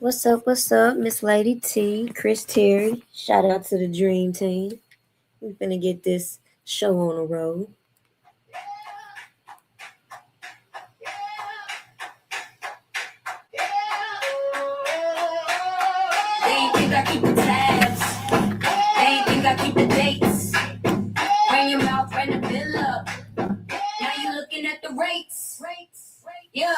What's up, Miss Lady T, Chris Terry. Shout out to the Dream Team. We finna get this show on the road. They ain't think I keep the tabs. They ain't think I keep the dates. Bring your mouth, bring the bill up. Now you looking at the rates. Yeah.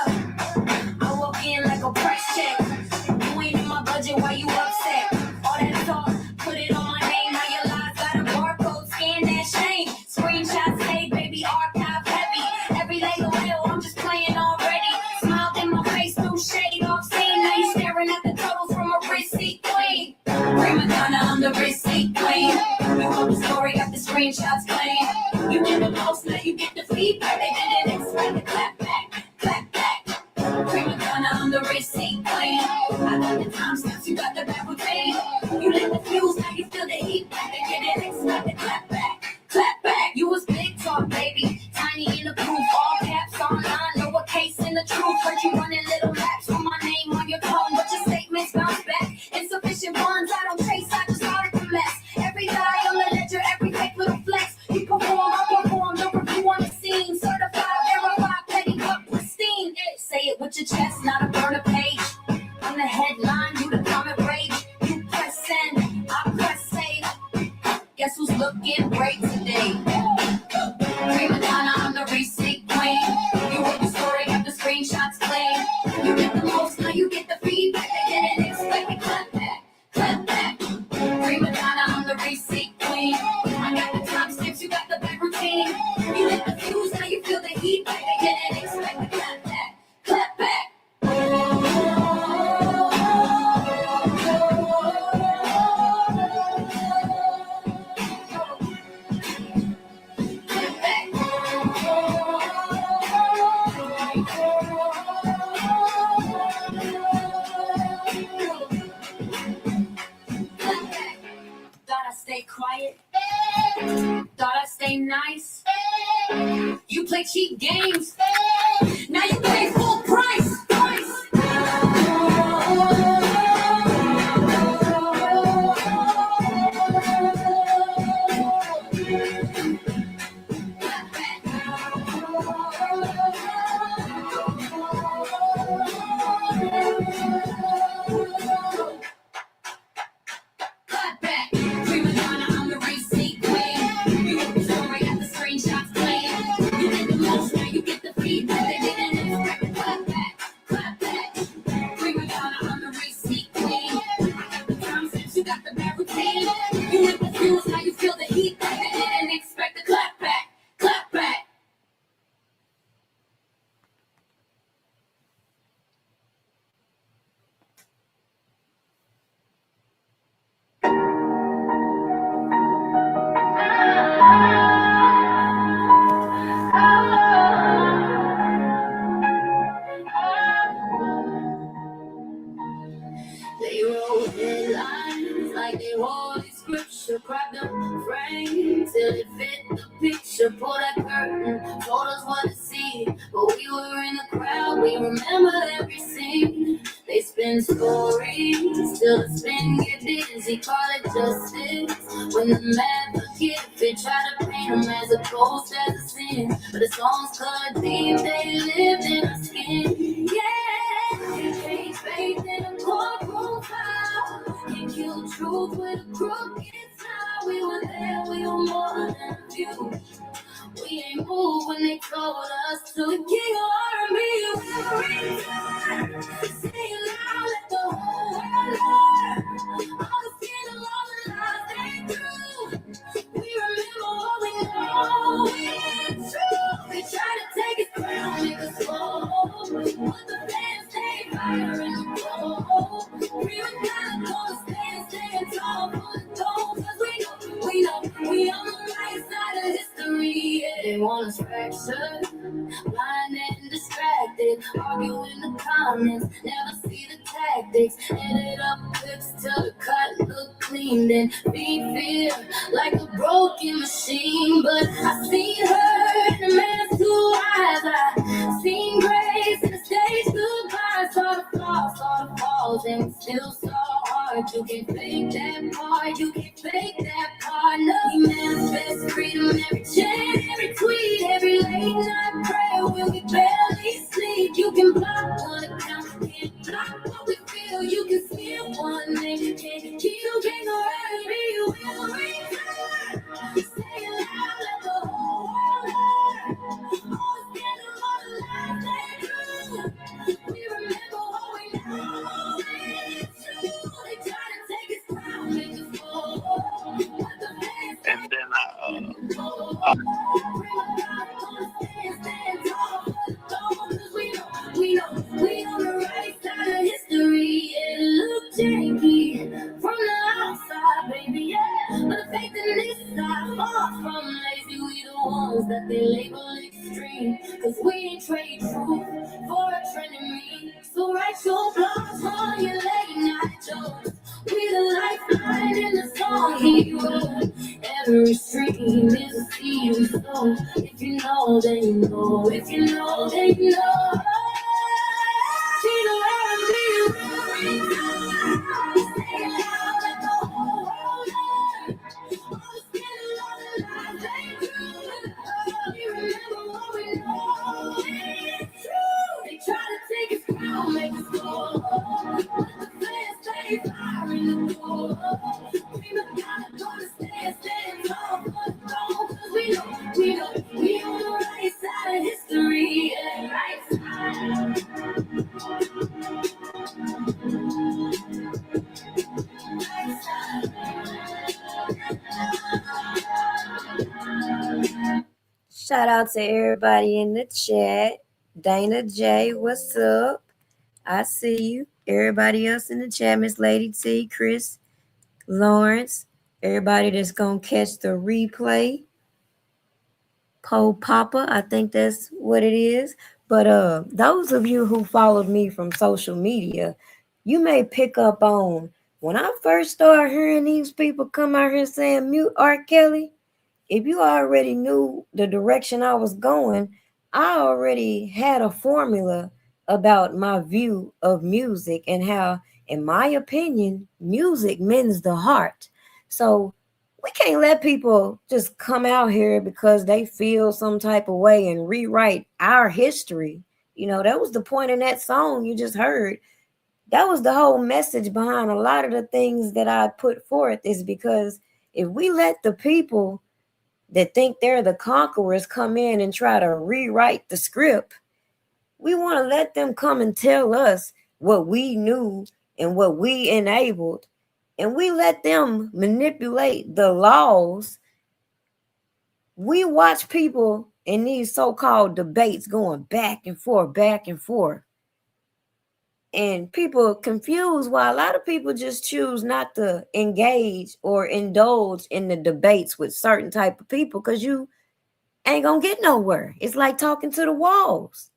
I walk in like a price check. You ain't in my budget, why you upset? All that talk, put it on my name. Now your lies got a barcode, scan that shame. Screenshots, hey baby, archive heavy. Every day well, I'm just playing already. Smiled in my face, threw shade off scene. Now you staring at the totals from a receipt queen. Prima donna, I'm the receipt queen. You wrote the story, got the screenshots clean. You did the most, now you get the feedback. They didn't expect the clap back, clap back. Prima donna, I'm the receipt queen. I got the time stamps, you got the back routine. You lit the fuse, now you feel the heat back. They didn't expect the clap back, clap back. You was big talk, baby, tiny in the proof. All caps online, lowercase in the truth. Heard you running little laps with my name on your tongue, but your statements bounce back. Insufficient funds, I don't chase, I just started the mess. Every die on the ledger, every fake little flex. You perform, I perform, the review on the scene. Certified, verified, petty, but pristine. Say it with your chest, not a burner page. I'm the headline, you the comment rage. You press send, I press save. Guess who's looking great today? Prima donna, I'm the receipt queen. You wrote the story, got the screenshots clean. You get the most, now you get the feedback. They didn't expect it, clap back, clap back. Prima donna, I'm the receipt queen. I got the time stamps, you got the back routine. You lit the fuse, now you feel the heat back. They didn't expect it, clap back, clap back. Thought I stay quiet. Thought I stay nice. You play cheap games. Now you pay full price. Clap back. Prima donna, I'm the receipt queen. You wrote the story, got the screenshots clean. You did the most, now you get the feedback. They didn't expect it. Clap back, clap back. Prima donna, I'm the receipt queen. I got the time since you got the bad routine. You lit the fuse, now you feel the heat back. They didn't expect the clap back, clap back. They wrote headlines like they holy scripture. Cracked up the frame till it fit the picture. Pulled that curtain, told us what to see. But we were in the crowd, we remembered every scene. They spin stories till the spin get dizzy. Call it justice when the math forget fit. Try to paint them as a ghost, as a sin. But the songs cut deep, they lived in our skin. Yeah, they changed faith in a courtroom file. Can't kill truth with a crooked smile. We were there, we were more than a few. We ain't moved when they told us to. The king of R&B will return. Sing it loud, let the whole world learn. All the scandal, all the lies they threw. We remember what we know it's true. They try to take us crown, make us fall. But the fans stay fire in the cold. We were not gonna stand tall for the dome. Cause we on the right side of history. Yeah. They want us fractured, blind and distracted. Argue in the comments, never see the tactics. Edit up clips till the cut look clean. Then be fear like a broken machine. But I seen her in the man's two eyes. I seen grace in the stage goodbye. Saw the flaws and songs that they label extreme. Cause we ain't trade truth for a trending meme. So write your blogs on your late night jokes. We the lifeline in the song he wrote. Every stream is a seed we sow. If you know, then you know. If you know, then you know. She's a R&B rock. Say it loud, let the whole world learn. All the skin and all the lies they do. We remember what we know. It's true. They try to take us down, make us go. But the fans stay fire in the door. We gotta go to stand tall for the throne. Cause we on the right side of history. Yeah, right side. Shout out to everybody in the chat. Dana J, what's up? I see you. Everybody else in the chat, Miss Lady T, Chris, Lawrence, everybody that's gonna catch the replay. Poe Papa, I think that's what it is. But those of you who followed me from social media, you may pick up on when I first started hearing these people come out here saying mute R. Kelly. If you already knew the direction I was going, I already had a formula about my view of music and how, in my opinion, music mends the heart. So we can't let people just come out here because they feel some type of way and rewrite our history. You know, that was the point in that song you just heard. That was the whole message behind a lot of the things that I put forth, is because if we let the people that think they're the conquerors come in and try to rewrite the script, we want to let them come and tell us what we knew and what we enabled, and we let them manipulate the laws. We watch people in these so-called debates going back and forth, and people confused why a lot of people just choose not to engage or indulge in the debates with certain type of people, because you ain't gonna get nowhere. It's like talking to the walls.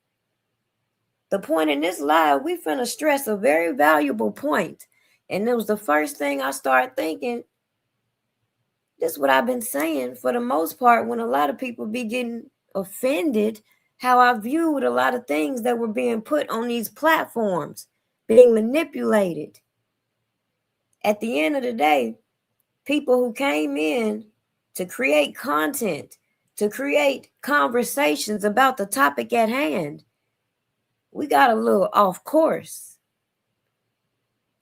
The point in this live, we finna stress a very valuable point. And it was the first thing I started thinking. This is what I've been saying for the most part when a lot of people be getting offended, how I viewed a lot of things that were being put on these platforms, being manipulated. At the end of the day, people who came in to create content, to create conversations about the topic at hand, we got a little off course.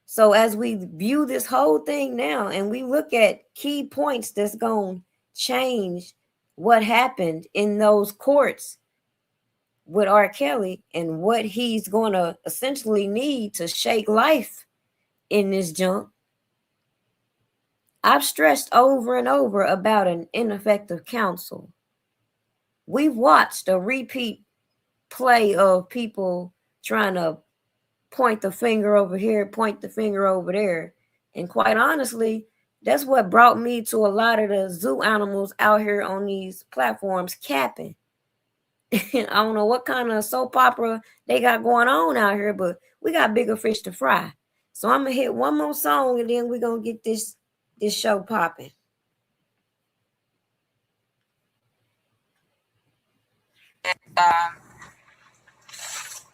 So as we view this whole thing now and we look at key points that's going to change what happened in those courts with R. Kelly and what he's going to essentially need to shake life in this junk, I've stressed over and over about an ineffective counsel. We've watched a repeat play of people trying to point the finger over here, point the finger over there. And quite honestly, that's what brought me to a lot of the zoo animals out here on these platforms capping. I don't know what kind of soap opera they got going on out here, but we got bigger fish to fry. So I'm gonna hit one more song and then we're gonna get this show popping.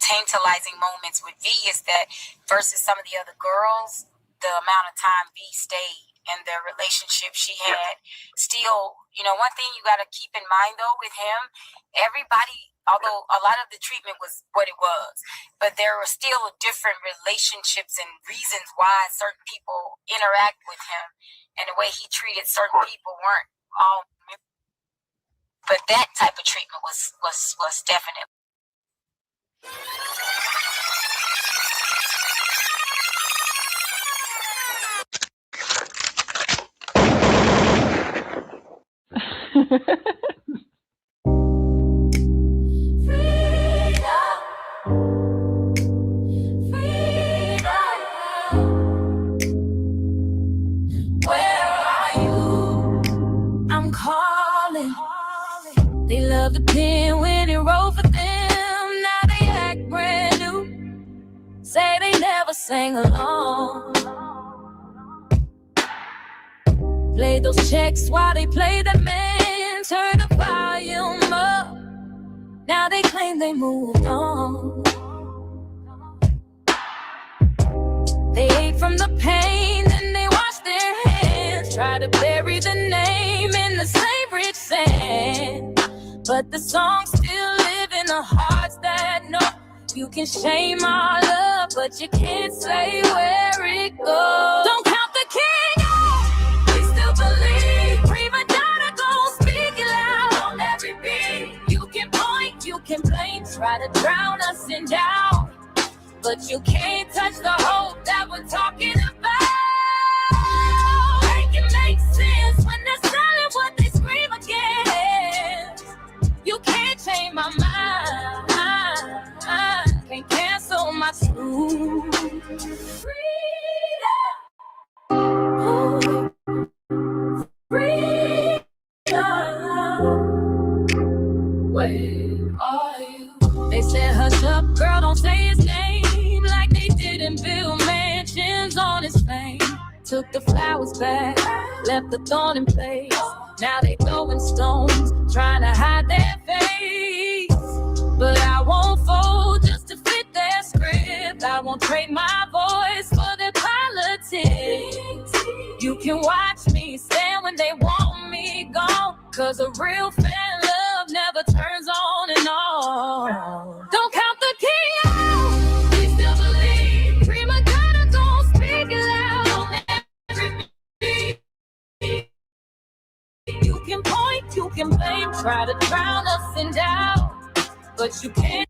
Tantalizing moments with V is that versus some of the other girls, the amount of time V stayed in the relationship she had. Still, you know, one thing you got to keep in mind though with him, everybody, although a lot of the treatment was what it was, but there were still different relationships and reasons why certain people interact with him, and the way he treated certain people weren't all. But that type of treatment was definitely. They love the pen when it rolled for them. Now they act brand new. Say they never sang along. Play those checks while they play the man. Turn the volume up. Now they claim they moved on. They ate from the pain, then they washed their hands. Try to bury the name in the same rich sand. But the songs still live in the hearts that know. You can shame our love, but you can't say where it goes. Don't count the king out. We still believe. Prima donna gon' speak it loud on every beat. You can point, you can blame, try to drown us in doubt, but you can't touch the hope that we're talking about. Make it make sense when they're selling what they scream against. You can't change my mind. Can't cancel my truth. Freedom. Freedom. Where are you? They said hush up, girl, don't say his name. Like they didn't build mansions on his fame. Took the flowers back, left the thorn in place. Now they throwing stones, trying to hide their face. But I won't fold just to fit their script. I won't trade my voice for their politics. You can watch me stand when they want me gone, cause a real fan love never turns on and on. Don't count the key out. We still believe. Prima donna gon' speak it loud on every beat. You can point, you can blame, try to drown us in doubt, but you can't.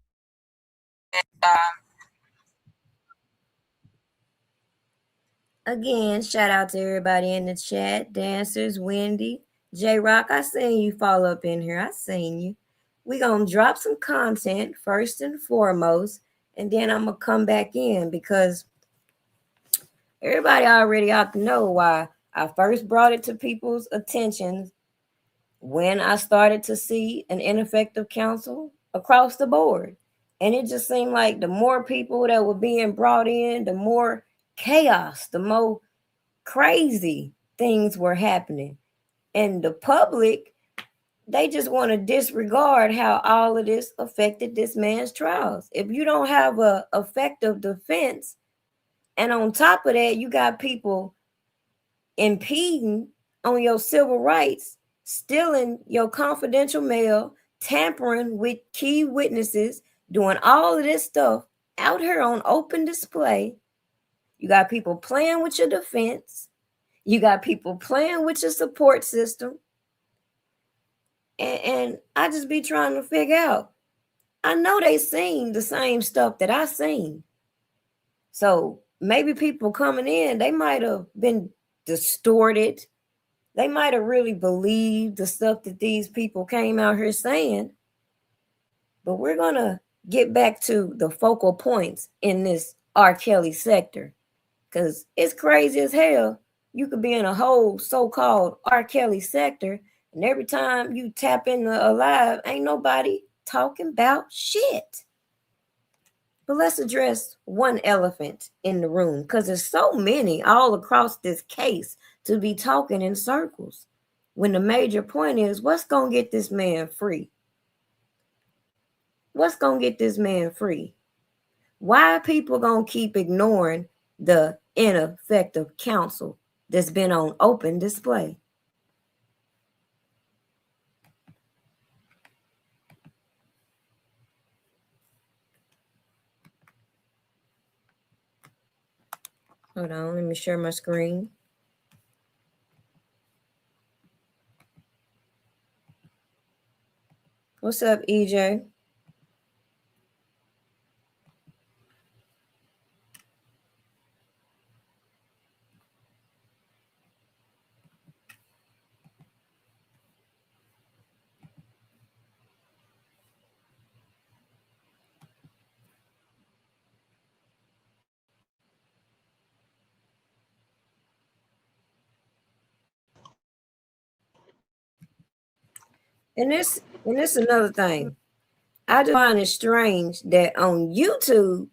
Again, shout out to everybody in the chat. Dancers, Wendy, J-Rock, I seen you fall up in here. I seen you. We gonna drop some content first and foremost, and then I'm gonna come back in because everybody already ought to know why I first brought it to people's attention when I started to see an ineffective counsel across the board. And it just seemed like the more people that were being brought in, the more chaos, the more crazy things were happening. And the public, they just want to disregard how all of this affected this man's trials. If you don't have a effective defense, and on top of that, you got people impeding on your civil rights, stealing your confidential mail, tampering with key witnesses, doing all of this stuff out here on open display. You got people playing with your defense. You got people playing with your support system. And I just be trying to figure out. I know they seen the same stuff that I seen. So maybe people coming in, they might have been distorted. They might have really believed the stuff that these people came out here saying. But we're going to get back to the focal points in this R. Kelly sector. Because it's crazy as hell. You could be in a whole so-called R. Kelly sector, and every time you tap into Alive, ain't nobody talking about shit. But let's address one elephant in the room, because there's so many all across this case to be talking in circles, when the major point is, what's going to get this man free? What's going to get this man free? Why are people going to keep ignoring the ineffective counsel that's been on open display? Hold on, let me share my screen. What's up, EJ? And this And this is another thing. I just find it strange that on YouTube,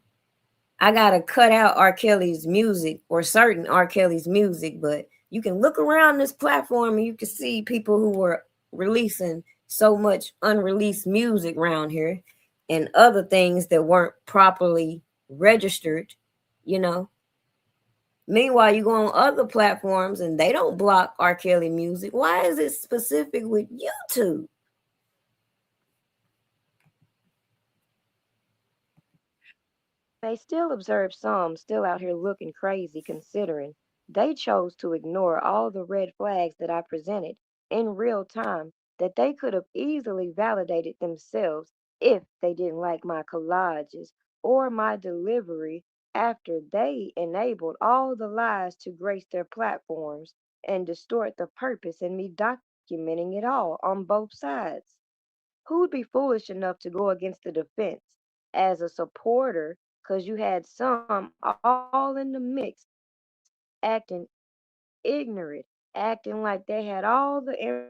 I gotta cut out R. Kelly's music or certain R. Kelly's music, but you can look around this platform and you can see people who were releasing so much unreleased music around here and other things that weren't properly registered, you know. Meanwhile, you go on other platforms and they don't block R. Kelly music. Why is it specific with YouTube? They still observe some still out here looking crazy considering they chose to ignore all the red flags that I presented in real time that they could have easily validated themselves if they didn't like my collages or my delivery after they enabled all the lies to grace their platforms and distort the purpose in me documenting it all on both sides. Who'd be foolish enough to go against the defense as a supporter because you had some all in the mix acting ignorant, acting like they had all the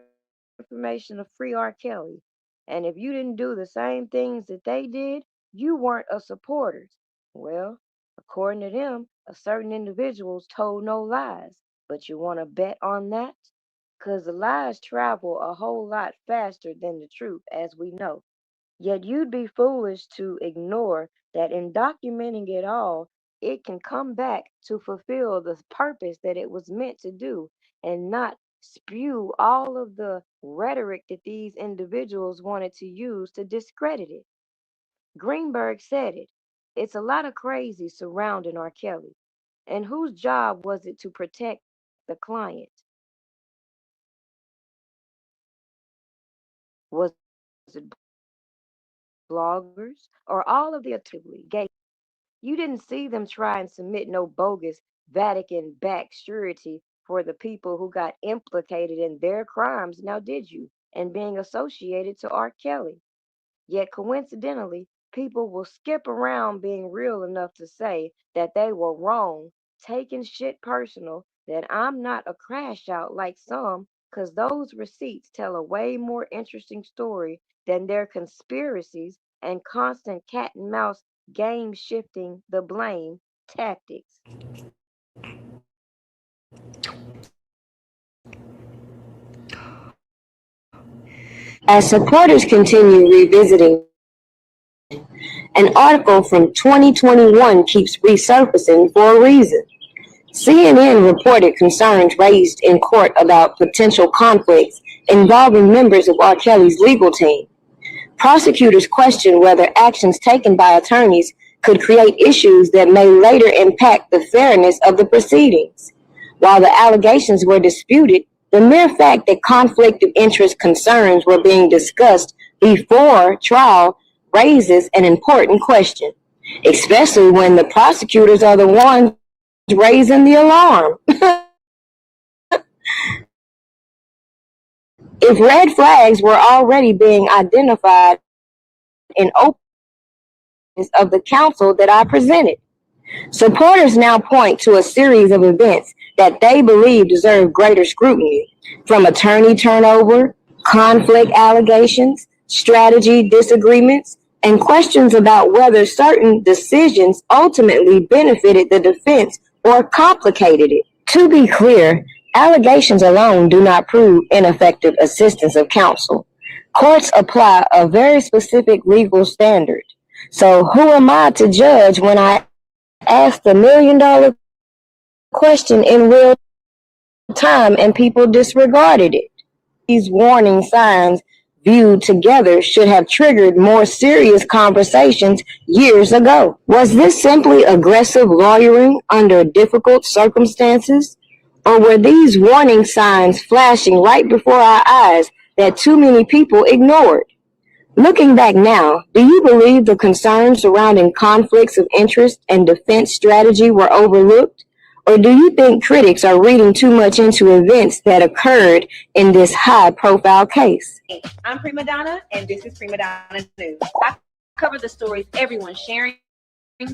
information of free R. Kelly. And if you didn't do the same things that they did, you weren't a supporters. Well, according to them, a certain individuals told no lies. But you want to bet on that? Because the lies travel a whole lot faster than the truth, as we know. Yet you'd be foolish to ignore that in documenting it all, it can come back to fulfill the purpose that it was meant to do and not spew all of the rhetoric that these individuals wanted to use to discredit it. Greenberg said it. It's a lot of crazy surrounding R. Kelly. And whose job was it to protect the client? Was it bloggers or all of the gay? You didn't see them try and submit no bogus Vatican backed surety for the people who got implicated in their crimes, now did you? And being associated to R. Kelly. Yet coincidentally, people will skip around being real enough to say that they were wrong, taking shit personal, that I'm not a crash out like some, because those receipts tell a way more interesting story than their conspiracies and constant cat and mouse game shifting the blame tactics. As supporters continue revisiting the situation, an article from 2021 keeps resurfacing for a reason. CNN reported concerns raised in court about potential conflicts involving members of R. Kelly's legal team. Prosecutors questioned whether actions taken by attorneys could create issues that may later impact the fairness of the proceedings. While the allegations were disputed, the mere fact that conflict of interest concerns were being discussed before trial raises an important question, especially when the prosecutors are the ones raising the alarm. If red flags were already being identified in open of the counsel that I presented, supporters now point to a series of events that they believe deserve greater scrutiny, from attorney turnover, conflict allegations, strategy disagreements, and questions about whether certain decisions ultimately benefited the defense or complicated it. To be clear, allegations alone do not prove ineffective assistance of counsel. Courts apply a very specific legal standard. So who am I to judge when I asked $1 million question in real time and people disregarded it? These warning signs viewed together should have triggered more serious conversations years ago. Was this simply aggressive lawyering under difficult circumstances? Or were these warning signs flashing right before our eyes that too many people ignored? Looking back now, do you believe the concerns surrounding conflicts of interest and defense strategy were overlooked? Or do you think critics are reading too much into events that occurred in this high-profile case? I'm Prima Donna, and this is Prima Donna News. I cover the stories everyone's sharing,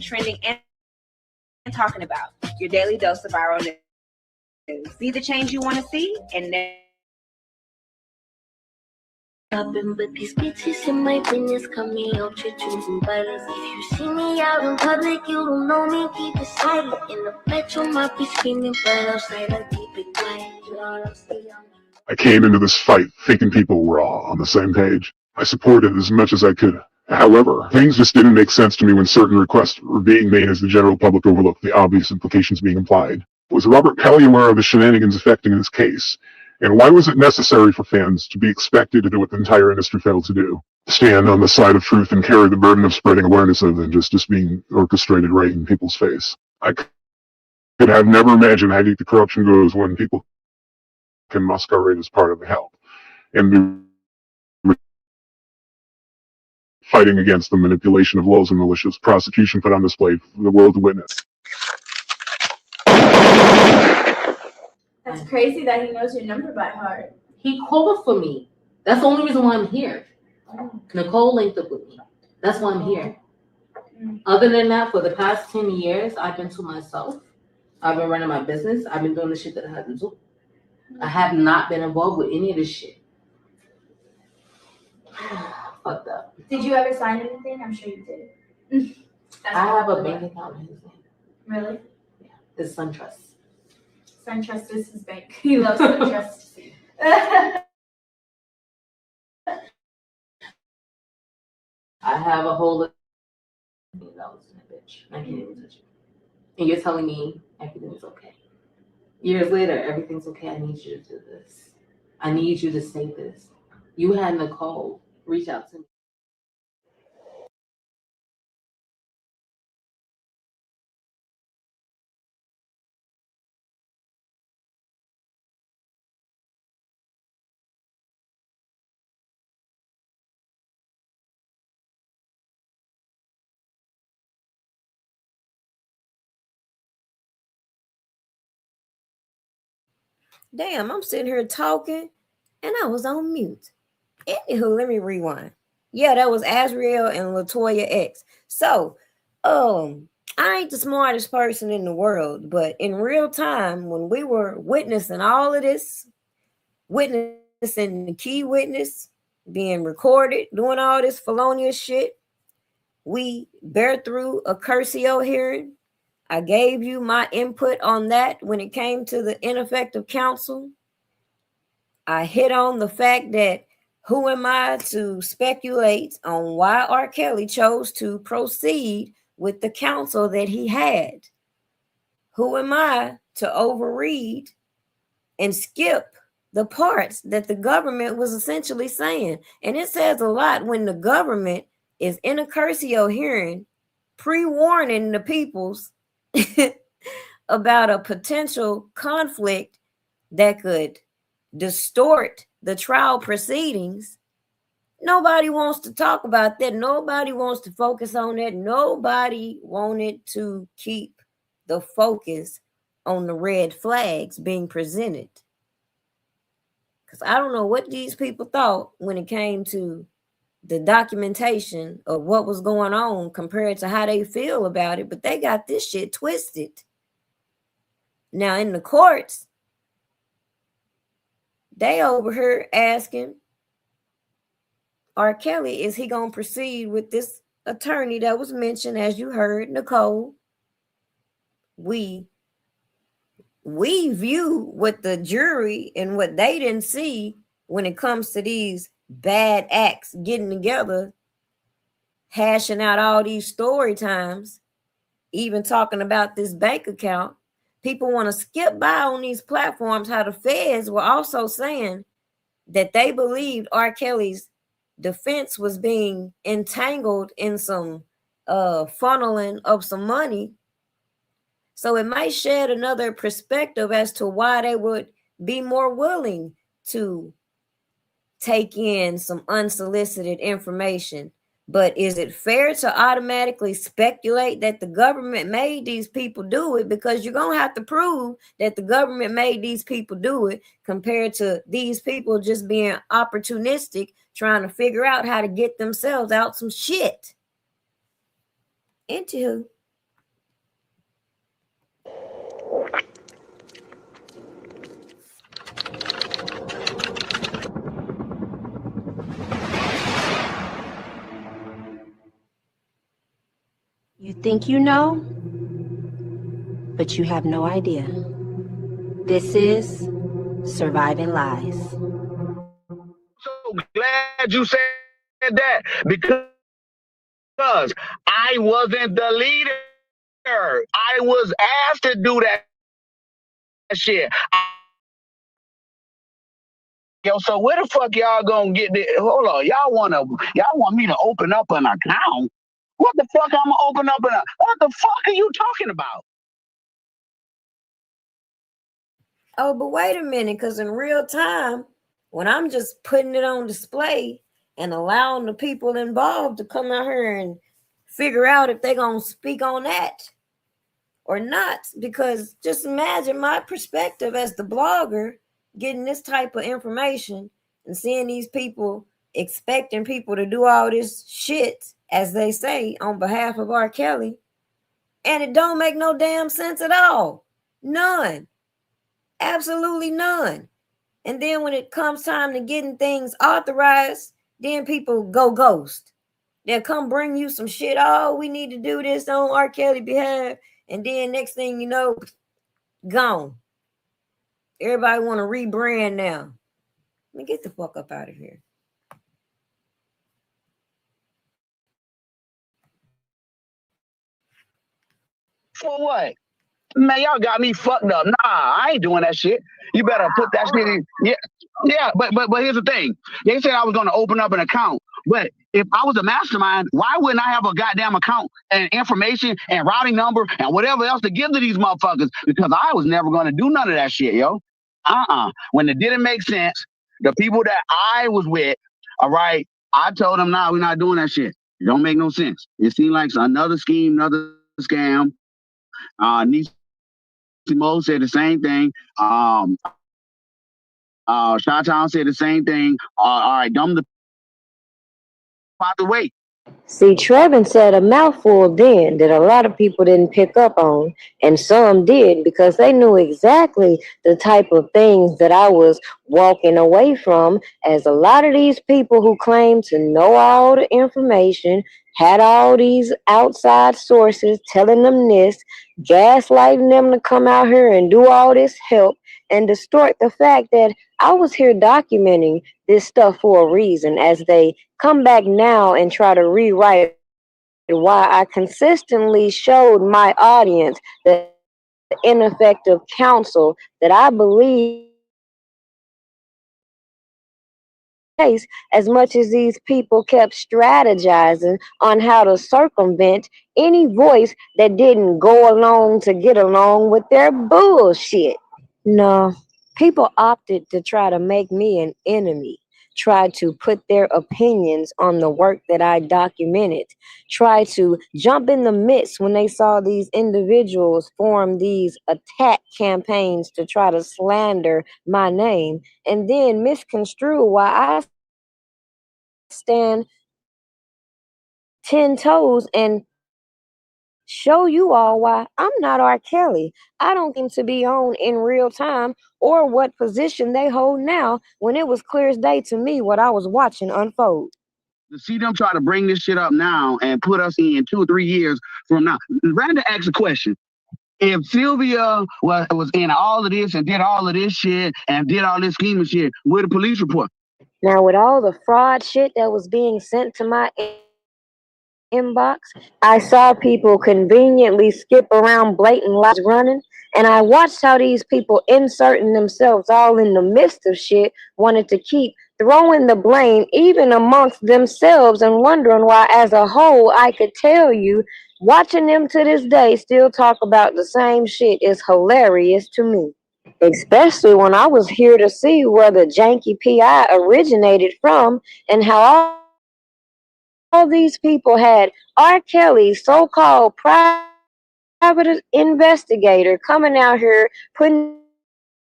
trending, and talking about. Your daily dose of viral news. See the change you want to see, and never But these bitches in my business cut me off to choosing violence. If you see me out in public, you don't know me, keep it silent. In the metro, might be screaming, but outside I keep it quiet. I came into this fight thinking people were all on the same page. I supported as much as I could. However, things just didn't make sense to me when certain requests were being made as the general public overlooked the obvious implications being implied. Was Robert Kelly aware of the shenanigans affecting this case? And why was it necessary for fans to be expected to do what the entire industry failed to do? Stand on the side of truth and carry the burden of spreading awareness of than just being orchestrated right in people's face. I could have never imagined how deep the corruption goes when people can masquerade as part of the help and be fighting against the manipulation of laws and malicious prosecution put on display for the world to witness. That's crazy that he knows your number by heart. He called for me. That's the only reason why I'm here. Nicole linked up with me. That's why I'm here. Other than that, for the past 10 years, I've been to myself. I've been running my business. I've been doing the shit that I had to do. I have not been involved with any of this shit. Fucked up. Did you ever sign anything? I'm sure you did. I have a bank account in his name. Really? Yeah. It's SunTrust. SunTrust is his bank. He loves SunTrust. I have a whole $1 million in a bitch. I can't even touch it. And you're telling me everything's okay. Years later, everything's okay. I need you to do this. I need you to say this. You had Nicole reach out to me. Damn, I'm sitting here talking and I was on mute. Anywho, let me rewind. Yeah, that was Azriel and Latoya X. So, I ain't the smartest person in the world, but in real time, when we were witnessing all of this, witnessing the key witness being recorded, doing all this felonious shit, we bear through a Curcio hearing. I gave you my input on that when it came to the ineffective counsel. I hit on the fact that who am I to speculate on why R. Kelly chose to proceed with the counsel that he had? Who am I to overread and skip the parts that the government was essentially saying? And it says a lot when the government is in a Curcio hearing, pre-warning the peoples about a potential conflict that could distort the trial proceedings. Nobody wants to talk about that. Nobody wants to focus on that. Nobody wanted to keep the focus on the red flags being presented. Because I don't know what these people thought when it came to the documentation of what was going on compared to how they feel about it, but they got this shit twisted. Now in the courts, they over here asking R. Kelly, is he going to proceed with this attorney that was mentioned, as you heard, Nicole? We view what the jury and what they didn't see when it comes to these bad acts getting together, hashing out all these story times, even talking about this bank account. People want to skip by on these platforms how the feds were also saying that they believed R. Kelly's defense was being entangled in some funneling of some money. So it might shed another perspective as to why they would be more willing to take in some unsolicited information. But is it fair to automatically speculate that the government made these people do it? Because you're going to have to prove that the government made these people do it compared to these people just being opportunistic, trying to figure out how to get themselves out some shit. Anywho. You think you know, but you have no idea. This is Surviving Lies. So glad you said that because I wasn't the leader. I was asked to do that shit. Yo, so where the fuck y'all gonna get this? Hold on, y'all want me to open up an account? What the fuck I'm gonna open up what the fuck are you talking about? Oh, but wait a minute, because in real time, when I'm just putting it on display and allowing the people involved to come out here and figure out if they're going to speak on that or not, because just imagine my perspective as the blogger getting this type of information and seeing these people expecting people to do all this shit, as they say, on behalf of R. Kelly, and it don't make no damn sense at all. None. Absolutely none. And then when it comes time to getting things authorized, then people go ghost. They'll come bring you some shit. Oh, we need to do this on R. Kelly behalf. And then next thing you know, gone. Everybody want to rebrand now. Let me get the fuck up out of here. For what? Man, y'all got me fucked up. Nah, I ain't doing that shit. You better put that shit in. Yeah, but here's the thing. They said I was gonna open up an account. But if I was a mastermind, why wouldn't I have a goddamn account and information and routing number and whatever else to give to these motherfuckers? Because I was never gonna do none of that shit, yo. When it didn't make sense, the people that I was with, all right, I told them, nah, we're not doing that shit. It don't make no sense. It seemed like another scheme, another scam. Mo said the same thing. Chi-Town said the same thing. All right, dumb the out the way. See, Trevin said a mouthful then that a lot of people didn't pick up on, and some did because they knew exactly the type of things that I was walking away from, as a lot of these people who claim to know all the information had all these outside sources telling them this, gaslighting them to come out here and do all this help and distort the fact that I was here documenting this stuff for a reason, as they come back now and try to rewrite why I consistently showed my audience the ineffective counsel that I believe as much as these people kept strategizing on how to circumvent any voice that didn't go along to get along with their bullshit. No, people opted to try to make me an enemy, tried to put their opinions on the work that I documented, tried to jump in the midst when they saw these individuals form these attack campaigns to try to slander my name, and then misconstrue why I stand 10 toes and show you all why I'm not R. Kelly. I don't seem to be on in real time or what position they hold now, when it was clear as day to me what I was watching unfold. To see them try to bring this shit up now and put us in 2 or 3 years from now. Random asked a question. If Sylvia was in all of this and did all of this shit and did all this scheming shit, where the police report? Now, with all the fraud shit that was being sent to my inbox, I saw people conveniently skip around blatant lies running, and I watched how these people inserting themselves all in the midst of shit wanted to keep throwing the blame even amongst themselves, and wondering why as a whole I could tell you watching them to this day still talk about the same shit is hilarious to me. Especially when I was here to see where the janky PI originated from, and how all these people had R. Kelly's so-called private investigator coming out here putting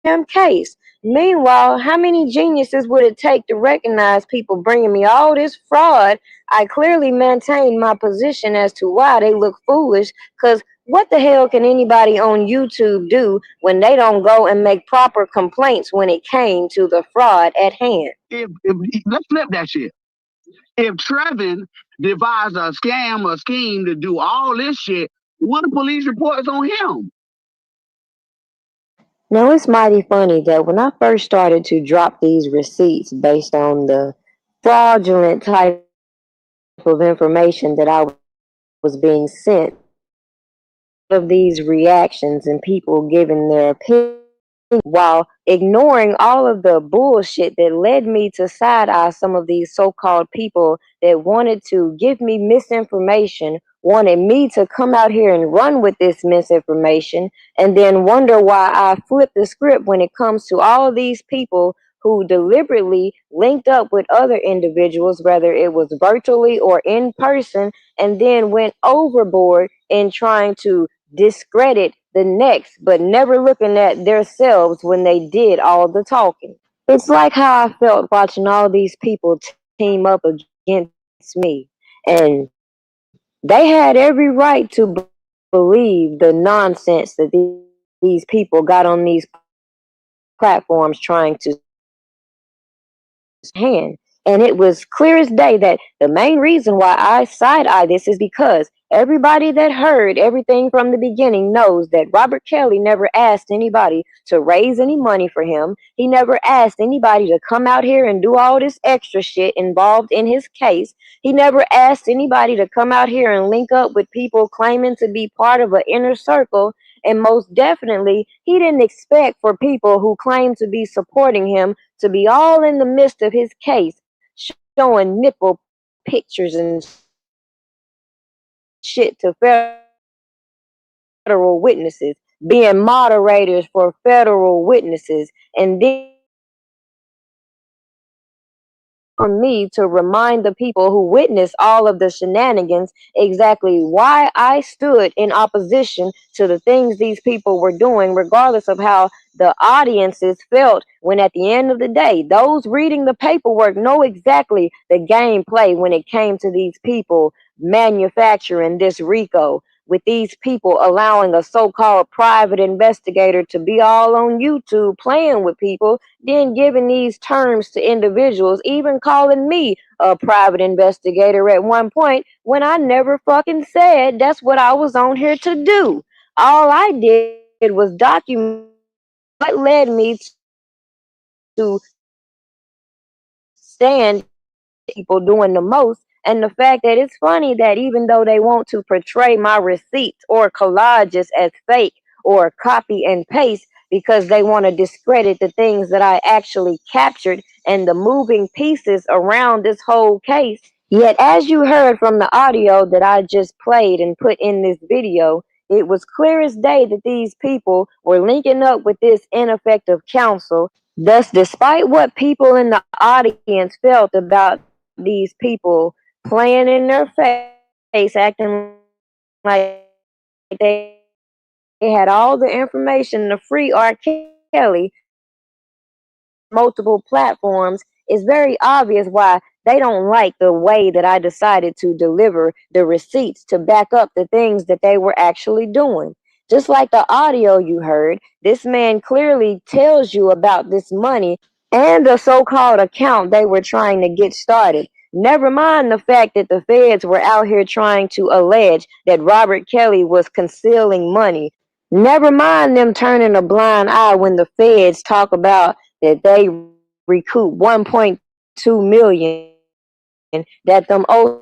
him case. Meanwhile, how many geniuses would it take to recognize people bringing me all this fraud? I clearly maintain my position as to why they look foolish, because what the hell can anybody on YouTube do when they don't go and make proper complaints when it came to the fraud at hand? Let's flip that shit. If Trevin devised a scam or scheme to do all this shit, what the police reports on him? Now, it's mighty funny that when I first started to drop these receipts based on the fraudulent type of information that I was being sent, of these reactions and people giving their opinion while ignoring all of the bullshit that led me to side eye some of these so-called people that wanted to give me misinformation, wanted me to come out here and run with this misinformation, and then wonder why I flip the script when it comes to all of these people who deliberately linked up with other individuals, whether it was virtually or in person, and then went overboard in trying to discredit the next, but never looking at themselves when they did all the talking. It's like how I felt watching all these people team up against me, and they had every right to believe the nonsense that these people got on these platforms trying to hand. And it was clear as day that the main reason why I side eye this is because everybody that heard everything from the beginning knows that Robert Kelly never asked anybody to raise any money for him. He never asked anybody to come out here and do all this extra shit involved in his case. He never asked anybody to come out here and link up with people claiming to be part of an inner circle. And most definitely, he didn't expect for people who claim to be supporting him to be all in the midst of his case, showing nipple pictures and shit to federal witnesses, being moderators for federal witnesses, and then for me to remind the people who witnessed all of the shenanigans exactly why I stood in opposition to the things these people were doing, regardless of how the audiences felt when at the end of the day, those reading the paperwork know exactly the gameplay when it came to these people manufacturing this RICO, with these people allowing a so-called private investigator to be all on YouTube playing with people, then giving these terms to individuals, even calling me a private investigator at one point when I never fucking said that's what I was on here to do. All I did was document what led me to stand people doing the most. And the fact that it's funny that even though they want to portray my receipts or collages as fake or copy and paste because they want to discredit the things that I actually captured and the moving pieces around this whole case. Yet, as you heard from the audio that I just played and put in this video, it was clear as day that these people were linking up with this ineffective counsel. Thus, despite what people in the audience felt about these people playing in their face, acting like they had all the information, the free R. Kelly, multiple platforms, it's very obvious why they don't like the way that I decided to deliver the receipts to back up the things that they were actually doing. Just like the audio you heard, this man clearly tells you about this money and the so-called account they were trying to get started. Never mind the fact that the feds were out here trying to allege that Robert Kelly was concealing money. Never mind them turning a blind eye when the feds talk about that they recoup 1.2 million that them Olsen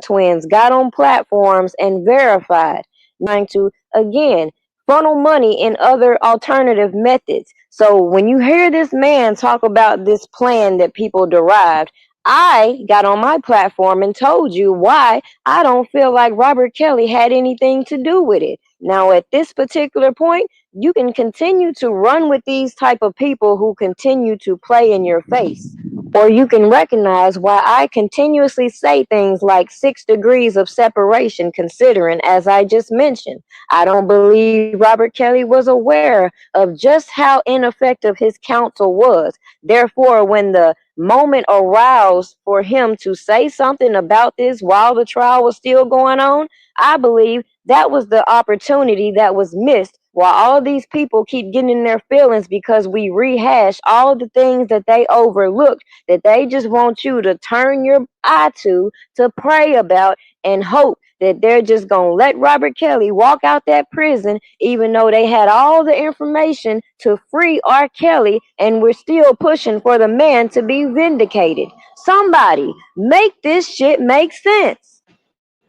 twins got on platforms and verified, trying to again funnel money in other alternative methods. So when you hear this man talk about this plan that people derived, I got on my platform and told you why I don't feel like Robert Kelly had anything to do with it. Now at this particular point, you can continue to run with these type of people who continue to play in your face. Or you can recognize why I continuously say things like 6 degrees of separation, considering, as I just mentioned, I don't believe Robert Kelly was aware of just how ineffective his counsel was. Therefore, when the moment aroused for him to say something about this while the trial was still going on, I believe that was the opportunity that was missed while all these people keep getting in their feelings because we rehash all the things that they overlooked, that they just want you to turn your eye to pray about and hope that they're just going to let Robert Kelly walk out that prison, even though they had all the information to free R. Kelly, and we're still pushing for the man to be vindicated. Somebody make this shit make sense.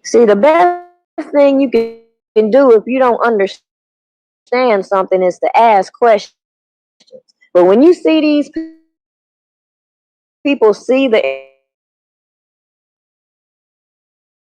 See, the best thing you can do if you don't understand something is to ask questions. But when you see these people see the information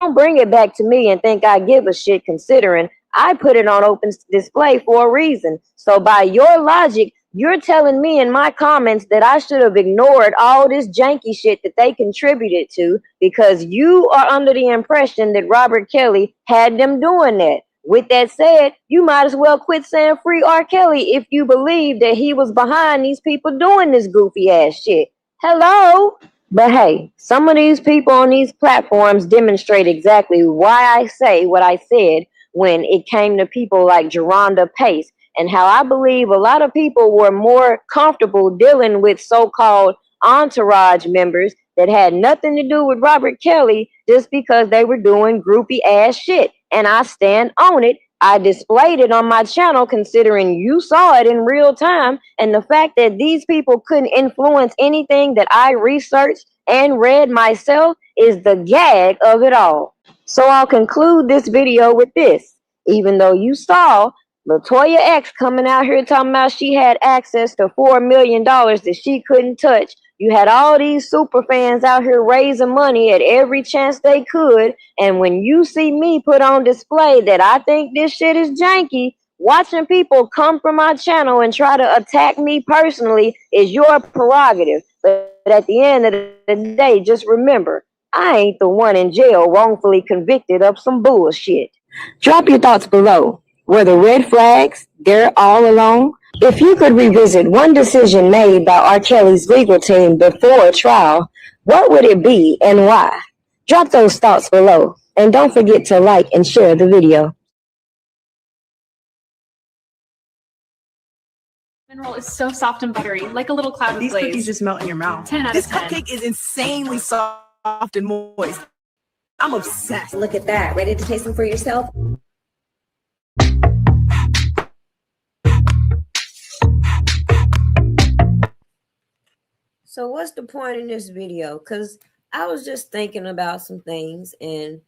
and they don't bring it back to me and think I give a shit considering I put it on open display for a reason. So by your logic, you're telling me in my comments that I should have ignored all this janky shit that they contributed to because you are under the impression that Robert Kelly had them doing that. With that said, you might as well quit saying free R. Kelly if you believe that he was behind these people doing this goofy ass shit. Hello? But hey, some of these people on these platforms demonstrate exactly why I say what I said when it came to people like Geronda Pace, and how I believe a lot of people were more comfortable dealing with so-called entourage members that had nothing to do with Robert Kelly just because they were doing groupie ass shit. And I stand on it. I displayed it on my channel considering you saw it in real time, and the fact that these people couldn't influence anything that I researched and read myself is the gag of it all. So I'll conclude this video with this. Even though you saw LaToya X coming out here talking about she had access to $4 million that she couldn't touch, you had all these super fans out here raising money at every chance they could, and when you see me put on display that I think this shit is janky, watching people come from my channel and try to attack me personally is your prerogative. But at the end of the day, just remember, I ain't the one in jail wrongfully convicted of some bullshit. Drop your thoughts below. Were the red flags there all along? If you could revisit one decision made by R. Kelly's legal team before a trial, what would it be and why? Drop those thoughts below, and don't forget to like and share the video. Mineral is so soft and buttery, like a little cloud of These glaze. cookies just melt in your mouth. 10 out This of 10. cupcake is insanely soft and moist. I'm obsessed. Look at that. Ready to taste them for yourself? So what's the point in this video? Because I was just thinking about some things, and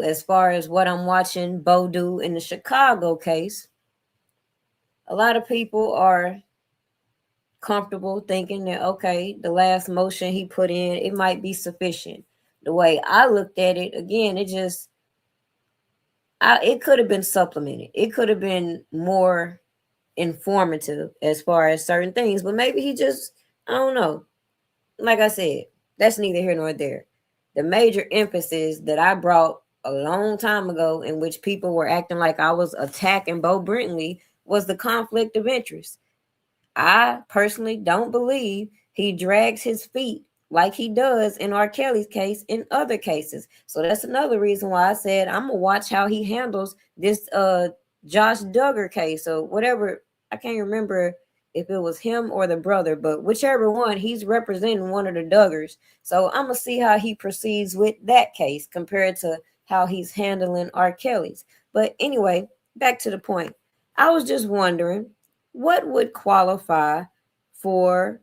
as far as what I'm watching Bo do in the Chicago case, a lot of people are comfortable thinking that, okay, the last motion he put in, it might be sufficient. The way I looked at it, again, it could have been supplemented. It could have been more informative as far as certain things, but maybe I don't know. Like I said, that's neither here nor there. The major emphasis that I brought a long time ago, in which people were acting like I was attacking Bo Brentley, was the conflict of interest. I personally don't believe he drags his feet like he does in R. Kelly's case in other cases. So that's another reason why I said I'm gonna watch how he handles this Josh Duggar case or whatever. I can't remember if it was him or the brother, but whichever one, he's representing one of the Duggars. So I'm gonna see how he proceeds with that case compared to how he's handling R. Kelly's. But anyway, back to the point. I was just wondering, what would qualify for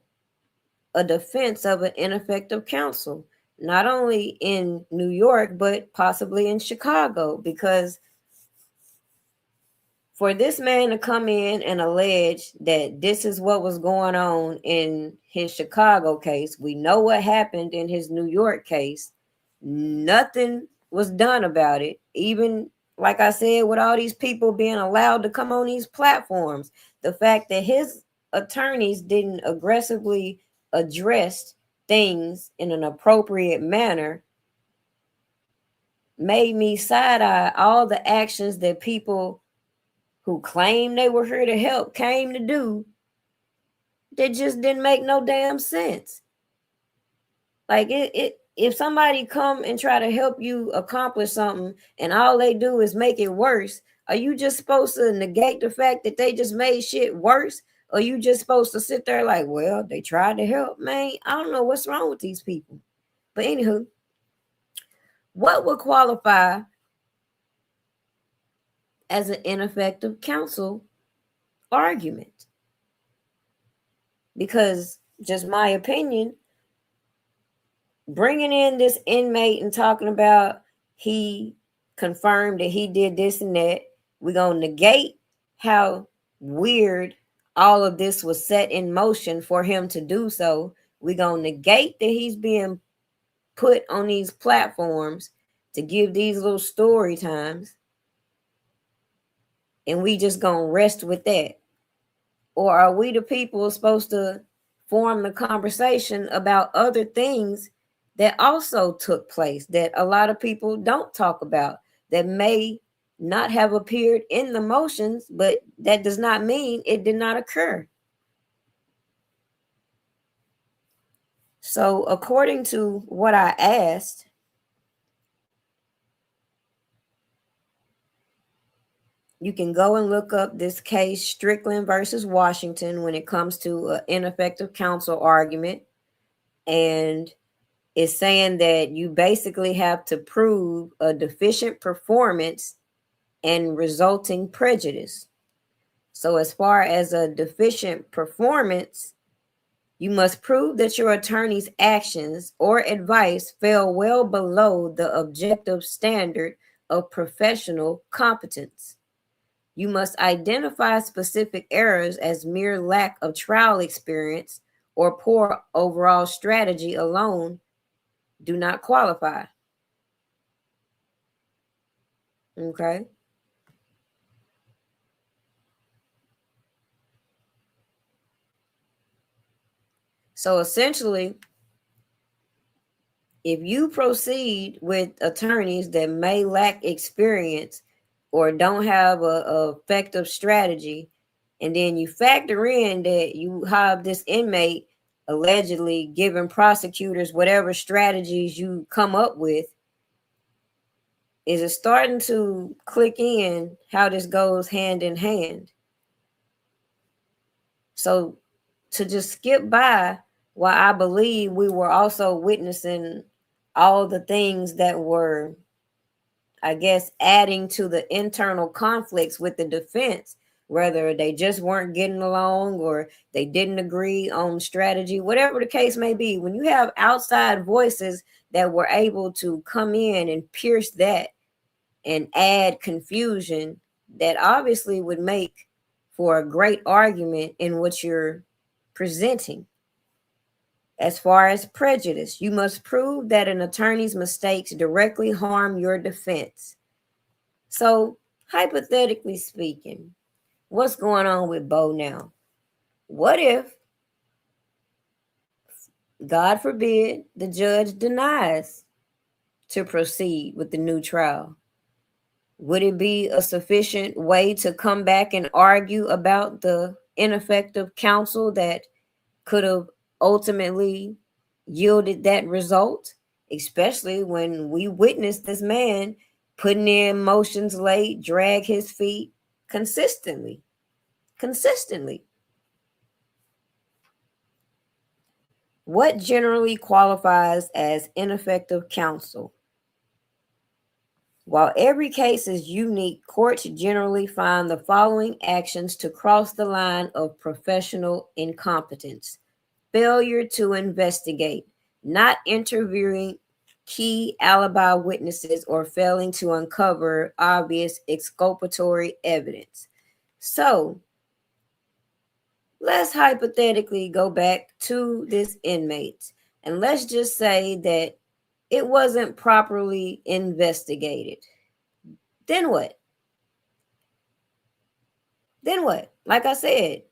a defense of an ineffective counsel, not only in New York, but possibly in Chicago? Because for this man to come in and allege that this is what was going on in his Chicago case, we know what happened in his New York case. Nothing was done about it. Even, like I said, with all these people being allowed to come on these platforms, the fact that his attorneys didn't aggressively address things in an appropriate manner made me side-eye all the actions that people who claim they were here to help came to do that just didn't make no damn sense. Like if somebody come and try to help you accomplish something and all they do is make it worse, Are you just supposed to negate the fact that they just made shit worse? Or you just supposed to sit there like, well, they tried to help? Man, I don't know what's wrong with these people. But anywho, what would qualify as an ineffective counsel argument? Because just my opinion, bringing in this inmate and talking about he confirmed that he did this and that, we're going to negate how weird all of this was set in motion for him to do so. We're going to negate that he's being put on these platforms to give these little story times. And we just going to rest with that. Or are we the people supposed to form the conversation about other things that also took place that a lot of people don't talk about, that may not have appeared in the motions, but that does not mean it did not occur? So according to what I asked, you can go and look up this case, Strickland versus Washington, when it comes to an ineffective counsel argument. And it's saying that you basically have to prove a deficient performance and resulting prejudice. So as far as a deficient performance, you must prove that your attorney's actions or advice fell well below the objective standard of professional competence. You must identify specific errors as mere lack of trial experience or poor overall strategy alone do not qualify. Okay. So essentially, if you proceed with attorneys that may lack experience or don't have a effective strategy, and then you factor in that you have this inmate allegedly giving prosecutors whatever strategies you come up with, is it starting to click in how this goes hand in hand? So to just skip by why I believe we were also witnessing all the things that were, I guess, adding to the internal conflicts with the defense, whether they just weren't getting along or they didn't agree on strategy, whatever the case may be. When you have outside voices that were able to come in and pierce that and add confusion, that obviously would make for a great argument in what you're presenting. As far as prejudice, you must prove that an attorney's mistakes directly harm your defense. So, hypothetically speaking, what's going on with Bo now? What if, God forbid, the judge denies to proceed with the new trial? Would it be a sufficient way to come back and argue about the ineffective counsel that could have ultimately yielded that result, especially when we witnessed this man putting in motions late, drag his feet consistently? What generally qualifies as ineffective counsel? While every case is unique, courts generally find the following actions to cross the line of professional incompetence: failure to investigate, not interviewing key alibi witnesses, or failing to uncover obvious exculpatory evidence. So let's hypothetically go back to this inmate, and let's just say that it wasn't properly investigated. Then what? Like I said,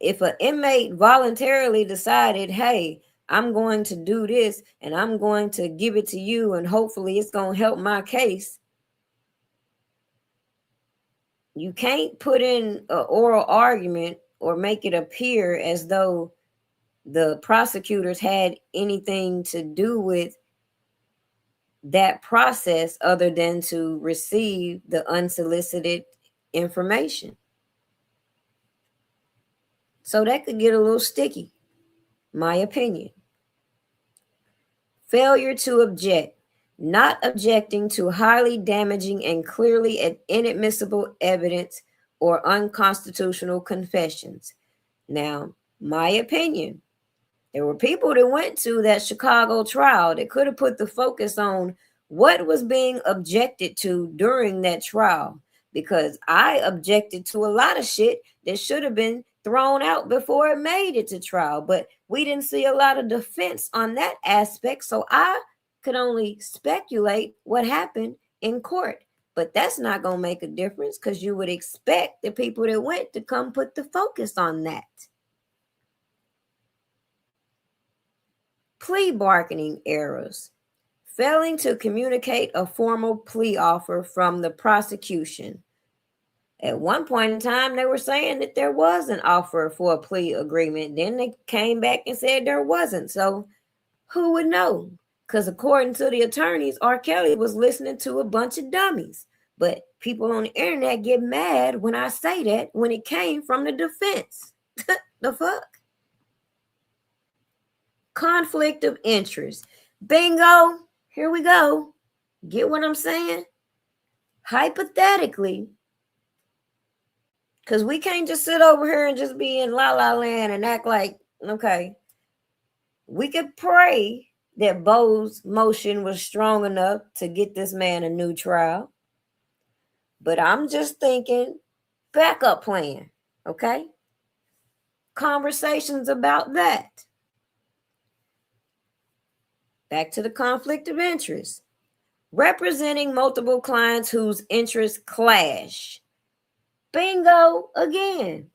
if an inmate voluntarily decided, hey, I'm going to do this and I'm going to give it to you and hopefully it's going to help my case, you can't put in an oral argument or make it appear as though the prosecutors had anything to do with that process other than to receive the unsolicited information. So that could get a little sticky, my opinion. Failure to object. Not objecting to highly damaging and clearly inadmissible evidence or unconstitutional confessions. Now, my opinion, there were people that went to that Chicago trial that could have put the focus on what was being objected to during that trial, because I objected to a lot of shit that should have been thrown out before it made it to trial, but we didn't see a lot of defense on that aspect, so I could only speculate what happened in court. But that's not going to make a difference, because you would expect the people that went to come put the focus on that. Plea bargaining errors. Failing to communicate a formal plea offer from the prosecution. At one point in time, they were saying that there was an offer for a plea agreement. Then they came back and said there wasn't. So who would know? Because according to the attorneys, R. Kelly was listening to a bunch of dummies. But people on the internet get mad when I say that when it came from the defense. The fuck? Conflict of interest. Bingo. Here we go. Get what I'm saying? Hypothetically, because we can't just sit over here and just be in la la land and act like, okay, we could pray that Bo's motion was strong enough to get this man a new trial. But I'm just thinking backup plan, okay? Conversations about that. Back to the conflict of interest. Representing multiple clients whose interests clash. Bingo again.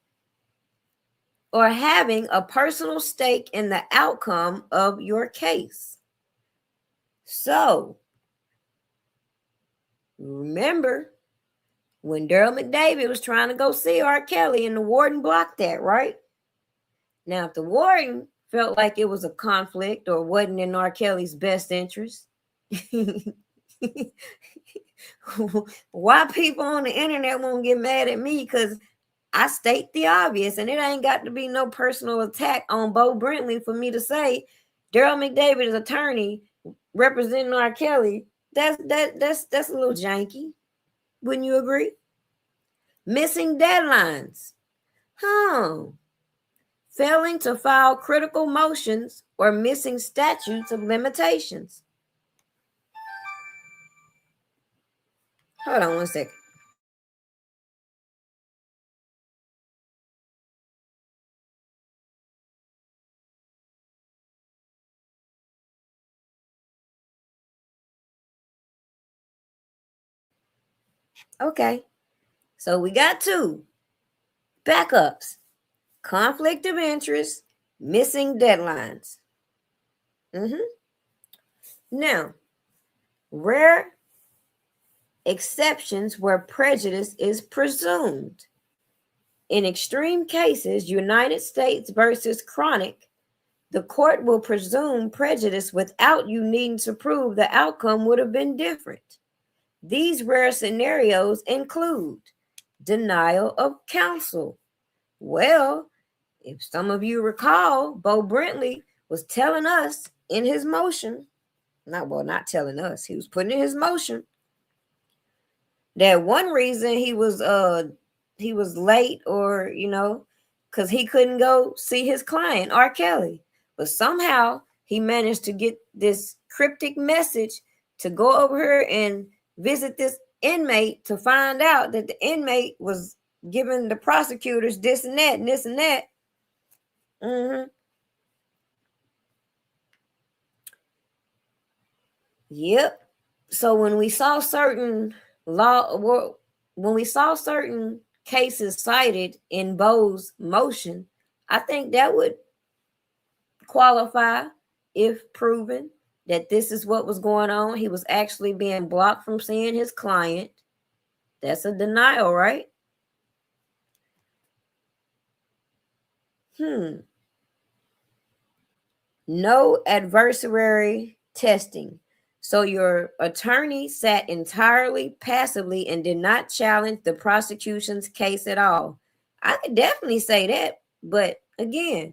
Or having a personal stake in the outcome of your case. So, remember when Daryl McDavid was trying to go see R. Kelly and the warden blocked that, right? Now, if the warden felt like it was a conflict or wasn't in R. Kelly's best interest, why people on the internet won't get mad at me? Because I state the obvious, and it ain't got to be no personal attack on Bo Brentley for me to say Daryl McDavid's attorney representing R. Kelly. That's a little janky. Wouldn't you agree? Missing deadlines. Failing to file critical motions or missing statutes of limitations. Hold on one second. Okay, so we got two backups: conflict of interest, missing deadlines. Now, rare exceptions where prejudice is presumed. In extreme cases, United States versus Chronic, the court will presume prejudice without you needing to prove the outcome would have been different. These rare scenarios include denial of counsel. Well, if some of you recall, Bo Brentley was telling us in his motion, not telling us, he was putting in his motion that one reason he was late, or because he couldn't go see his client R. Kelly, but somehow he managed to get this cryptic message to go over here and visit this inmate to find out that the inmate was giving the prosecutors this and that and this and that. Yep. So when we saw certain cases cited in Bo's motion, I think that would qualify if proven that this is what was going on. He was actually being blocked from seeing his client. That's a denial, right? No adversary testing. So your attorney sat entirely passively and did not challenge the prosecution's case at all. I could definitely say that, but again,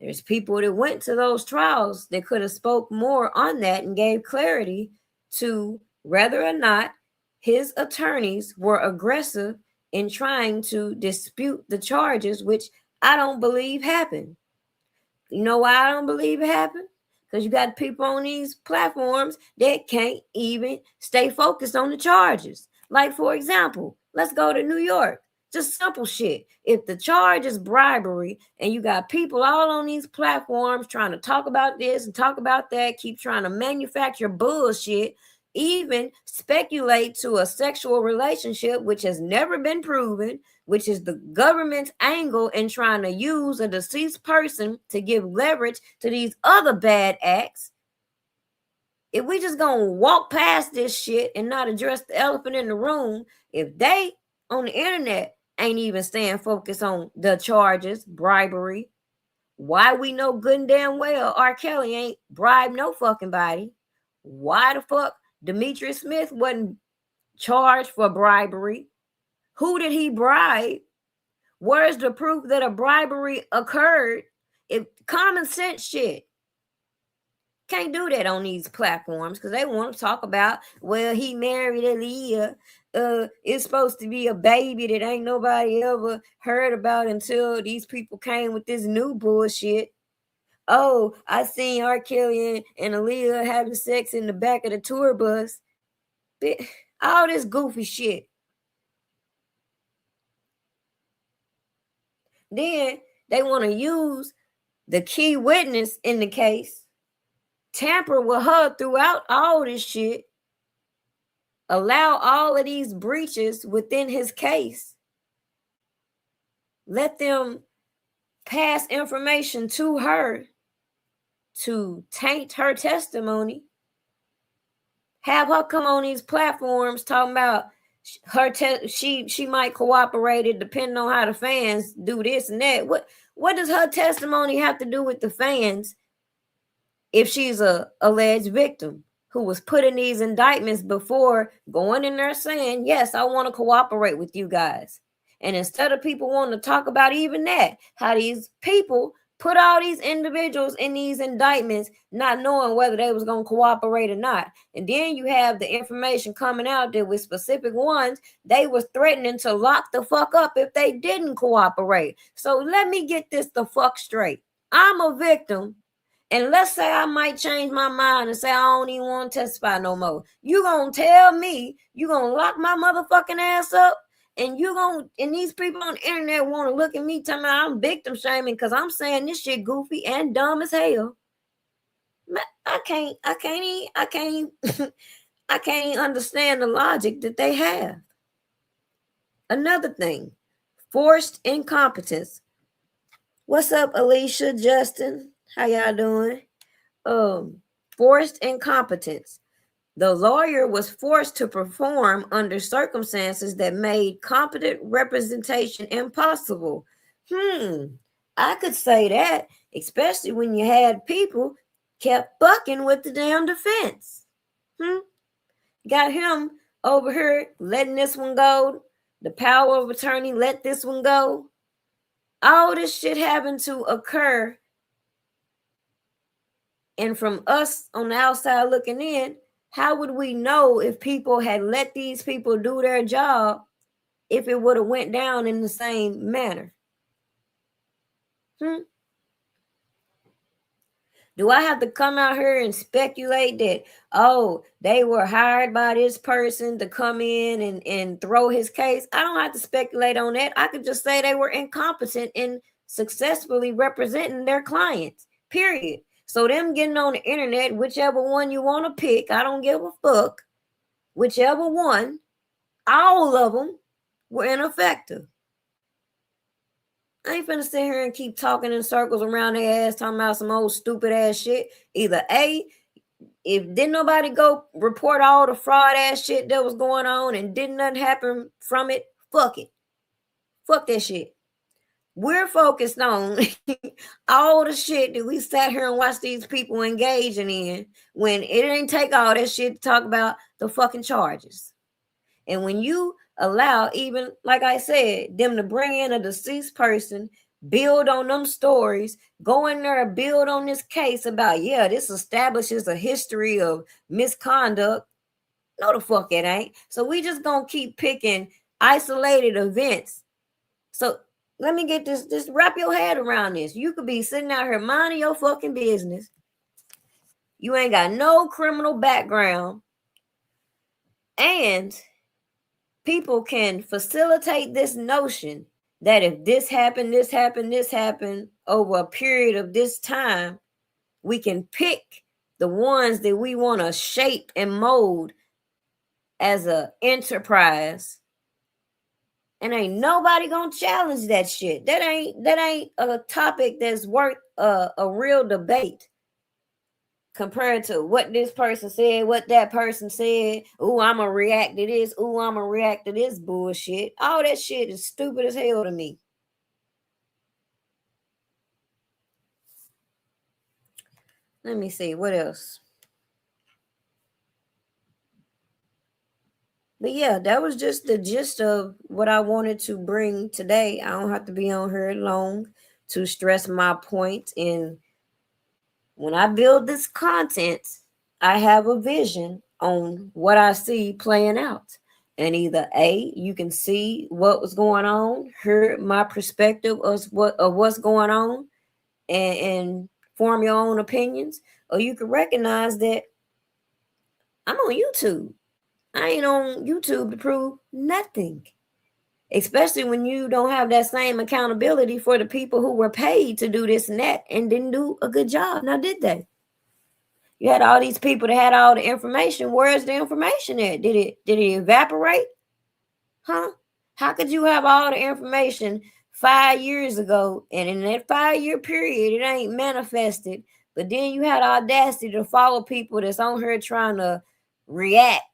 there's people that went to those trials that could have spoke more on that and gave clarity to whether or not his attorneys were aggressive in trying to dispute the charges, which I don't believe happened. You know why I don't believe it happened? Because you got people on these platforms that can't even stay focused on the charges. Like, for example, let's go to New York. Just simple shit. If the charge is bribery and you got people all on these platforms trying to talk about this and talk about that, keep trying to manufacture bullshit, even speculate to a sexual relationship which has never been proven, which is the government's angle in trying to use a deceased person to give leverage to these other bad acts. If we just gonna walk past this shit and not address the elephant in the room, if they on the internet ain't even staying focused on the charges, bribery, why we know good and damn well R. Kelly ain't bribed no fucking body? Why the fuck Demetrius Smith wasn't charged for bribery? Who did he bribe? Where's the proof that a bribery occurred? If common sense shit. Can't do that on these platforms because they want to talk about, well, he married Aaliyah. It's supposed to be a baby that ain't nobody ever heard about until these people came with this new bullshit. Oh, I seen R. Kelly and Aaliyah having sex in the back of the tour bus. All this goofy shit. Then they want to use the key witness in the case, tamper with her throughout all this shit, allow all of these breaches within his case, let them pass information to her to taint her testimony, have her come on these platforms talking about her she might cooperate it depending on how the fans do this and that. What does her testimony have to do with the fans if she's a alleged victim who was put in these indictments before going in there saying, yes, I want to cooperate with you guys? And instead of people wanting to talk about even that, how these people put all these individuals in these indictments not knowing whether they was going to cooperate or not. And then you have the information coming out that with specific ones, they was threatening to lock the fuck up if they didn't cooperate. So let me get this the fuck straight. I'm a victim. And let's say I might change my mind and say I don't even want to testify no more. You gonna tell me you gonna lock my motherfucking ass up? And these people on the internet want to look at me telling me I'm victim shaming because I'm saying this shit goofy and dumb as hell. I can't even understand the logic that they have. Another thing, forced incompetence. What's up, Alicia, Justin? How y'all doing? Forced incompetence. The lawyer was forced to perform under circumstances that made competent representation impossible. I could say that, especially when you had people kept bucking with the damn defense. Got him over here letting this one go. The power of attorney let this one go. All this shit happened to occur. And from us on the outside looking in, how would we know if people had let these people do their job if it would have went down in the same manner? Do I have to come out here and speculate that, oh, they were hired by this person to come in and throw his case? I don't have to speculate on that. I could just say they were incompetent in successfully representing their clients, period. So them getting on the internet, whichever one you want to pick, I don't give a fuck. Whichever one, all of them were ineffective. I ain't finna sit here and keep talking in circles around their ass, talking about some old stupid ass shit. Either A, if didn't nobody go report all the fraud ass shit that was going on and didn't nothing happen from it, fuck it. Fuck that shit. we're focused on all the shit that we sat here and watched these people engaging in when it didn't take all that shit to talk about the fucking charges. And when you allow, even like I said, them to bring in a deceased person, build on them stories, go in there and build on this case about, yeah, this establishes a history of misconduct. No, the fuck it ain't. So we just gonna keep picking isolated events. So let me get this, just wrap your head around this. You could be sitting out here minding your fucking business. You ain't got no criminal background. And people can facilitate this notion that if this happened, this happened, this happened over a period of this time, we can pick the ones that we want to shape and mold as a enterprise. And ain't nobody gonna challenge that shit. That ain't a topic that's worth a real debate compared to what this person said, what that person said. Ooh, I'ma react to this. Ooh, I'ma react to this bullshit. All that shit is stupid as hell to me. Let me see what else. But yeah, that was just the gist of what I wanted to bring today. I don't have to be on here long to stress my point. And when I build this content, I have a vision on what I see playing out. And either A, you can see what was going on, hear my perspective of what's going on, and form your own opinions, or you can recognize that I'm on YouTube. I ain't on YouTube to prove nothing. Especially when you don't have that same accountability for the people who were paid to do this and that and didn't do a good job. Now, did they? You had all these people that had all the information. Where's the information at? Did it evaporate? Huh? How could you have all the information 5 years ago and in that 5-year period it ain't manifested, but then you had audacity to follow people that's on here trying to react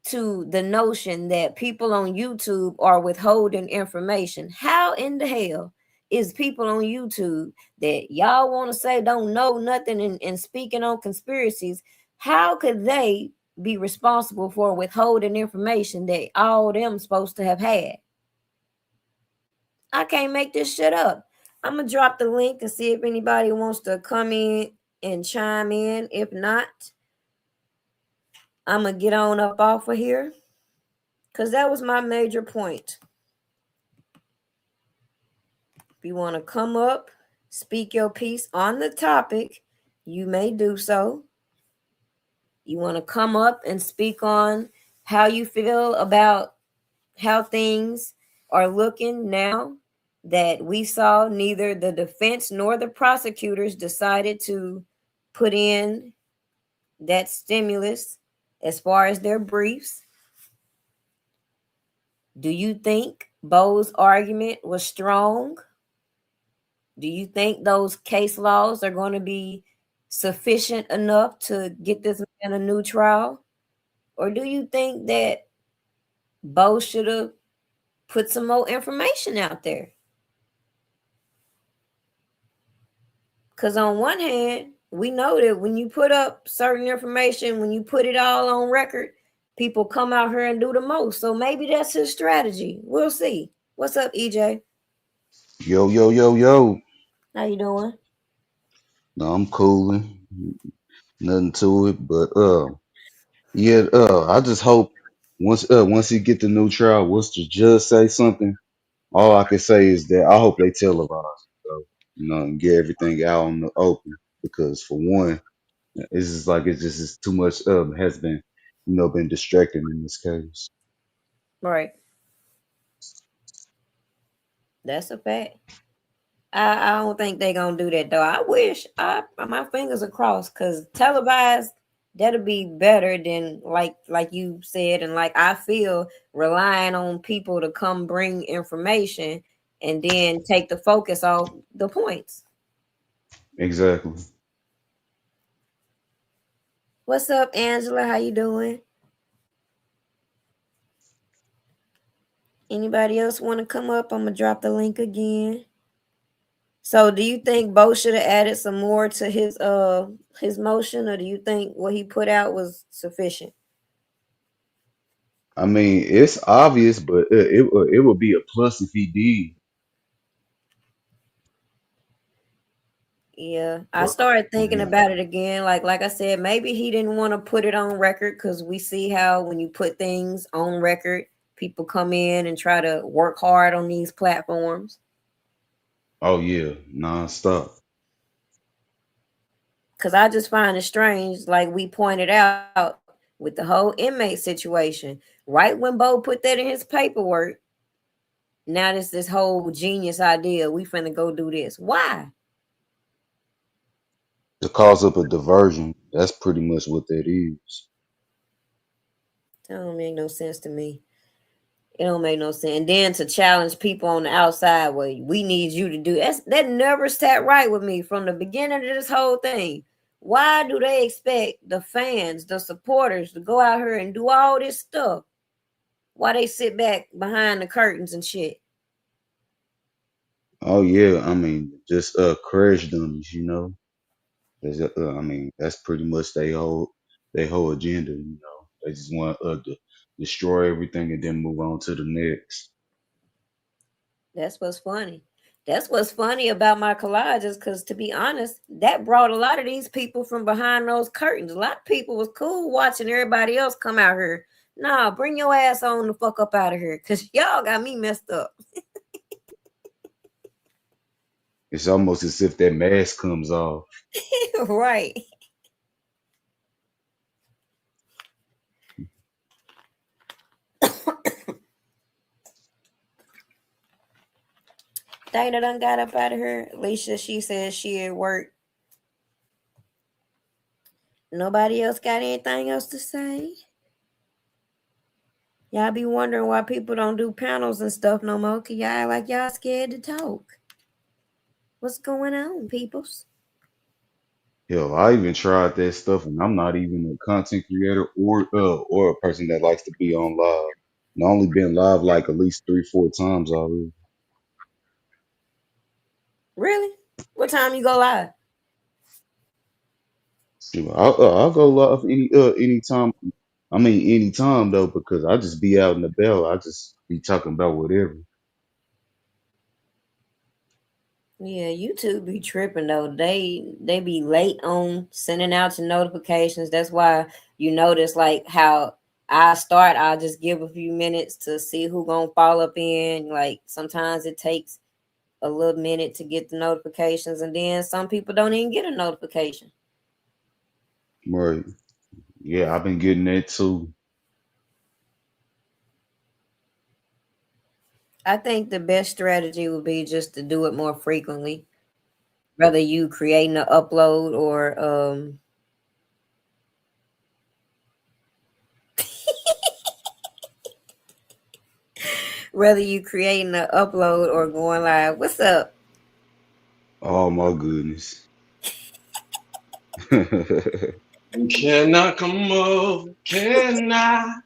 to the notion that people on YouTube are withholding information? How in the hell is people on YouTube that y'all want to say don't know nothing and speaking on conspiracies, how could they be responsible for withholding information that all them supposed to have had? I can't make this shit up. I'm gonna drop the link and see if anybody wants to come in and chime in. If not, I'm gonna get on up off of here because that was my major point. If you want to come up, speak your piece on the topic, you may do so. You want to come up and speak on how you feel about how things are looking now that we saw neither the defense nor the prosecutors decided to put in that stimulus as far as their briefs. Do you think Bo's argument was strong? Do you think those case laws are going to be sufficient enough to get this man a new trial? Or do you think that Bo should have put some more information out there? Because on one hand, we know that when you put up certain information, when you put it all on record, people come out here and do the most. So maybe that's his strategy. We'll see. What's up, EJ? Yo, yo, yo, yo. How you doing? No, I'm cooling. Nothing to it, but yeah, I just hope once he get the new trial, once the judge say something, all I can say is that I hope they televise it, so and get everything out in the open. Because for one, it's just like it's just too much has been been distracting in this case. Right. That's a fact. I don't think they're gonna do that though. I wish my fingers are crossed because televised that'll be better than like you said and like I feel relying on people to come bring information and then take the focus off the points. Exactly. What's up, Angela? How you doing? Anybody else want to come up? I'm gonna drop the link again. So do you think Bo should have added some more to his motion, or do you think what he put out was sufficient? I mean, it's obvious, but it would be a plus if he did. Yeah, I Well, started thinking Yeah. about it again. Like I said, maybe he didn't want to put it on record because we see how when you put things on record, people come in and try to work hard on these platforms. Oh yeah, nonstop. Because I just find it strange, like we pointed out with the whole inmate situation. Right when Bo put that in his paperwork, now this whole genius idea. We finna go do this. Why? To cause up a diversion. That's pretty much what that is. That don't make no sense to me. It don't make no sense. And then to challenge people on the outside, well, we need you to do that never sat right with me from the beginning of this whole thing. Why do they expect the fans, the supporters, to go out here and do all this stuff while they sit back behind the curtains and shit? Oh yeah, I mean, just crash dummies, you know. I mean, that's pretty much they whole agenda, you know. They just want to destroy everything and then move on to the next. That's what's funny. That's what's funny about my collages, because to be honest, that brought a lot of these people from behind those curtains. A lot of people was cool watching everybody else come out here. Nah, bring your ass on the fuck up out of here, because y'all got me messed up. It's almost as if that mask comes off. Right. Dana done got up out of here. Alicia, she says she at work. Nobody else got anything else to say? Y'all be wondering why people don't do panels and stuff no more, cause y'all like y'all scared to talk. What's going on, peoples? Hell, I even tried that stuff, and I'm not even a content creator or a person that likes to be on live. And I only been live like at least 3, 4 times already. Really? What time you go live? Shoot, I'll go live anytime. I mean anytime though, because I just be out and about. I just be talking about whatever. Yeah, YouTube be tripping though. They be late on sending out your notifications. That's why you notice like how I'll just give a few minutes to see who gonna fall up in. Like sometimes it takes a little minute to get the notifications, and then some people don't even get a notification. Right? Yeah, I've been getting that too. I think the best strategy would be just to do it more frequently, whether you creating an upload or whether you creating an upload or going live. What's up? Oh my goodness. can I come over? Can I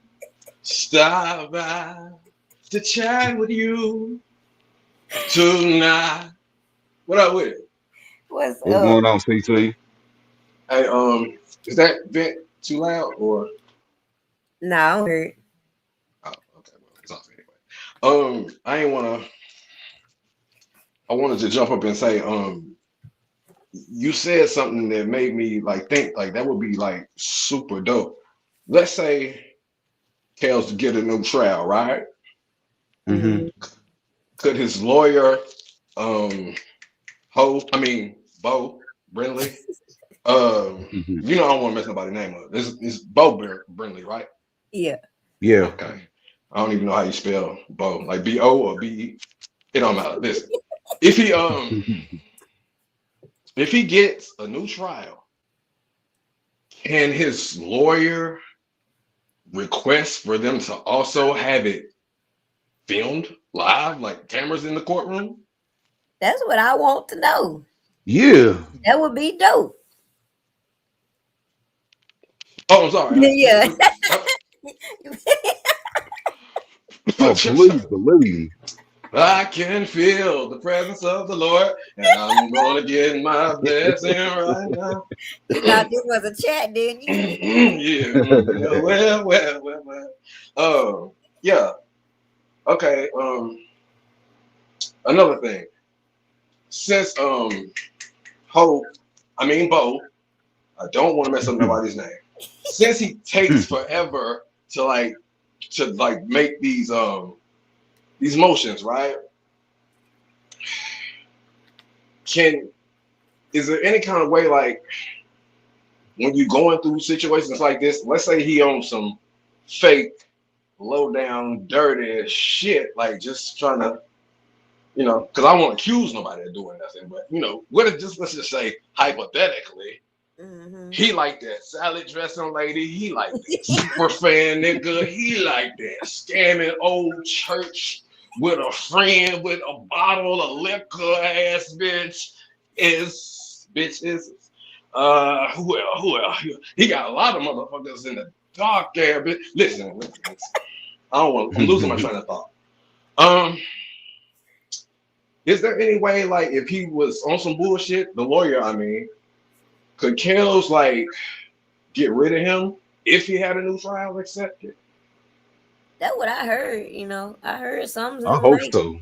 stop by to chat with you tonight? What up with it? What's What's up? going on, CT? Hey, is that vent too loud or? Nah, I don't hear it. Oh, okay, well, it's off anyway. I wanted to jump up and say, you said something that made me like think like that would be like super dope. Let's say Kels get a new trial, right? Mm-hmm. Mm, Could his lawyer, um, Bo Brinley, Mm-hmm. I don't want to mess nobody's name up. This Bo Brinley, right? yeah. Yeah. Okay. I don't even know how you spell Bo, like B-O or B-E. It don't matter. Listen, if he if he gets a new trial, can his lawyer request for them to also have it filmed live, like cameras in the courtroom? That's what I want to know. Yeah. That would be dope. Oh, I'm sorry. Yeah. Oh, please believe me. I can feel the presence of the Lord, and I'm gonna get my blessing right now. You thought this was a chat, didn't you? Yeah, well. Yeah. Okay. Another thing. Since Hope, I mean Bo, I don't want to mess up nobody's name. Since he takes forever to make these motions, right? Is there any kind of way, like, when you're going through situations like this, let's say he owns some fake, low down, dirty shit, like just trying to, because I won't accuse nobody of doing nothing, but what if let's just say hypothetically, he like that salad dressing lady, he like that super fan nigga, he like that scamming old church with a friend with a bottle of liquor ass bitch is who else? He got a lot of motherfuckers in the dark there, but listen. I'm losing my train of thought. Is there any way, like, if he was on some bullshit, the lawyer, I mean, could Kells like get rid of him if he had a new trial accepted? That's what I heard. I heard something's in I the hope making. so.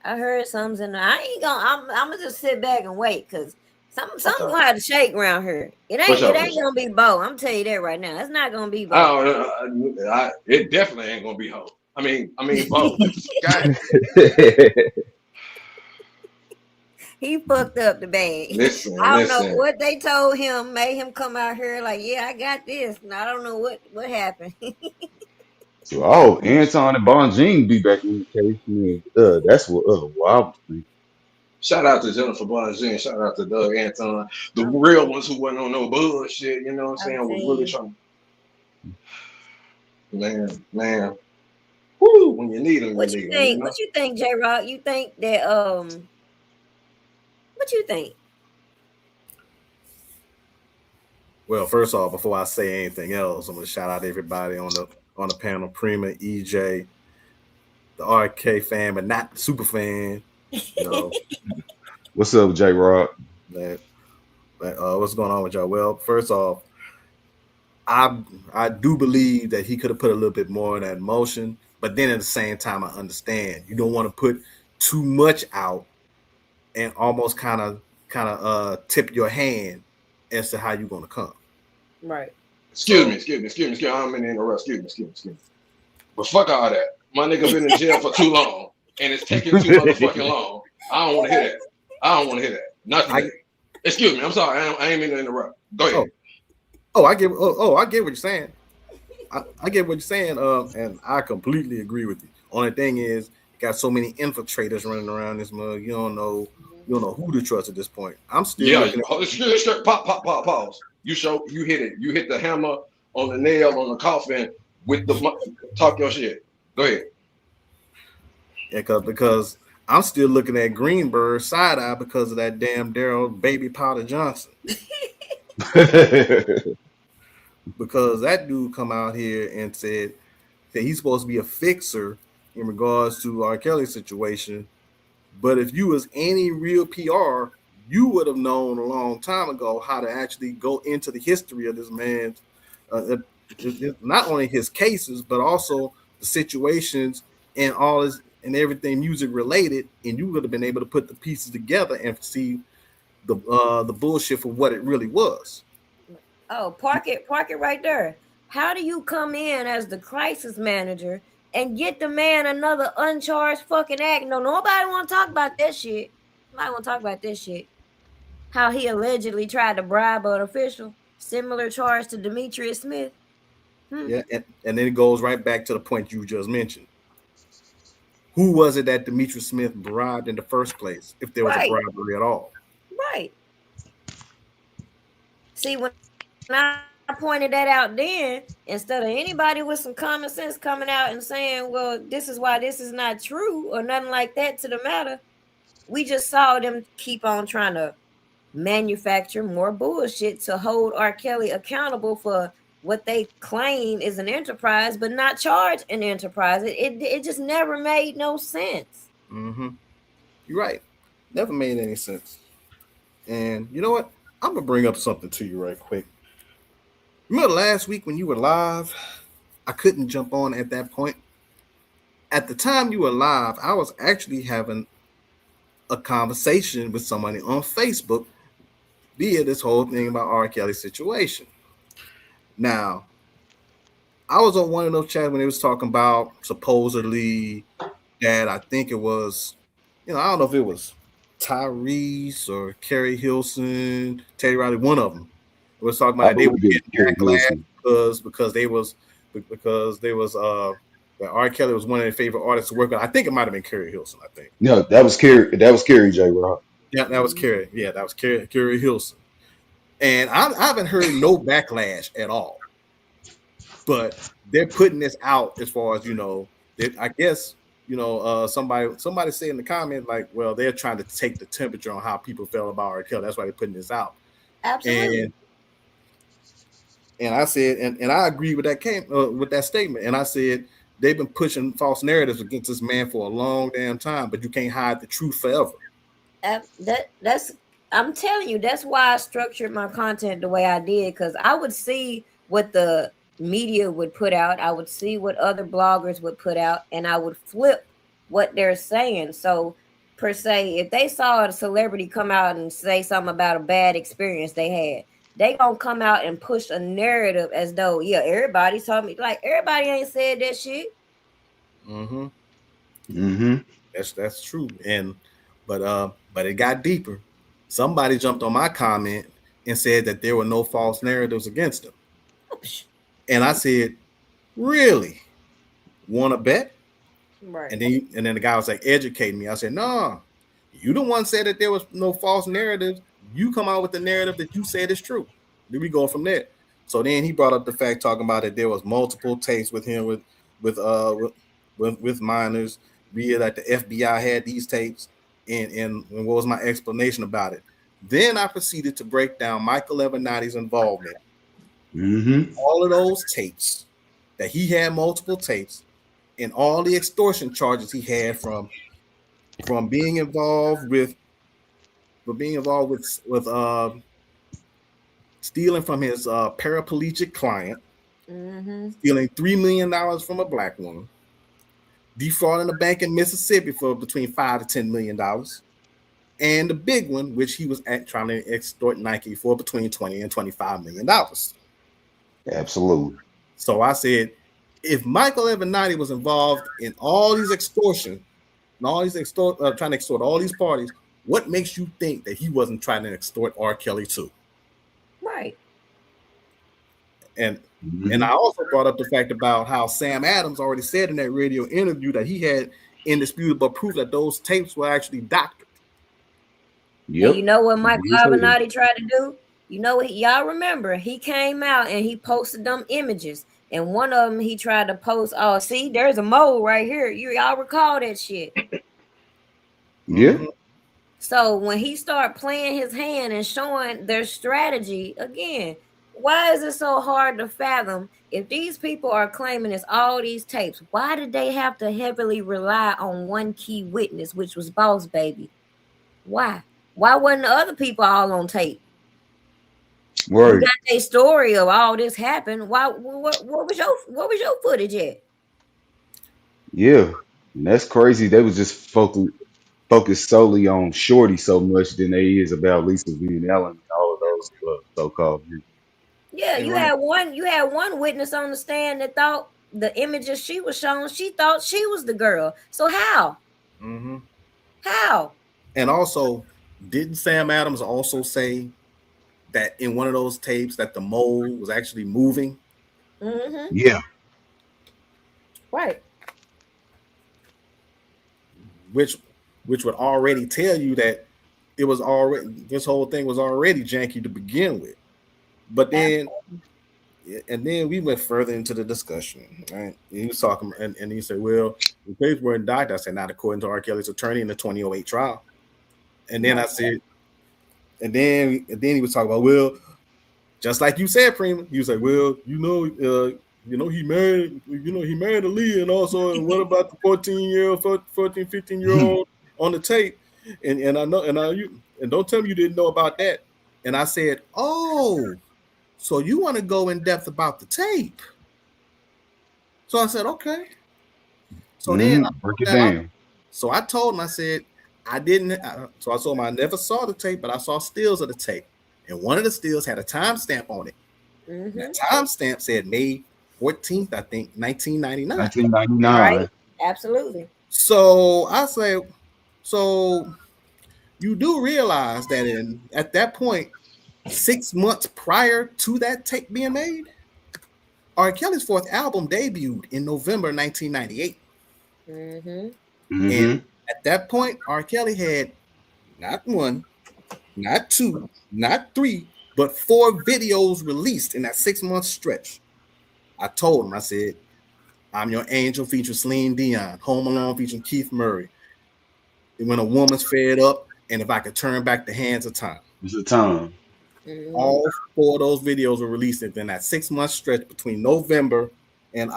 I heard something's in the. I ain't gonna. I'm gonna just sit back and wait because something Okay. gonna have to shake around here. It ain't. For It sure. ain't gonna be Bo. I'm tell you that right now. It's not gonna be Bo. It definitely ain't gonna be Hope. I mean, Bo. God. He fucked up the bag. Listen. I don't know what they told him made him come out here like, yeah, I got this, and I don't know what happened. So, Anton and Bonjean be back in the case. Man. That's what I was thinking. Shout out to Jennifer Bonjean. Shout out to Doug Anton, the real ones who wasn't on no bullshit. You know what I'm saying? Was really trying. Man. Woo! When you need them, What you think? What you think, J Rock? You think that What you think? Well, first off, before I say anything else, I'm gonna shout out everybody on the panel: Prima, EJ, the RK fan, but not the super fan. What's up, J Rock? What's going on with y'all? Well, first off, I do believe that he could have put a little bit more in that motion, but then at the same time, I understand you don't want to put too much out and almost kind of tip your hand as to how you're gonna come. Right. Excuse me. I'm in the interrupt. Excuse me. But fuck all that. My nigga been in jail for too long, and it's taking too motherfucking long. I don't want to hear that. Not today. Excuse me. I'm sorry. I ain't mean to interrupt. Go ahead. I get what you're saying. I get what you're saying. And I completely agree with you. Only thing is, you got so many infiltrators running around this mug. You don't know who to trust at this point. I'm still looking at Pause. You hit it. You hit the hammer on the nail on the coffin with the talk your shit. Go ahead. Yeah, because I'm still looking at Greenberg side eye because of that damn Daryl Baby Powder Johnson. Because that dude come out here and said that he's supposed to be a fixer in regards to R. Kelly's situation. But if you was any real PR, you would have known a long time ago how to actually go into the history of this man's, not only his cases, but also the situations and all his and everything music related, and you would have been able to put the pieces together and see the bullshit for what it really was. Oh, park it right there. How do you come in as the crisis manager and get the man another uncharged fucking act? No, nobody want to talk about that shit. Nobody want to talk about this shit. How he allegedly tried to bribe an official, similar charge to Demetrius Smith. Yeah, and then it goes right back to the point you just mentioned. Who was it that Demetrius Smith bribed in the first place, if there was a bribery at all? Right. See, when I pointed that out then, instead of anybody with some common sense coming out and saying, well, this is why this is not true or nothing like that to the matter, we just saw them keep on trying to manufacture more bullshit to hold R. Kelly accountable for what they claim is an enterprise, but not charge an enterprise. It just never made no sense. Mm-hmm. You're right. Never made any sense. And you know what? I'm gonna bring up something to you right quick. Remember last week when you were live? I couldn't jump on at that point. At the time you were live, I was actually having a conversation with somebody on Facebook via this whole thing about R. Kelly's situation. Now, I was on one of those chats when they was talking about supposedly that I think it was, I don't know if it was Tyrese or Kerry Hilson, Teddy Riley, one of them. It was talking about I that they were believe it was getting Kerry backlash Hilson. because they was that R. Kelly was one of their favorite artists to work with. I think it might have been Kerry Hilson. I think. No, that was Kerry. That was Kerry J. Rock. Yeah, that was Kerry. Yeah, that was Kerry Hilson. And I haven't heard no backlash at all. But they're putting this out as far as I guess somebody said in the comment like, well, they're trying to take the temperature on how people felt about R. Kelly. That's why they're putting this out. Absolutely. And I said, and I agree with that statement. And I said they've been pushing false narratives against this man for a long damn time, but you can't hide the truth forever. That's I'm telling you, that's why I structured my content the way I did, because I would see what the media would put out, I would see what other bloggers would put out, and I would flip what they're saying. So per se, if they saw a celebrity come out and say something about a bad experience they had, they gonna come out and push a narrative as though, yeah, everybody told me, like everybody ain't said that shit. Mm-hmm. Mm-hmm. That's true. But it got deeper. Somebody jumped on my comment and said that there were no false narratives against him. And I said, really? Want to bet? Right. And then the guy was like, educate me. I said, no, you the one said that there was no false narratives. You come out with the narrative that you said is true. Then we go from there. So then he brought up the fact talking about that there was multiple tapes with him with minors, via that the FBI had these tapes, and what was my explanation about it? Then I proceeded to break down Michael Avenatti's involvement. Mm-hmm. All of those tapes, that he had multiple tapes, and all the extortion charges he had from being involved with stealing from his paraplegic client, stealing $3 million from a black woman, defrauding a bank in Mississippi for between $5 to $10 million, and the big one, which he was trying to extort Nike for between $20 and $25 million. Absolutely. So I said, if Michael Avenatti was involved in all these extortion and all these trying to extort all these parties, what makes you think that he wasn't trying to extort R. Kelly too? Right. And I also brought up the fact about how Sam Adams already said in that radio interview that he had indisputable proof that those tapes were actually doctored. Yep. And you know what Michael Avenatti tried to do? You know what? Y'all remember, he came out and he posted them images. And one of them he tried to post, oh, see, there's a mole right here. Y'all recall that shit. Yeah. So when he started playing his hand and showing their strategy, again, why is it so hard to fathom if these people are claiming it's all these tapes? Why did they have to heavily rely on one key witness, which was Boss Baby? Why? Why wasn't the other people all on tape? Right. You got a story of all this happened. Why? What was your footage at? Yeah, and that's crazy. They was just focused solely on Shorty so much than they is about Lisa V and Ellen and all of those so-called people. Yeah, you had one witness on the stand that thought the images she was shown, she thought she was the girl. So how? How? And also, didn't Sam Adams also say that in one of those tapes that the mole was actually moving? Yeah. Right. Which would already tell you that it was already, this whole thing was already janky to begin with. But then we went further into the discussion, right? And he was talking, and he said, well, the tapes were indicted. I said, not according to R. Kelly's attorney in the 2008 trial. And then I said, and then he was talking about, well, just like you said, Prima, he was like, well, he married Aaliyah, and also, and what about the 14-year-old, 14, 15-year-old on the tape? And I know, and don't tell me you didn't know about that. And I said, oh, so you want to go in depth about the tape? So I said, okay. So then, Break it down. so I told him, I said, I didn't. So I told him I never saw the tape, but I saw stills of the tape, and one of the stills had a timestamp on it. Mm-hmm. That timestamp said May 14th, I think, 1999. 1999. Right. Absolutely. So I say, so you do realize that at that point, 6 months prior to that tape being made, R. Kelly's fourth album debuted in November 1998. Mm-hmm. And at that point, R. Kelly had not one, not two, not three, but 4 videos released in that 6-month stretch. I told him, I said, I'm Your Angel featuring Celine Dion, Home Alone featuring Keith Murray, When a Woman's Fed Up, and If I Could Turn Back the Hands of Time. It's a time. Mm-hmm. All 4 of those videos were released in that 6-month stretch between November and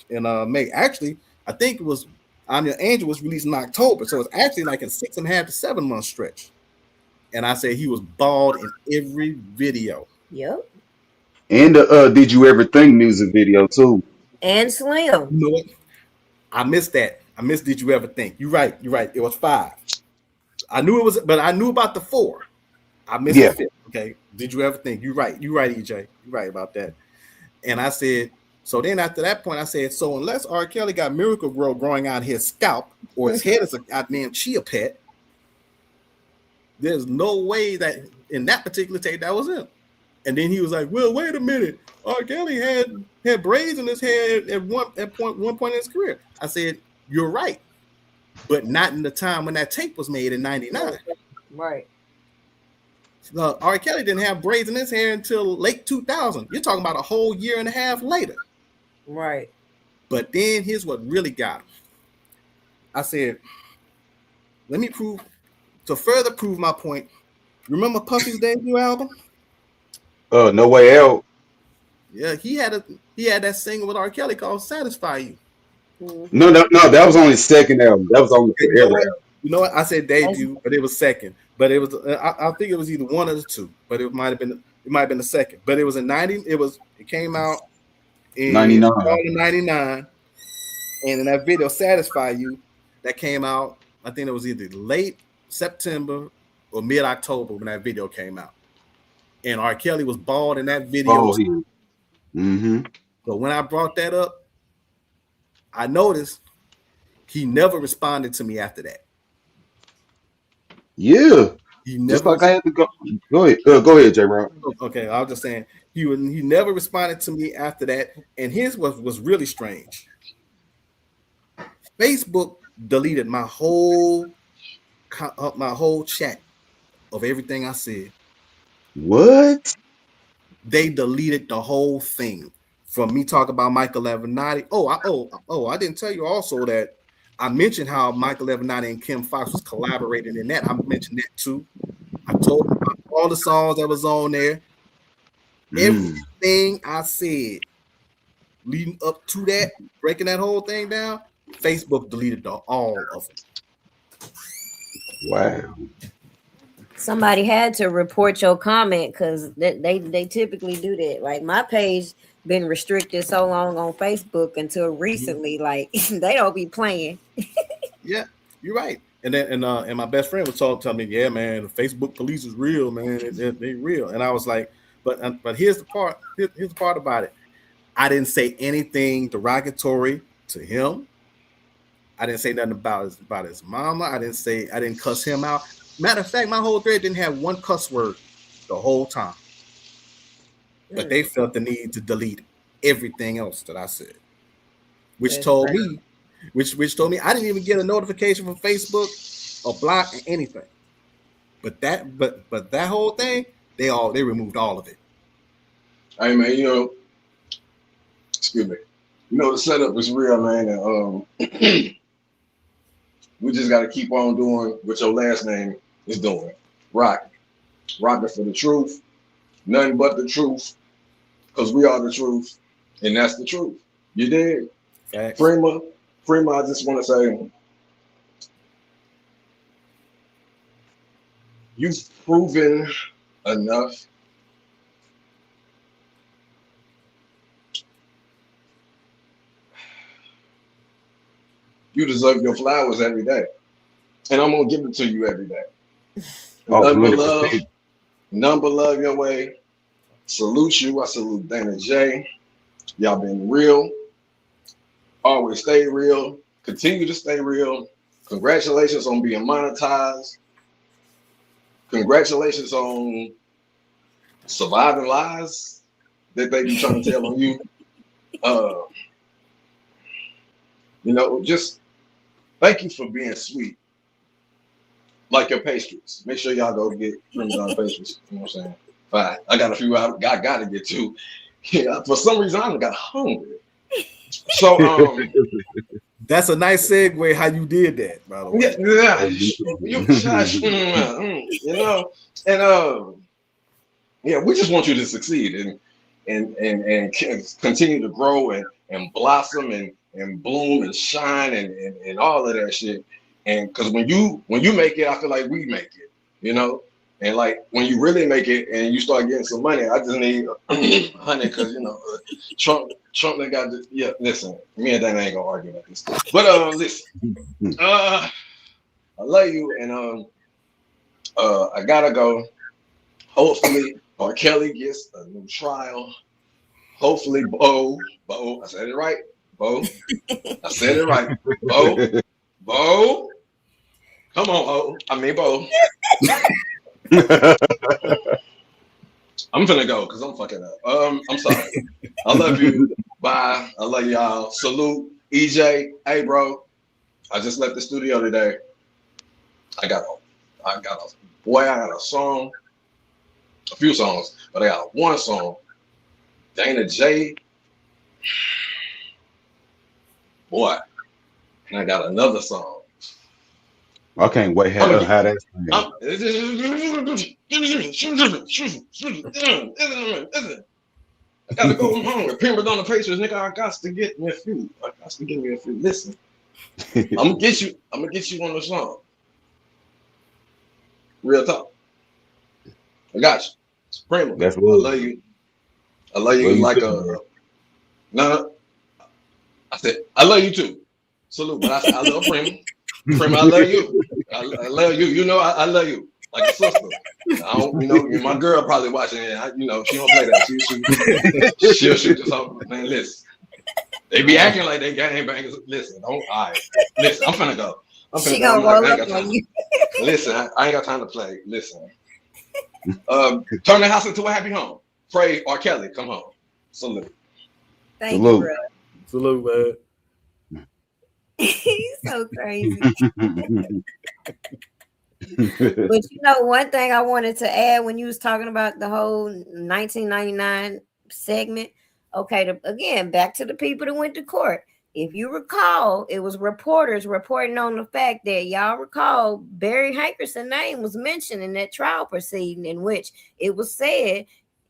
May. Actually, I think it was I'm Your Angel was released in October, so it's actually like a 6.5 to 7 month stretch. And I said he was bald in every video. Yep. And Did You Ever Think music video too. And Slim. You know what? I missed that. I missed Did You Ever Think? You're right. It was 5. I knew it was, but I knew about the 4. I missed the 5th. Okay. Did You Ever Think? You're right, EJ. You're right about that. And I said, so then after that point, I said, so unless R. Kelly got Miracle Grow growing out his scalp or his head is a goddamn chia pet, there's no way that in that particular tape that was him. And then he was like, well, wait a minute. R. Kelly had braids in his hair at one point in his career. I said, you're right. But not in the time when that tape was made in 99. Right. R. Kelly didn't have braids in his hair until late 2000. You're talking about a whole year and a half later. Right. But then here's what really got him. I said, let me further prove my point. Remember Puffy's debut album? No Way Out. Yeah, he had that single with R. Kelly called "Satisfy You." Mm-hmm. No, that was on his second album. That was on the Forever album. You know what? I said debut, but it was second. But it was I think it was either one of the two, but it might have been the second. But it was in 90. It came out in 99, and in that video "Satisfy You" that came out, I think it was either late September or mid October when that video came out. And R. Kelly was bald in that video. Mm-hmm. So when I brought that up, I noticed he never responded to me after that. Yeah. He never. Just like I had to go. Go ahead. Go ahead, J. Rob. Okay, I was just saying he never responded to me after that. And his was really strange. Facebook deleted my whole chat of everything I said. What? They deleted the whole thing from me talking about Michael Avenatti. I didn't tell you also that I mentioned how Michael Avenatti and Kim Fox was collaborating in that. I mentioned that too. I told them about all the songs that was on there. Everything I said leading up to that, breaking that whole thing down, Facebook deleted all of it. Wow. Somebody had to report your comment because they typically do that. Like my page been restricted so long on Facebook until recently. Like they don't be playing. Yeah, you're right. And then and my best friend was telling me, yeah, man, the Facebook police is real, man. They real. And I was like, but here's the part. Here's the part about it. I didn't say anything derogatory to him. I didn't say nothing about his mama. I didn't cuss him out. Matter of fact, my whole thread didn't have one cuss word the whole time. But they felt the need to delete everything else that I said, which told me I didn't even get a notification from Facebook or block or anything. But that whole thing, they removed all of it. Hey man, excuse me. The setup is real, man, and we just got to keep on doing what your last name is doing. Rocking for the truth, nothing but the truth, because we are the truth. And that's the truth. You did. Facts. Prima, I just want to say, you've proven enough. You deserve your flowers every day. And I'm going to give it to you every day. Oh, None but 100%. love. None but love your way. Salute you. I salute Dana J. Y'all been real. Always stay real. Continue to stay real. Congratulations on being monetized. Congratulations on surviving lies that they be trying to tell on you. Just thank you for being sweet. Like your pastries. Make sure y'all go get Prima Donna pastries. You know what I'm saying? Fine. I got a few I got to get to. Yeah, for some reason I got hungry. So That's a nice segue how you did that, by the way. We just want you to succeed and continue to grow and blossom and bloom and shine and all of that shit. And because when you make it, I feel like we make it, And like when you really make it and you start getting some money, I just need honey because Trump done got this. Yeah, listen, me and Dana ain't gonna argue about this. But listen, I love you and I gotta go. Hopefully, R. Kelly gets a new trial. Hopefully, Bo, I said it right. Bo, I said it right. Bo, come on, Bo. I'm finna go because I'm fucking up. I'm sorry. I love you. Bye. I love y'all. Salute, EJ. Hey, bro. I just left the studio today. I got a song, a few songs, but I got one song. Dana J. Boy, and I got another song. I can't wait how that's I gotta go home with Prima Donna pastries, nigga. I got to get me a few. Listen, I'm gonna get you on the song. Real talk. I got you. Prima, That's I love you. I love you like too, no. I said I love you too. Salute, but I said I love Prima. Prima, I love you. I love you. You know I love you like a sister. I don't, my girl probably watching it. She don't play that. She'll shoot this off. Man, listen. They be acting like they gangbangers. Listen, listen, I'm finna go. She gonna roll up on you. Listen, I ain't got time to play. Listen. Turn the house into a happy home. Pray R. Kelly, come home. Salute. Thank you, bro. Salute, man. He's so crazy. But one thing I wanted to add when you was talking about the whole 1999 segment. Okay, again, back to the people that went to court. If you recall, it was reporters reporting on the fact that y'all recall Barry Hankerson's name was mentioned in that trial proceeding in which it was said,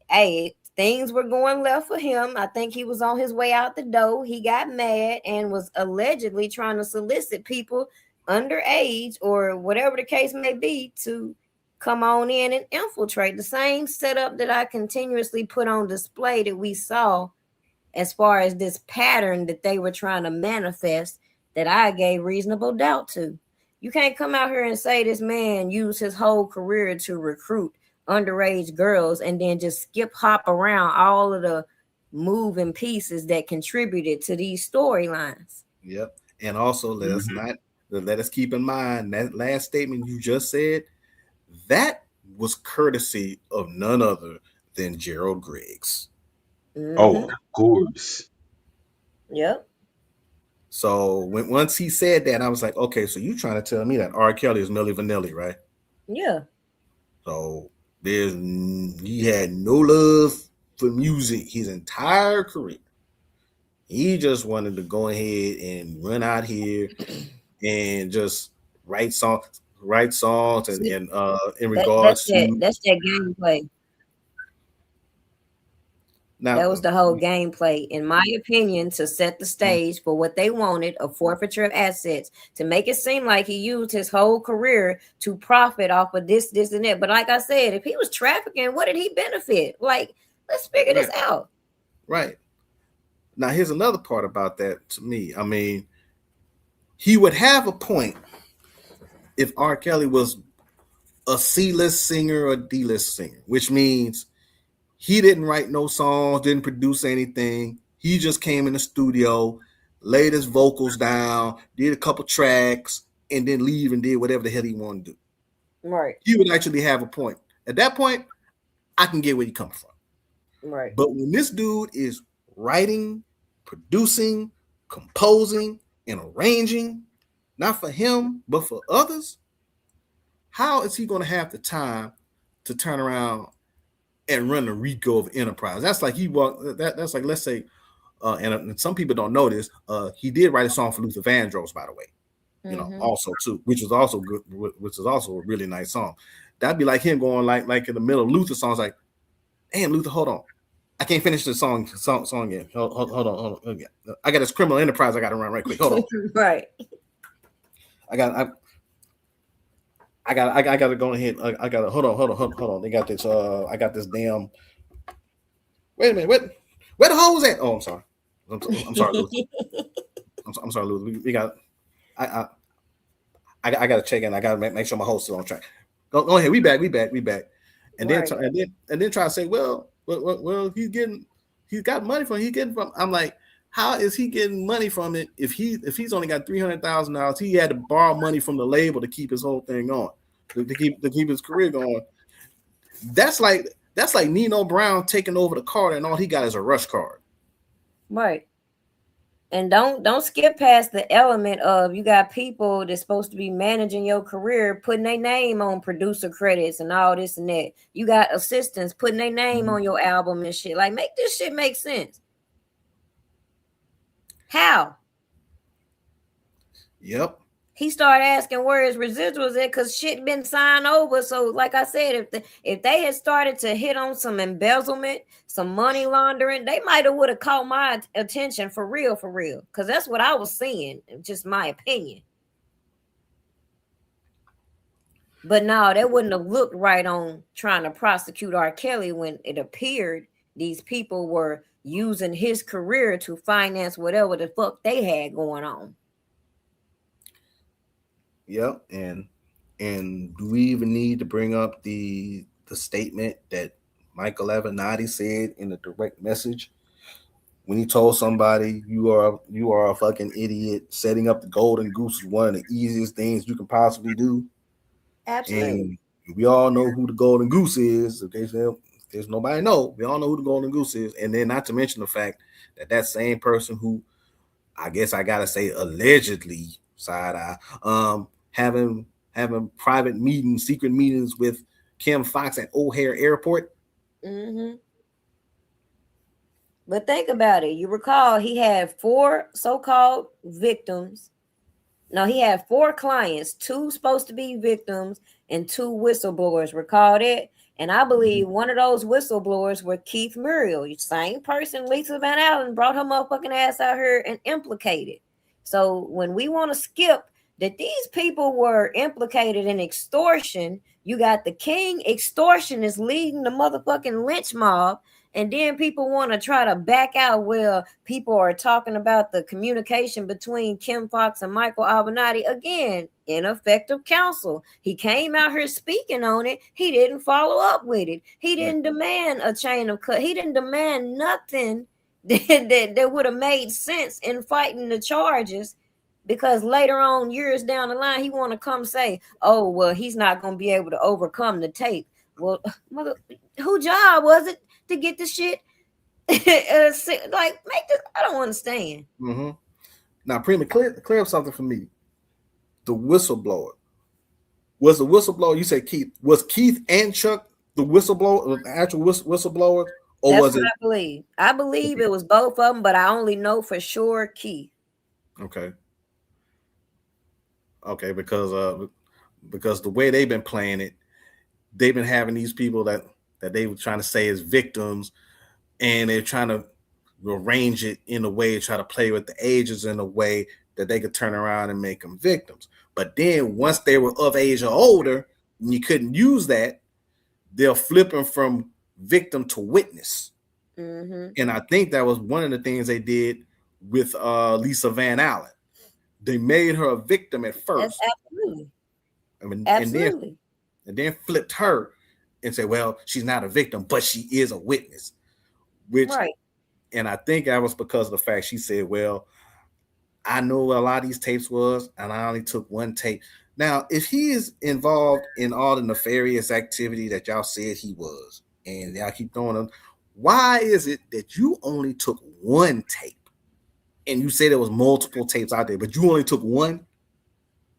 hey, things were going left for him. I think he was on his way out the door. He got mad and was allegedly trying to solicit people underage or whatever the case may be to come on in and infiltrate the same setup that I continuously put on display that we saw as far as this pattern that they were trying to manifest that I gave reasonable doubt to. You can't come out here and say this man used his whole career to recruit underage girls and then just hop around all of the moving pieces that contributed to these storylines. Yep. And also let us keep in mind that last statement you just said, that was courtesy of none other than Gerald Griggs. Mm-hmm. Oh, of course. Yep. So once he said that, I was like, okay, so you trying to tell me that R. Kelly is Milli Vanilli, right? Yeah. So he had no love for music his entire career. He just wanted to go ahead and run out here and just write songs and in regards to that's that gameplay. Now, That was the whole gameplay, in my opinion, to set the stage for what they wanted, a forfeiture of assets, to make it seem like he used his whole career to profit off of this, and that. But like I said, if he was trafficking, what did he benefit? Like, let's figure this out. Right. Now, here's another part about that to me. I mean, he would have a point if R. Kelly was a C-list singer or D-list singer, which means he didn't write no songs, didn't produce anything. He just came in the studio, laid his vocals down, did a couple tracks, and then leave and did whatever the hell he wanted to do. Right. He would actually have a point. At that point, I can get where he comes from. Right. But when this dude is writing, producing, composing, and arranging, not for him, but for others, how is he going to have the time to turn around and run the Rico of Enterprise? That's like that's like, let's say, and some people don't know this, he did write a song for Luther Vandross, by the way, you know, also too, which is also good, which is also a really nice song. That'd be like him going like in the middle of Luther songs, like, damn, Luther, hold on, I can't finish the song yet. Hold on. I got this criminal enterprise I got to run right quick. Hold on. Right. I got to go ahead. I got to hold on. They got this. I got this damn. Wait a minute. Where the hoes at? Oh, I'm sorry. I'm sorry, Luther. I'm sorry, Luther. We got. I got to check in. I got to make sure my host is on track. Go ahead. We back. And right. then try to say, well, he's got money from. He's getting from. I'm like, how is he getting money from it if he's only got $300,000? He had to borrow money from the label to keep his whole thing going, to keep his career going. That's like Nino Brown taking over the card and all he got is a rush card. Right. And don't skip past the element of, you got people that's supposed to be managing your career putting their name on producer credits and all this and that. You got assistants putting their name on your album and shit. Like, make this shit make sense. How? Yep. He started asking where his residuals at, because shit been signed over. So, like I said, if they had started to hit on some embezzlement, some money laundering, they might have would have caught my attention for real. Because that's what I was seeing. Just my opinion. But no, that wouldn't have looked right on trying to prosecute R. Kelly when it appeared these people were using his career to finance whatever the fuck they had going on. Yep. And do we even need to bring up the statement that Michael Avenatti said in the direct message when he told somebody, you are a fucking idiot. Setting up the golden goose is one of the easiest things you can possibly do. Absolutely. And we all know who the golden goose is. Okay, so there's nobody know. We all know who the golden goose is. And then not to mention the fact that same person who, I guess I gotta say, allegedly side eye, having private meetings, secret meetings with Kim Fox at O'Hare Airport. Mm-hmm. But think about it. You recall he had 4 so-called victims. No, he had 4 clients, 2 supposed to be victims and 2 whistleblowers. Recall that? And I believe one of those whistleblowers were Keith Muriel, same person Lisa Van Allen brought her motherfucking ass out here and implicated. So when we want to skip that these people were implicated in extortion, you got the king extortionist leading the motherfucking lynch mob. And then people want to try to back out. Well, people are talking about the communication between Kim Fox and Michael Avenatti. Again, ineffective counsel. He came out here speaking on it. He didn't follow up with it. He didn't demand a chain of cut. He didn't demand nothing that would have made sense in fighting the charges. Because later on, years down the line, he want to come say, oh, well, he's not going to be able to overcome the tape. Well, mother, whose job was it to get the shit? Like, make this. I don't understand. Mm-hmm. Now, Prima, clear up something for me. The whistleblower. Was the whistleblower, you said Keith, was Keith and Chuck the whistleblower, the actual whistleblower? Or That's was what it? I believe. I believe it was both of them, but I only know for sure Keith. Okay. Okay, because the way they've been playing it, they've been having these people that they were trying to say as victims and they're trying to arrange it in a way, try to play with the ages in a way that they could turn around and make them victims. But then once they were of age or older, and you couldn't use that, they'll flip them from victim to witness. Mm-hmm. And I think that was one of the things they did with Lisa Van Allen. They made her a victim at first. Absolutely. I mean, Absolutely. And then flipped her and said, well, she's not a victim, but she is a witness. Which, right. And I think that was because of the fact she said, well, I know what a lot of these tapes was, and I only took one tape. Now, if he is involved in all the nefarious activity that y'all said he was, and y'all keep throwing them, why is it that you only took one tape? And you say there was multiple tapes out there, but you only took one?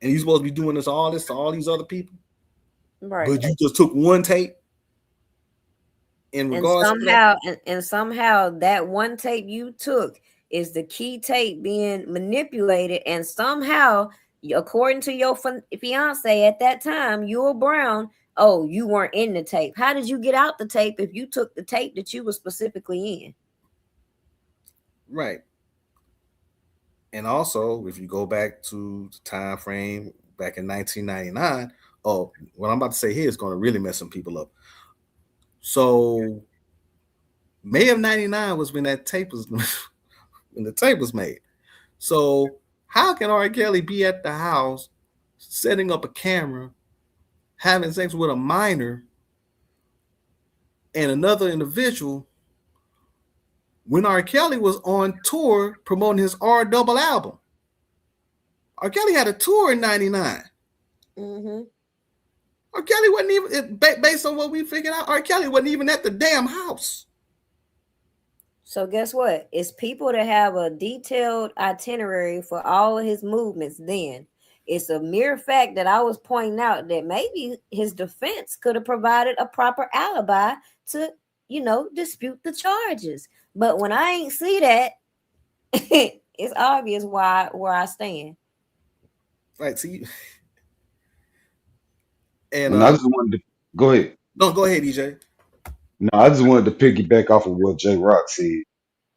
And you're supposed to be doing this to all these other people? Right. But you just took one tape? In regards to that? And somehow that one tape you took is the key tape being manipulated, and somehow, according to your fiance at that time, Yul Brown, oh, you weren't in the tape. How did you get out the tape if you took the tape that you were specifically in? Right. And also, if you go back to the time frame back in 1999, oh, what I'm about to say here is going to really mess some people up. So May of 99 was when that tape was when the tape was made. So how can R. Kelly be at the house setting up a camera, having sex with a minor and another individual when R. Kelly was on tour promoting his R double album? R. Kelly had a tour in 99. Mm-hmm. R. Kelly wasn't even, based on what we figured out, R. Kelly wasn't even at the damn house. So guess what? It's people that have a detailed itinerary for all of his movements. Then it's a mere fact that I was pointing out that maybe his defense could have provided a proper alibi to, dispute the charges. But when I ain't see that, it's obvious where I stand. Right. See, And I just wanted to go ahead. No, go ahead, EJ. No, I just wanted to piggyback off of what J Rock said.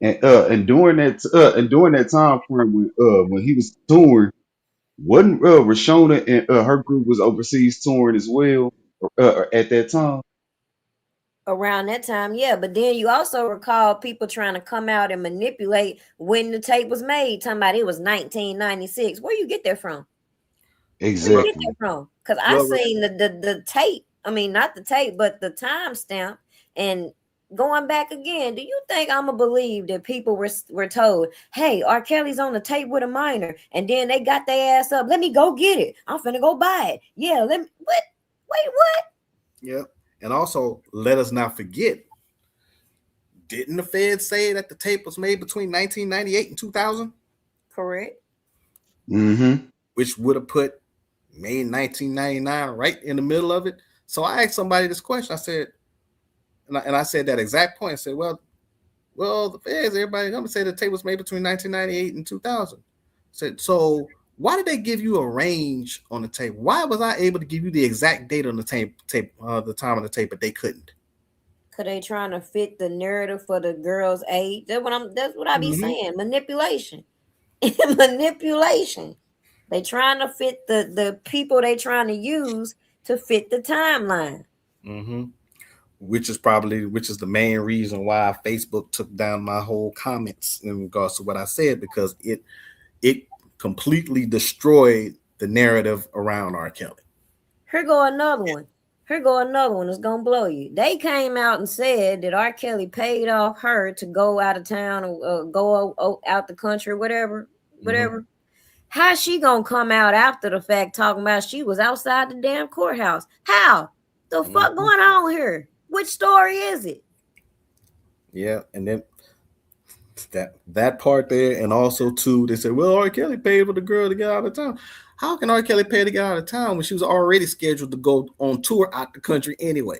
And during that time frame when he was touring, wasn't Rashona and her group was overseas touring as well at that time? Around that time, yeah. But then you also recall people trying to come out and manipulate when the tape was made, talking about it was 1996. Where you get that from? Exactly. Where you get that from? Because I seen the tape. I mean, not the tape, but the timestamp. And going back again, do you think I'm gonna believe that people were told, "Hey, R. Kelly's on the tape with a minor," and then they got their ass up? Let me go get it. I'm finna go buy it. Yeah. Let me. What? Wait. What? Yep. And also, let us not forget, didn't the Fed say that the tape was made between 1998 and 2000? Correct. Mm-hmm. Which would have put May 1999 right in the middle of it. So I asked somebody this question. I said, and I said that exact point. I said, well, the Feds, everybody going to say the tape was made between 1998 and 2000. I said, so why did they give you a range on the tape? Why was I able to give you the exact date on the tape, the time of the tape, but they couldn't? Cause they trying to fit the narrative for the girl's age. That's what I be saying. Manipulation. Manipulation. They trying to fit the people they trying to use to fit the timeline. Mm-hmm. Which is the main reason why Facebook took down my whole comments in regards to what I said, because it completely destroyed the narrative around R. Kelly. Here go another one. It's gonna blow you. They came out and said that R. Kelly paid off her to go out of town or go out the country, whatever. Mm-hmm. How's she gonna come out after the fact talking about she was outside the damn courthouse? How? The fuck going on here? Which story is it? Yeah, and then that part there, and also too, they said, well, R. Kelly paid for the girl to get out of town. How can R. Kelly pay to get out of town when she was already scheduled to go on tour out the country anyway?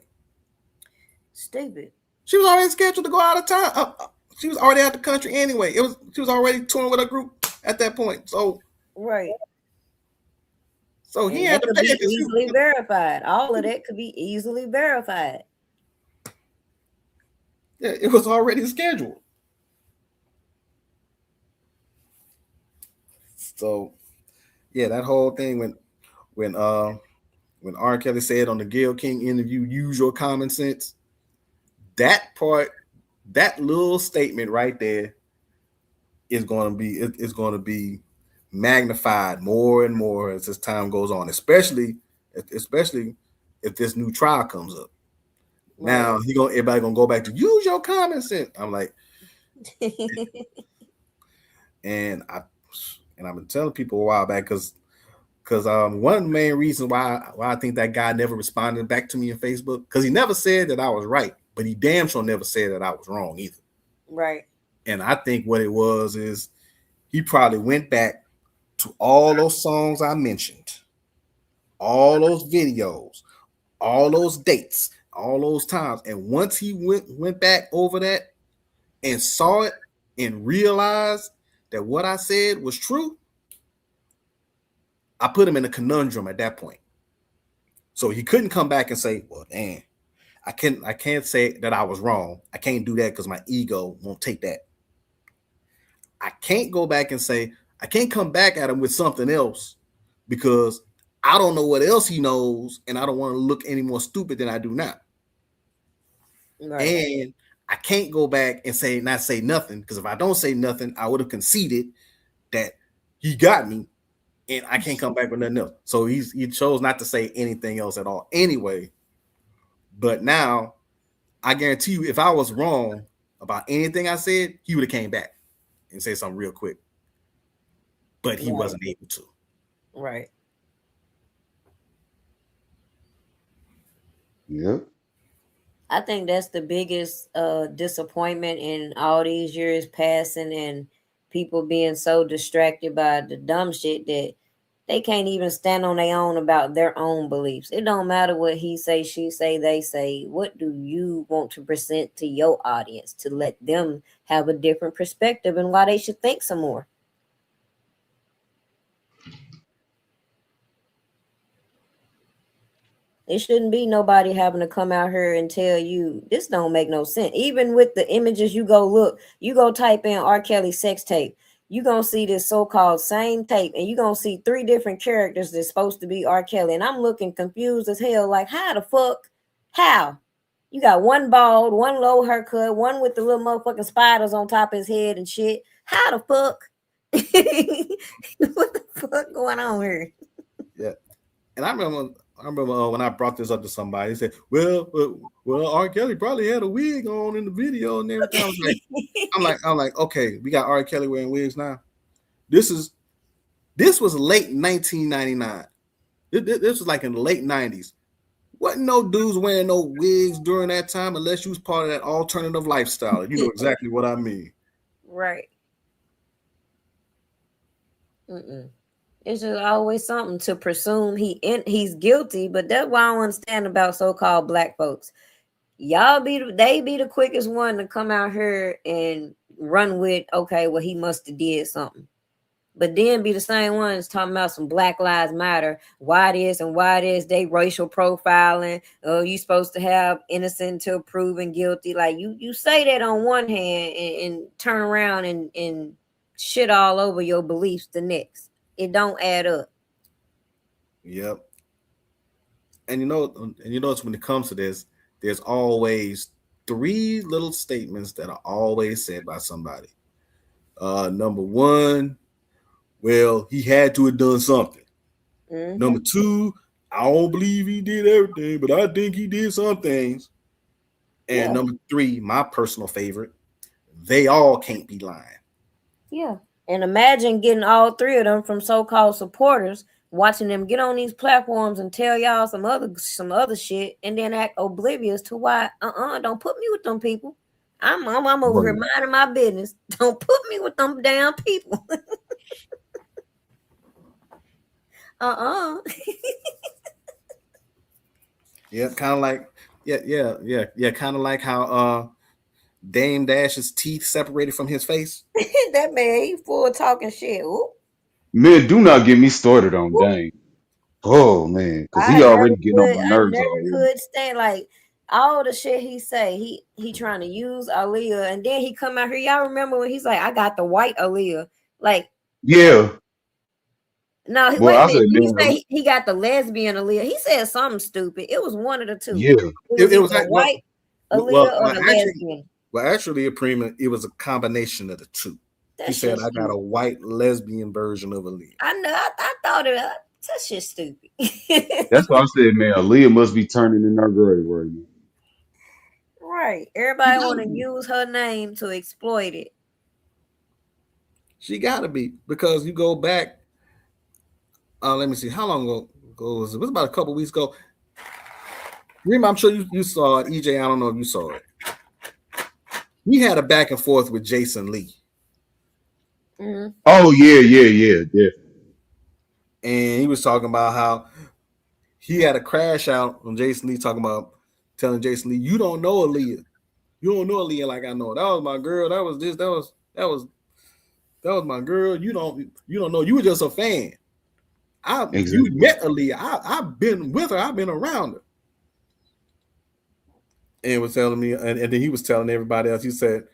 Stupid. She was already scheduled to go out of town. She was already out the country anyway. She was already touring with a group at that point. So right. So he had to pay it. Easily verified. All of that could be easily verified. Yeah, it was already scheduled. So yeah, that whole thing when R. Kelly said on the Gayle King interview, "Use your common sense." That part, that little statement right there is going to be magnified more and more as this time goes on, especially if this new trial comes up. Right. Now everybody gonna go back to use your common sense. I'm like, and I've been telling people a while back because one of the main reasons why I think that guy never responded back to me in Facebook, because he never said that I was right, but he damn sure never said that I was wrong either. Right. And I think what it was is he probably went back to all those songs I mentioned, all those videos, all those dates, all those times. And once he went back over that and saw it and realized that what I said was true, I put him in a conundrum at that point. So he couldn't come back and say, well, damn, I can't say that I was wrong. I can't do that because my ego won't take that. I can't go back and say, I can't come back at him with something else because I don't know what else he knows and I don't want to look any more stupid than I do now. Right. And I can't go back and not say nothing, because if I don't say nothing, I would have conceded that he got me and I can't come back with nothing else. So he chose not to say anything else at all anyway. But now I guarantee you, if I was wrong about anything I said, he would have came back and said something real quick. But he wasn't able to. Right. Yep. I think that's the biggest disappointment in all these years passing and people being so distracted by the dumb shit that they can't even stand on their own about their own beliefs. It don't matter what he say, she say, they say. What do you want to present to your audience to let them have a different perspective and why they should think some more? It shouldn't be nobody having to come out here and tell you this don't make no sense. Even with the images, you go type in R. Kelly sex tape. You gonna see this so-called same tape, and you gonna see 3 different characters that's supposed to be R. Kelly. And I'm looking confused as hell, like, how the fuck? How? You got one bald, one low haircut, one with the little motherfucking spiders on top of his head and shit. How the fuck? What the fuck going on here? Yeah. And I remember when I brought this up to somebody, they said, well, R. Kelly probably had a wig on in the video and everything. I'm like, okay, we got R. Kelly wearing wigs now. This was late 1999. This was like in the late 90s. Wasn't no dudes wearing no wigs during that time unless you was part of that alternative lifestyle. You know exactly what I mean. Right. Mm-mm. It's just always something to presume he's guilty, but that's why I don't understand about so-called black folks. They be the quickest one to come out here and run with, okay, well, he must have did something. But then be the same ones talking about some Black Lives Matter, why this and why this, they racial profiling. You supposed to have innocent until proven guilty. Like you say that on one hand and turn around and shit all over your beliefs the next. It don't add up. Yep. And you know when it comes to this, there's always 3 little statements that are always said by somebody. Number 1, well, he had to have done something. Mm-hmm. Number 2, I don't believe he did everything, but I think he did some things. And number 3, my personal favorite, they all can't be lying. Yeah. And imagine getting all 3 of them from so-called supporters, watching them get on these platforms and tell y'all some other shit, and then act oblivious to why. Don't put me with them people. I'm over here minding my business. Don't put me with them damn people. Yeah, kind of like kind of like how Dame Dash's teeth separated from his face. That man, he full of talking shit. Ooh. Man, do not get me started on Dame. Oh man, because he already getting on my nerves already. Could stand, like, all the shit he say, he trying to use Aaliyah, and then he come out here. Y'all remember when he's like, I got the white Aaliyah. Like, Yeah. no, Well, wait a I minute. said, Did he man, say he got the lesbian Aaliyah? He said something stupid. It was one of the two. yeah. It was It either was the like well, white well, Aaliyah or the lesbian. actually, Prima, it was a combination of the two. That He said, shit "I got a stupid. white lesbian version of Aaliyah." I know. I thought it. That shit stupid. That's why I said, man, Aaliyah must be turning in her grave right now. Right. Everybody want to use her name to exploit it. She got to be, because you go back. Let me see, how long ago was it? It was about a couple weeks ago. Remember, I'm sure you saw it. EJ, I don't know if you saw it. We had a back and forth with Jason Lee. Mm-hmm. Oh yeah. And he was talking about how he had a crash out on Jason Lee, talking about telling Jason Lee, "You don't know Aaliyah. You don't know Aaliyah like I know. That was my girl. That was this. That was my girl. You don't know. You were just a fan. You Exactly. met Aaliyah. I've been with her. I've been around her." And was telling me, and then he was telling everybody else. He said,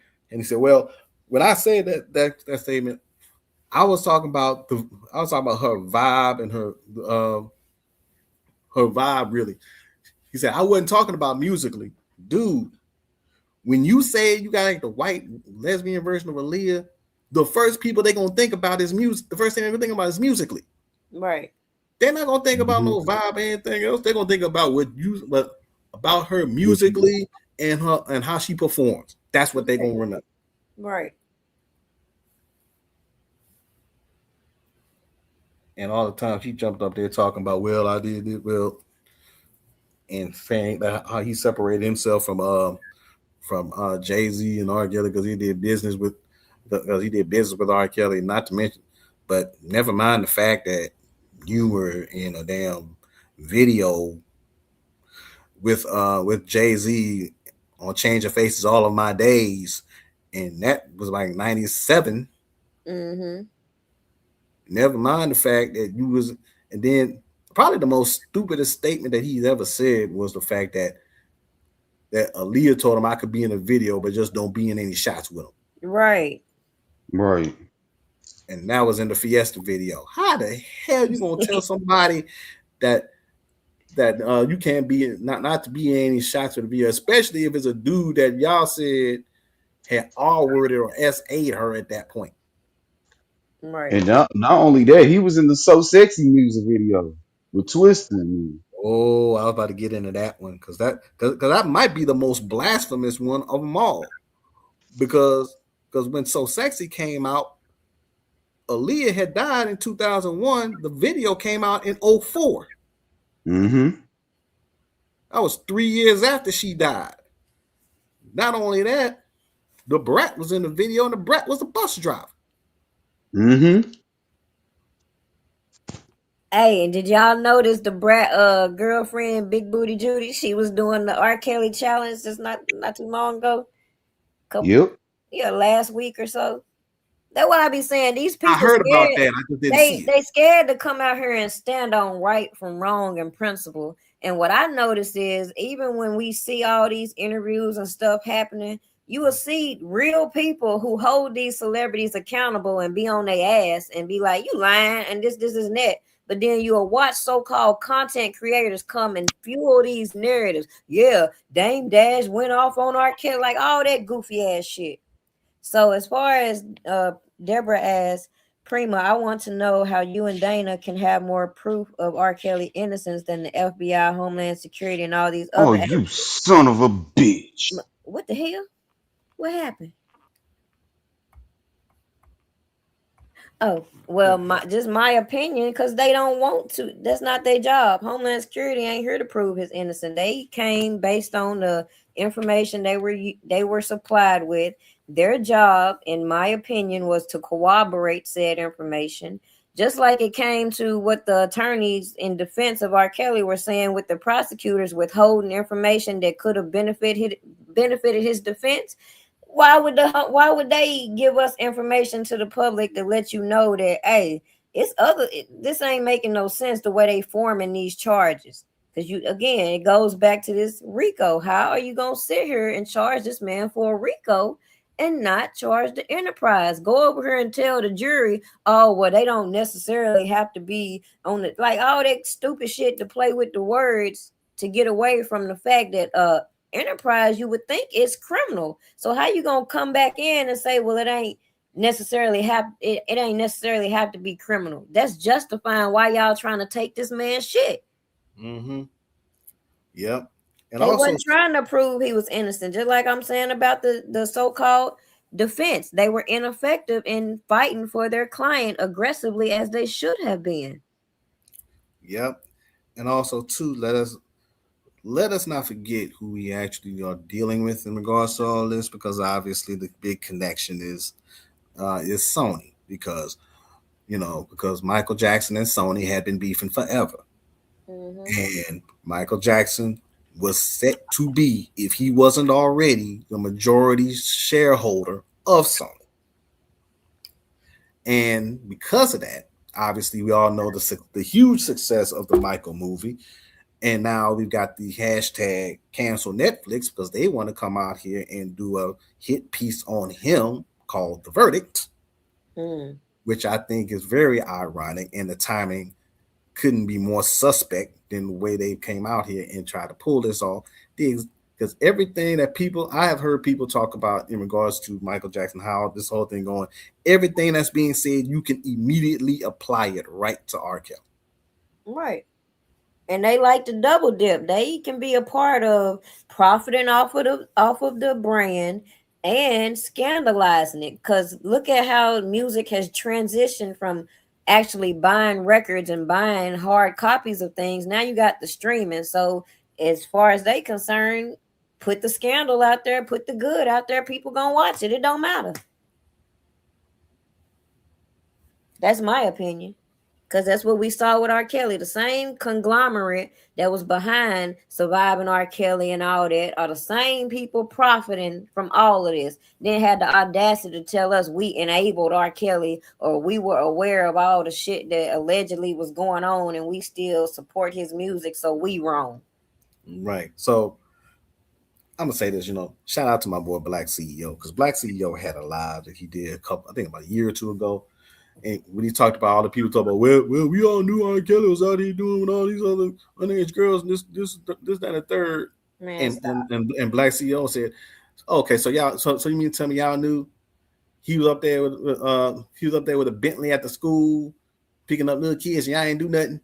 "Well, when I said that statement, I was talking about her vibe and her vibe. Really," he said, "I wasn't talking about musically, dude. When you say you got like the white lesbian version of Aaliyah, the first people they're gonna think about is music. The first thing they're gonna think about is musically. Right. They're not gonna think about no vibe or anything else. They're gonna think about about her musically and how she performs. That's what they're gonna remember." Right. And all the time she jumped up there talking about, "Well, I did it well," and saying that how he separated himself from Jay-Z and R. Kelly because he did business with R. Kelly. Not to mention, but never mind the fact that you were in a damn video with Jay-Z on Change of Faces All of My Days, and that was like 97. Mm-hmm. Never mind the fact that you was, and then probably the most stupidest statement that he's ever said was the fact that Aaliyah told him, "I could be in a video, but just don't be in any shots with him." Right. Right. And that was in the Fiesta video. How the hell you gonna tell somebody that you can't be not to be in any shots with the video, especially if it's a dude that y'all said had R-worded or S8 her at that point? Right. And not only that, he was in the So Sexy music video with Twista and me. Oh, I was about to get into that one because that might be the most blasphemous one of them all. Because when So Sexy came out, Aaliyah had died in 2001. The video came out in 2004. Mm-hmm. That was 3 years after she died. Not only that, the Brat was in the video, and the Brat was a bus driver. Mm-hmm. Hey, and did y'all notice the Brat girlfriend, Big Booty Judy? She was doing the R. Kelly challenge just not too long ago. Yep. Last week or so. That's what I be saying. These I people heard about scared. that. I just didn't see it. They scared to come out here and stand on right from wrong and principle. And what I notice is even when we see all these interviews and stuff happening, you will see real people who hold these celebrities accountable and be on their ass and be like, "You lying," and this and that. But then you'll watch so-called content creators come and fuel these narratives. Yeah, Dame Dash went off on R. Kelly, like all that goofy ass shit. So as far as Deborah asks, Prima, I want to know how you and Dana can have more proof of R. Kelly innocence than the FBI, Homeland Security, and all these Oh, other. you son of a bitch. What the hell? What happened? Oh, well, my opinion, because they don't want to. That's not their job. Homeland Security ain't here to prove his innocence. They came based on the information they were supplied with. Their job, in my opinion, was to corroborate said information. Just like it came to what the attorneys in defense of R. Kelly were saying with the prosecutors withholding information that could have benefited his defense. Why would they give us information to the public to let you know that, hey, this ain't making no sense the way they forming these charges? Because it goes back to this RICO. How are you gonna sit here and charge this man for a RICO and not charge the enterprise? Go over here and tell the jury, oh well, they don't necessarily have to be on it, like all that stupid shit to play with the words to get away from the fact that enterprise you would think is criminal. So how you gonna come back in and say, well, it ain't necessarily have to be criminal? That's justifying why y'all trying to take this man's shit. Mm-hmm. Yep. And They also, wasn't trying to prove he was innocent, just like I'm saying about the so-called defense. They were ineffective in fighting for their client aggressively as they should have been. yep. And also too, let us not forget who we actually are dealing with in regards to all this, because obviously the big connection is Sony, because because Michael Jackson and Sony had been beefing forever. And Michael Jackson was set to be, if he wasn't already, the majority shareholder of Sony. And because of that, obviously we all know the huge success of the Michael movie. And now we've got the hashtag cancel Netflix, because they want to come out here and do a hit piece on him called The Verdict, which I think is very ironic, and the timing couldn't be more suspect than the way they came out here and tried to pull this off. Because everything that I have heard people talk about in regards to Michael Jackson, how this whole thing going, everything that's being said, you can immediately apply it right to R. Kelly. Right. And they like to double dip. They can be a part of profiting off of the brand and scandalizing it. Because look at how music has transitioned from actually buying records and buying hard copies of things. Now you got the streaming. So as far as they concerned, put the scandal out there, put the good out there. People gonna watch it. It don't matter. That's my opinion. Because that's what we saw with R. Kelly. The same conglomerate that was behind surviving R. Kelly and all that are the same people profiting from all of this. Then had the audacity to tell us we enabled R. Kelly, or we were aware of all the shit that allegedly was going on, and we still support his music, so we wrong. Right. So I'm gonna say this, shout out to my boy Black CEO, because Black CEO had a live that he did I think about a year or two ago. And when he talked about all the people talk about, well, we all knew R. Kelly was out here doing with all these other underage girls, and this, that, and the third. Man, and Black CEO said, okay, so y'all, so you mean to tell me y'all knew he was up there with a Bentley at the school, picking up little kids, and y'all ain't do nothing.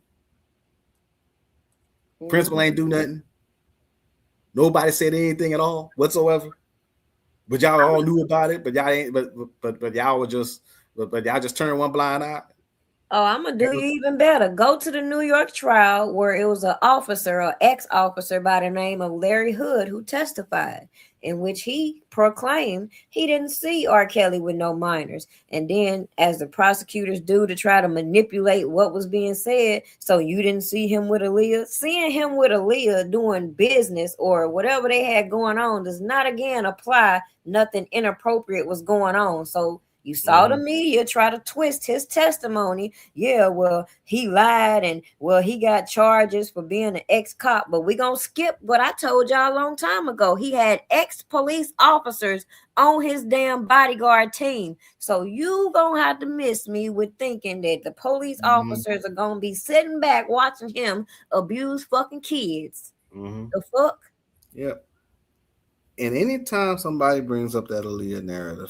Principal ain't do nothing. Nobody said anything at all whatsoever. But y'all all knew about it, but y'all ain't. But y'all were just. But y'all just turned one blind eye. Oh, I'm gonna do you even better. Go to the New York trial where it was an ex-officer by the name of Larry Hood who testified, in which he proclaimed he didn't see R. Kelly with no minors. And then, as the prosecutors do to try to manipulate what was being said, so you didn't see him with Aaliyah. Seeing him with Aaliyah doing business or whatever they had going on does not again apply. Nothing inappropriate was going on. So you saw the media try to twist his testimony. Yeah, well, he lied, and well, he got charges for being an ex-cop. But we're going to skip what I told y'all a long time ago. He had ex-police officers on his damn bodyguard team. So you going to have to miss me with thinking that the police officers are going to be sitting back watching him abuse fucking kids. The fuck? Yep. And anytime somebody brings up that Aaliyah narrative,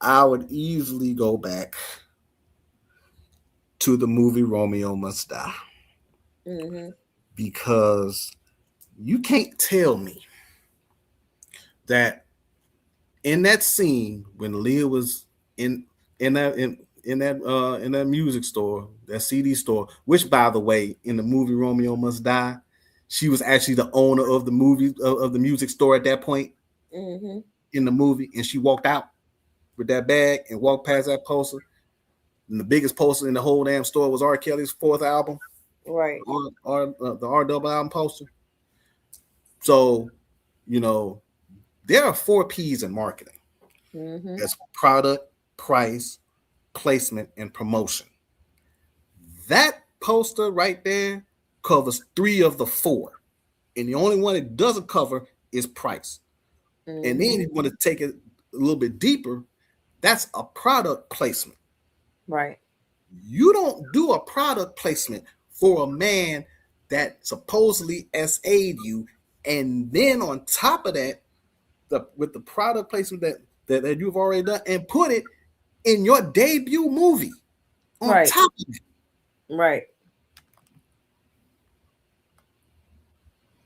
I would easily go back to the movie Romeo Must Die. Because you can't tell me that in that scene when Leah was in that music store, that CD store, which by the way, in the movie Romeo Must Die, she was actually the owner of the movie of the music store at that point in the movie, and she walked out with that bag and walked past that poster. And the biggest poster in the whole damn store was R. Kelly's fourth album, right? The R double album poster. So, there are 4 P's in marketing. That's product, price, placement, and promotion. That poster right there covers 3 of the 4. And the only one it doesn't cover is price. Mm-hmm. And then you want to take it a little bit deeper, that's a product placement. Right. You don't do a product placement for a man that supposedly SA'd you, and then on top of that, with the product placement that you've already done, and put it in your debut movie on Right. top of it. Right.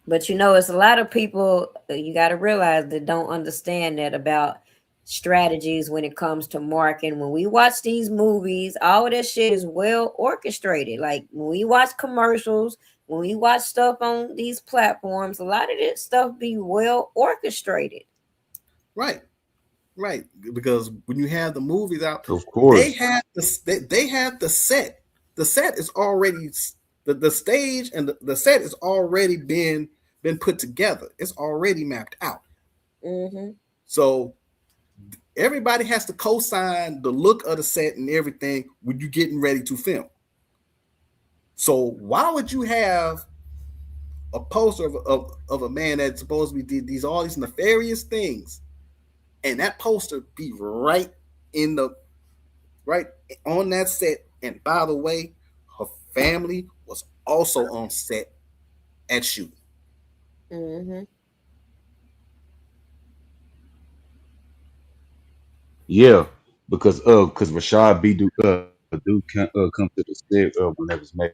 But it's a lot of people, you got to realize, that don't understand that about strategies when it comes to marketing. When we watch these movies, all of that shit is well orchestrated. Like when we watch commercials, when we watch stuff on these platforms, a lot of this stuff be well orchestrated. Right. Right. Because when you have the movies out, Of course. they have the set. The set is already the stage, and the set is already been put together. It's already mapped out. Mm-hmm. So everybody has to co-sign the look of the set and everything when you're getting ready to film. So why would you have a poster of a man that supposedly did all these nefarious things, and that poster be right on that set? And by the way, her family was also on set at shooting. Mm-hmm. Yeah, because Rashad B do come to the set when that was made.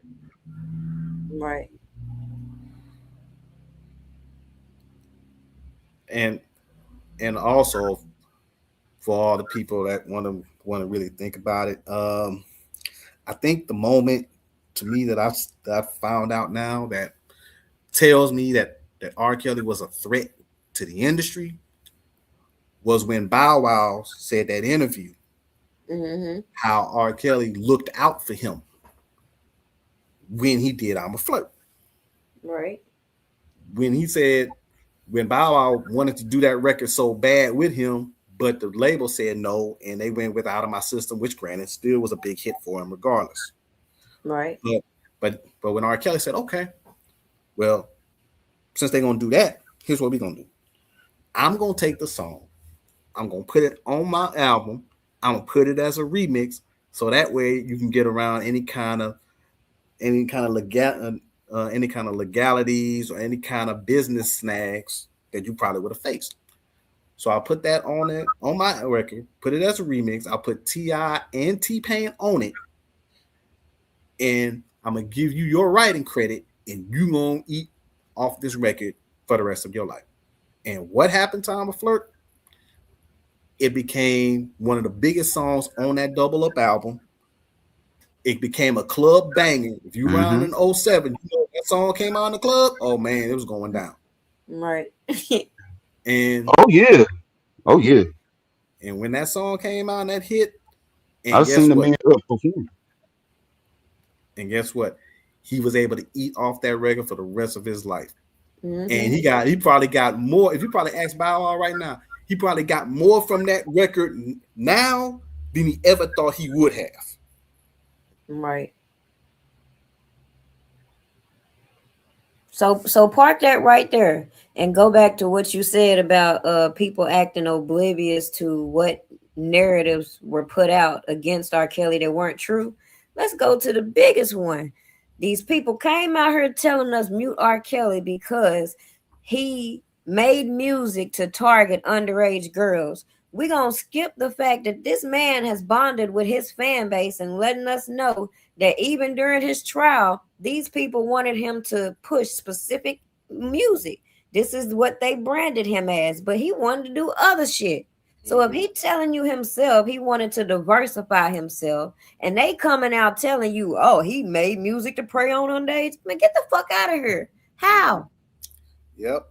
Right. And also for all the people that want to really think about it, I think the moment to me that I found out now that tells me that R. Kelly was a threat to the industry was when Bow Wow said that interview, Mm-hmm. how R. Kelly looked out for him when he did I'm a Flirt. Right. When he said, when Bow Wow wanted to do that record so bad with him, but the label said no, and they went with Out of My System, which granted still was a big hit for him regardless. Right. But when R. Kelly said, okay, well, since they're gonna do that, here's what we're gonna do. I'm gonna take the song, I'm gonna put it on my album, I'm gonna put it as a remix, so that way you can get around any kind of legalities or any kind of business snags that you probably would have faced. So I'll put that on my record, put it as a remix. I'll put T.I. and T-Pain on it, and I'm gonna give you your writing credit, and you gonna eat off this record for the rest of your life. And what happened to I'm a Flirt? It became one of the biggest songs on that Double Up album. It became a club banger. If you around in 07, that song came out in the club, oh man, it was going down. Right. And Oh yeah. And when that song came out and that hit, and I've guess seen the what? man perform. And guess what? He was able to eat off that record for the rest of his life. Mm-hmm. And he probably got more. If you probably ask Bow Wow right now, he probably got more from that record now than he ever thought he would have. Right. So park that right there and go back to what you said about people acting oblivious to what narratives were put out against R. Kelly that weren't true. Let's go to the biggest one. These people came out here telling us mute R. Kelly because he made music to target underage girls. We're going to skip the fact that this man has bonded with his fan base and letting us know that even during his trial, these people wanted him to push specific music. This is what they branded him as, but he wanted to do other shit. So if he telling you himself, he wanted to diversify himself, and they coming out telling you, oh, he made music to prey on underage, man, get the fuck out of here. How? Yep.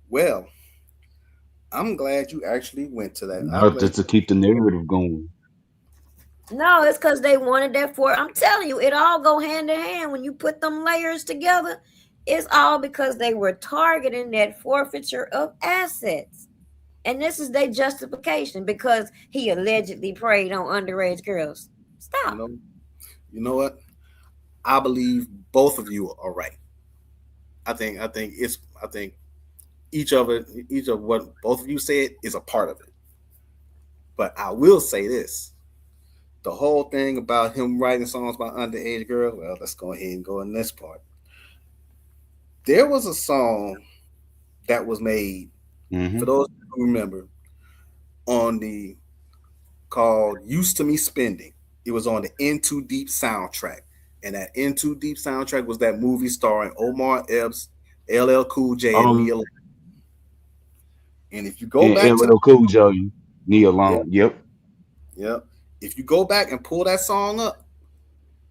Well, I'm glad you actually went to that. Not just to keep the narrative going. No, it's because they wanted that for. I'm telling you, it all go hand in hand when you put them layers together. It's all because they were targeting that forfeiture of assets. And this is their justification because he allegedly preyed on underage girls. Stop. You know what? I believe both of you are right. I think each of what both of you said is a part of it. But I will say this: the whole thing about him writing songs about underage girls. Well, let's go ahead and go in this part. There was a song that was made, for Mm-hmm. those who remember, on the called "Used to Me Spending." It was on the In Too Deep soundtrack, and that In Too Deep soundtrack was that movie starring Omar Epps, LL Cool J, and Nia. And if you go And back to LL Cool J, Neil Long. yep, Yep. yep, if you go back and pull that song up,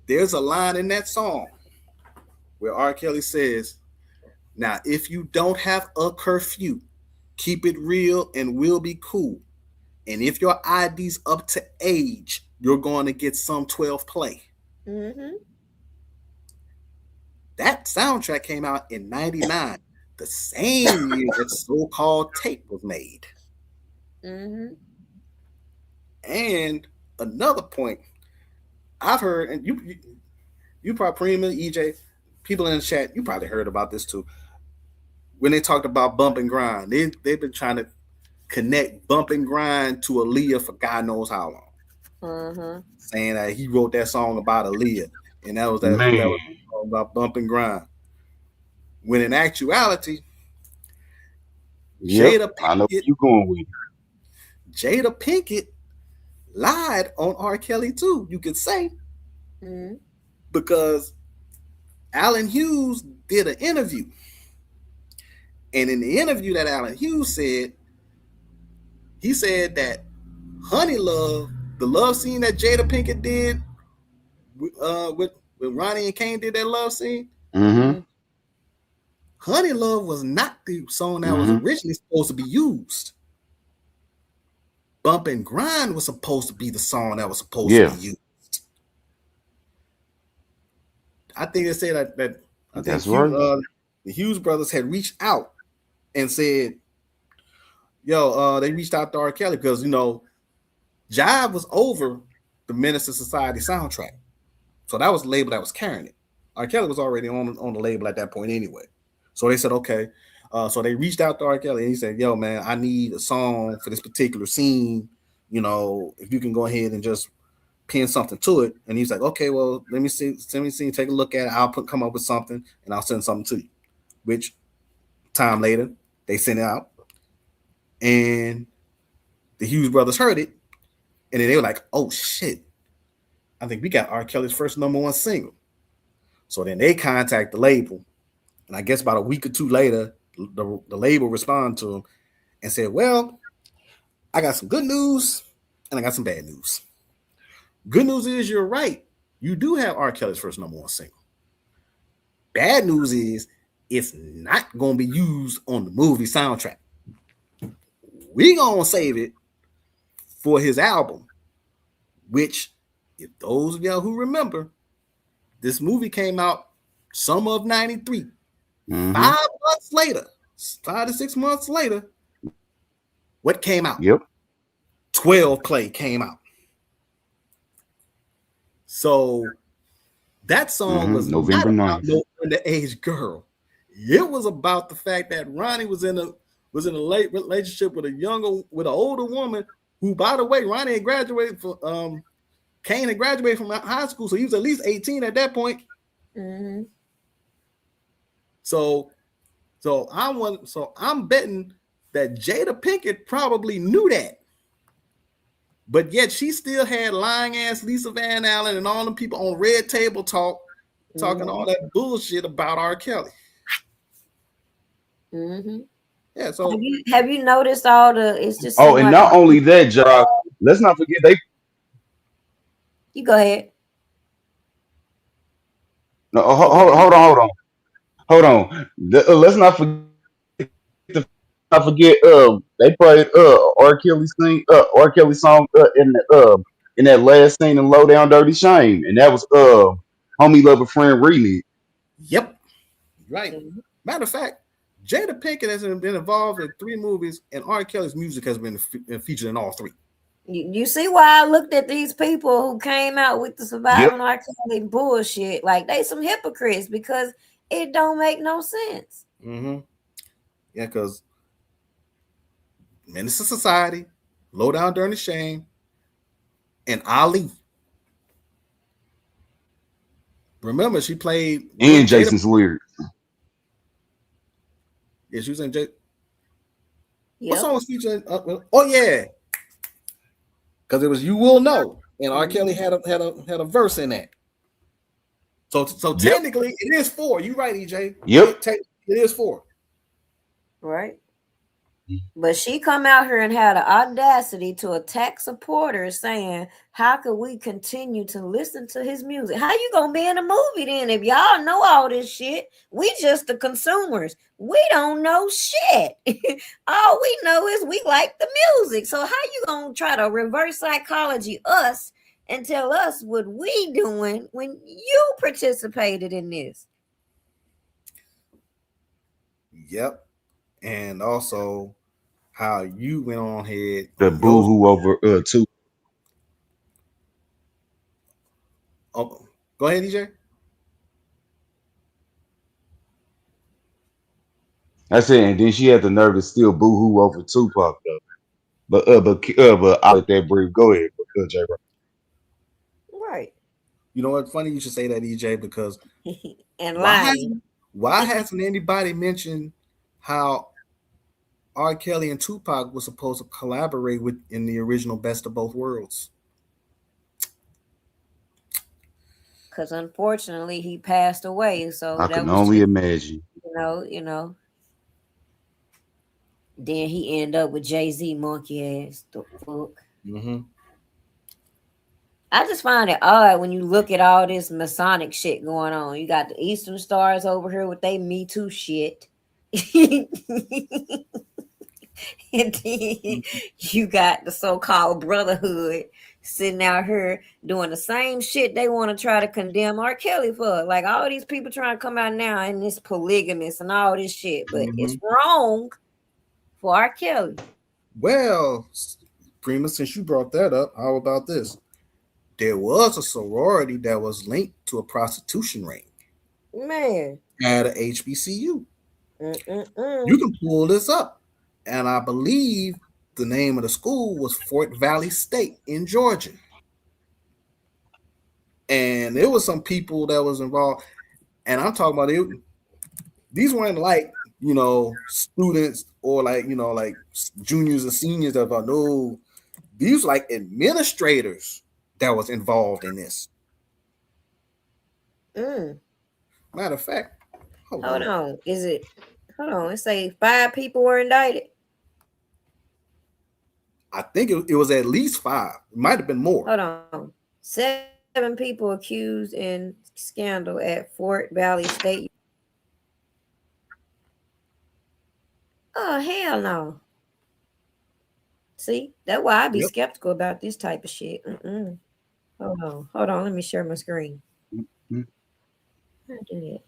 there's a line in that song where R. Kelly says, "Now, if you don't have a curfew, keep it real and we'll be cool. And if your ID's up to age, you're going to get some 12 play." Mm-hmm. That soundtrack came out in 99, the same year that so-called tape was made. Mm-hmm. And another point I've heard, and you probably, Prima, EJ, people in the chat, you probably heard about this too. When they talked about bump and grind, they've been trying to connect bump and grind to Aaliyah for God knows how long. Mm-hmm. Saying that he wrote that song about Aaliyah, and that Man. was about bump and grind. When in actuality, Yep. Jada I know where Pinkett, you going with it. Jada Pinkett lied on R. Kelly too, you could say, Mm-hmm. because Alan Hughes did an interview. And in the interview that Alan Hughes said, he said that Honey Love, the love scene that Jada Pinkett did with when Ronnie and Kane did that love scene, Mm-hmm. Honey Love was not the song that was Mm-hmm. originally supposed to be used. Bump and Grind was supposed to be the song that was supposed to be Yeah. used. I think they said that I think That's right. the Hughes brothers had reached out and said, "Yo, they reached out to R. Kelly because Jive was over the Menace to Society soundtrack, so that was the label that was carrying it. R. Kelly was already on the label at that point anyway, so they said okay." So they reached out to R. Kelly and he said, "Yo, man, I need a song for this particular scene. If you can go ahead and just pin something to it." And he's like, "Okay, well, let me see, take a look at it. I'll come up with something and I'll send something to you." Which time later they sent it out, and the Hughes brothers heard it, and then they were like, "Oh shit, I think we got R. Kelly's first #1 single." So then they contact the label, and I guess about a week or two later, the label responded to them and said, "Well, I got some good news and I got some bad news. Good news is you're right. You do have R. Kelly's first #1 single. Bad news is it's not going to be used on the movie soundtrack. We going to save it for his album," which, if those of y'all who remember, this movie came out summer of 93. Mm-hmm. 5 months later, 5 to 6 months later, what came out? Yep. 12 Play came out. So that song was not November about 9th. no underage girl. It was about the fact that Ronnie was in a late relationship with an older woman who, by the way, Ronnie had graduated from Kane had graduated from high school, so he was at least 18 at that point. Mm-hmm. So I'm betting that Jada Pinkett probably knew that, but yet she still had lying ass Lisa Van Allen and all them people on Red Table Talk talking all that bullshit about R. Kelly. Mm-hmm. Yeah. So Have you noticed all the? It's just Oh, seemed and like not only that, Josh, let's not forget they you go ahead. no, hold on. Let's not forget they played R. Kelly's thing R. Kelly song in that last scene in Low Down Dirty Shame, and that was Homie Love a Friend remix. yep, right. Mm-hmm. Matter of fact, Jada Pinkett has been involved in 3 movies, and R. Kelly's music has been featured in all 3. You see why I looked at these people who came out with the surviving R. Kelly bullshit like they some hypocrites because it don't make no sense. Mm-hmm. Yeah, because Menace to Society, Low Down Dirty Shame, and Ali. Remember, she played And Jason's lyrics. Yeah, she was in Jason. Yep. What song was featured? Oh yeah, because it was "You Will Know," and R. Kelly had a verse in that. So technically, it is 4. You right, EJ. Yep. It is 4. Right. But she come out here and had the audacity to attack supporters saying, how could we continue to listen to his music? How you gonna be in a movie then if y'all know all this shit? We just the consumers. We don't know shit. All we know is we like the music. So how you gonna try to reverse psychology us and tell us what we doing when you participated in this? Yep. And also how you went on ahead The on yours. boo-hoo over two. Oh, go ahead, DJ. I said, and then she had the nerve to still boo-hoo over Tupac though. But I'll let that brief. Go ahead, J. Right. You know what? Funny you should say that, EJ, because And why hasn't anybody mentioned how R. Kelly and Tupac was supposed to collaborate with in the original Best of Both Worlds? Because unfortunately he passed away, so I that can was only just, imagine. you know. Then he ended up with Jay-Z, monkey ass. The fuck. Mm-hmm. I just find it odd when you look at all this Masonic shit going on. You got the Eastern Stars over here with they Me Too shit. And then you got the so-called brotherhood sitting out here doing the same shit they want to try to condemn R. Kelly for. Like all these people trying to come out now and this polygamous and all this shit, but it's wrong for R. Kelly. Well, Prima, since you brought that up, how about this? There was a sorority that was linked to a prostitution ring. Man. At a HBCU. You can pull this up. And I believe the name of the school was Fort Valley State in Georgia. And there was some people that was involved. And I'm talking about it. These weren't like, students or like juniors and seniors that thought, no, these like administrators that was involved in this. Matter of fact, hold on. Hold on. It say 5 people were indicted. I think it was at least 5. It might have been more. Hold on. 7 people accused in scandal at Fort Valley State. Oh, hell no. See, that's why I be skeptical about this type of shit. Hold on. Let me share my screen. How do that?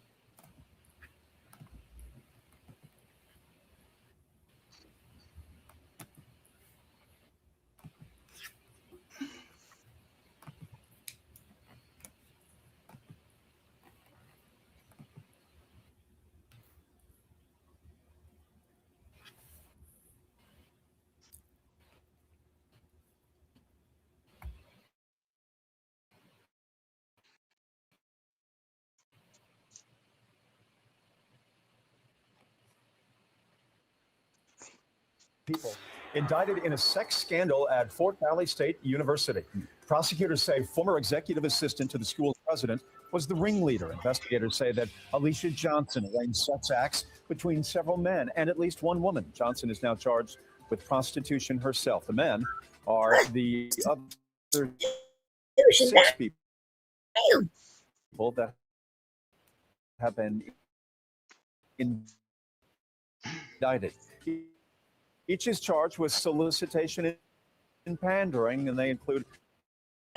People indicted in a sex scandal at Fort Valley State University. Prosecutors say former executive assistant to the school's president was the ringleader. Investigators say that Alicia Johnson arranged sex acts between several men and at least one woman. Johnson is now charged with prostitution herself. The men are the other 6 people that have been indicted. Each is charged with solicitation and pandering, and they include.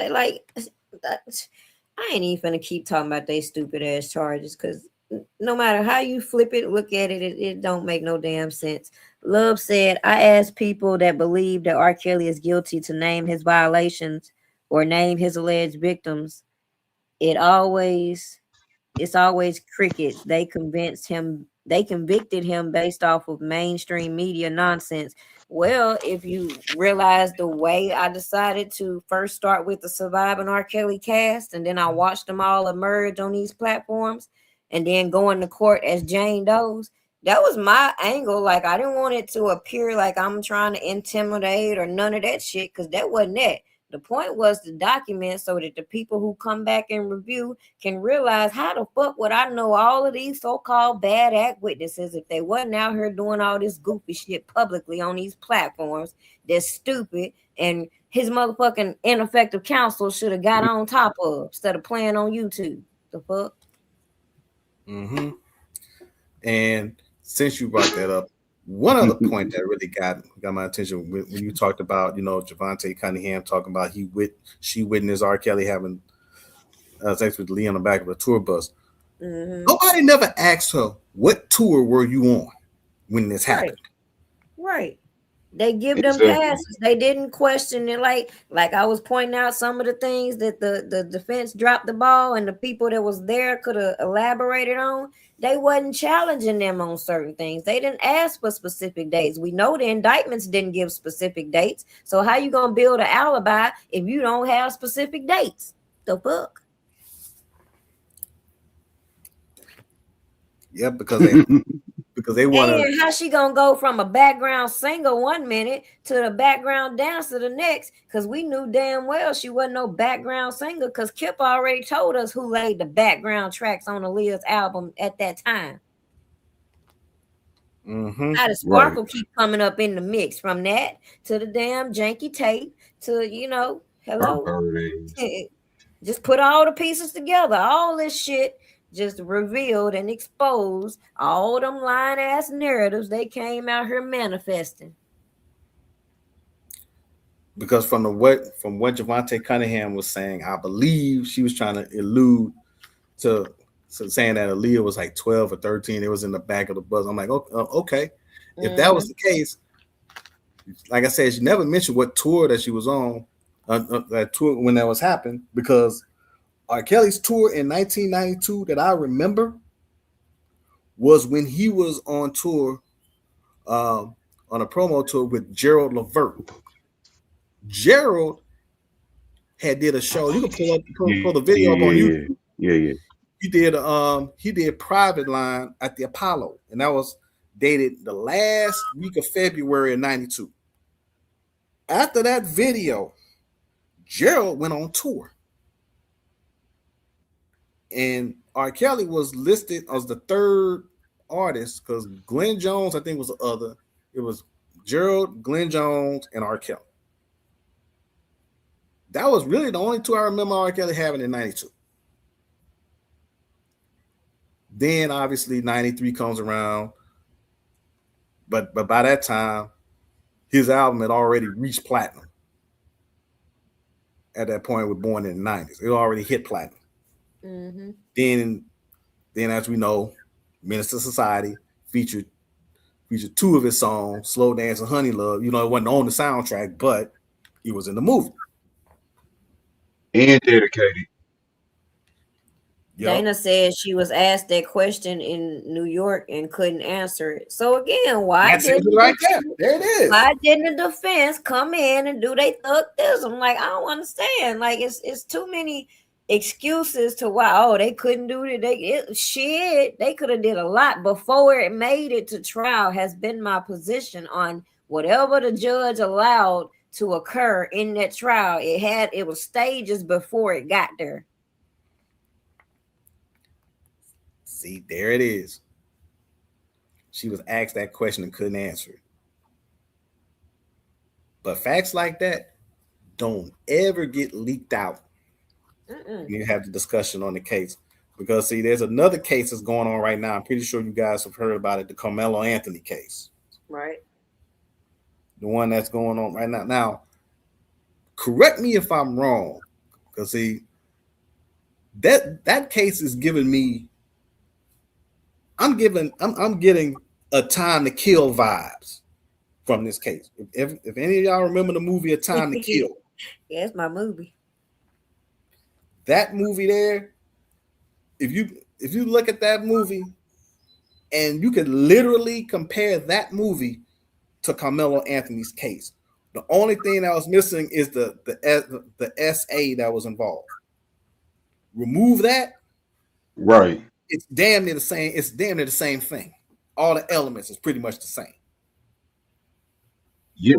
Like, I ain't even gonna keep talking about they stupid ass charges because no matter how you flip it, look at it, it don't make no damn sense. Love said, I asked people that believe that R. Kelly is guilty to name his violations or name his alleged victims. It always it's always crickets. They convicted him based off of mainstream media nonsense. Well, if you realize the way I decided to first start with the Surviving R. Kelly cast, and then I watched them all emerge on these platforms, and then going to court as Jane Doe's, that was my angle. Like, I didn't want it to appear like I'm trying to intimidate or none of that shit, because that wasn't it. The point was to document so that the people who come back and review can realize, how the fuck would I know all of these so-called bad act witnesses if they wasn't out here doing all this goofy shit publicly on these platforms that's stupid and his motherfucking ineffective counsel should have got on top of instead of playing on YouTube. The fuck? Mm-hmm. And since you brought that up, one other point that really got my attention when you talked about, Javante Cunningham talking about she witnessed R. Kelly having sex with Lee on the back of a tour bus. Mm-hmm. Nobody never asked her, what tour were you on when this happened? Right. They give them passes. They didn't question it. Like I was pointing out some of the things that the defense dropped the ball and the people that was there could have elaborated on. They wasn't challenging them on certain things. They didn't ask for specific dates. We know the indictments didn't give specific dates. So how you gonna build an alibi if you don't have specific dates? The fuck? Yep, because they want to. And how she gonna go from a background singer 1 minute to the background dancer the next? Because we knew damn well she wasn't no background singer. Because Kip already told us who laid the background tracks on Aaliyah's album at that time. Mm-hmm. How does Sparkle keep coming up in the mix from that to the damn janky tape to hello? Just put all the pieces together. All this shit just revealed and exposed all them lying ass narratives they came out here manifesting. Because from what Javante Cunningham was saying, I believe she was trying to allude to saying that Aaliyah was like 12 or 13. It was in the back of the bus. I'm like, okay. If that was the case, like I said, she never mentioned what tour that she was on, that tour when that was happening, because R. Kelly's tour in 1992 that I remember was when he was on tour, on a promo tour with Gerald Levert. Gerald had did a show. You can pull the video up on YouTube. Yeah. He did Private Line at the Apollo, and that was dated the last week of February of 92. After that video, Gerald went on tour. And R. Kelly was listed as the third artist because Glenn Jones, I think, was the other. It was Gerald, Glenn Jones, and R. Kelly. That was really the only two I remember R. Kelly having in 92. Then, obviously, 93 comes around. But by that time, his album had already reached platinum. At that point, we're born in the 90s. It already hit platinum. Mm-hmm. Then, as we know, Minister Society featured two of his songs, Slow Dance and Honey Love. It wasn't on the soundtrack, but he was in the movie. And dedicated. Yep. Dana said she was asked that question in New York and couldn't answer it. So again, why didn't there it is. Why didn't the defense come in and do they thuggism? Like, I don't understand. Like, it's too many excuses to why they couldn't do it. They could have did a lot before it made it to trial. Has been my position on whatever the judge allowed to occur in that trial. It was stages before it got there. See, there it is. She was asked that question and couldn't answer it. But facts like that don't ever get leaked out. You have the discussion on the case. Because, see, there's another case that's going on right now. I'm pretty sure you guys have heard about it, the Carmelo Anthony case. Right. The one that's going on right now. Now, correct me if I'm wrong. Because, see, that case is giving me, I'm getting a Time to Kill vibes. from this case. If any of y'all remember the movie A Time to Kill, yeah, it's my movie. That movie there, if you look at that movie, and you could literally compare that movie to Carmelo Anthony's case. The only thing that was missing is the SA that was involved. Remove that, Right. it's damn near the same. It's damn near the same thing. All the elements is pretty much the same. Yeah.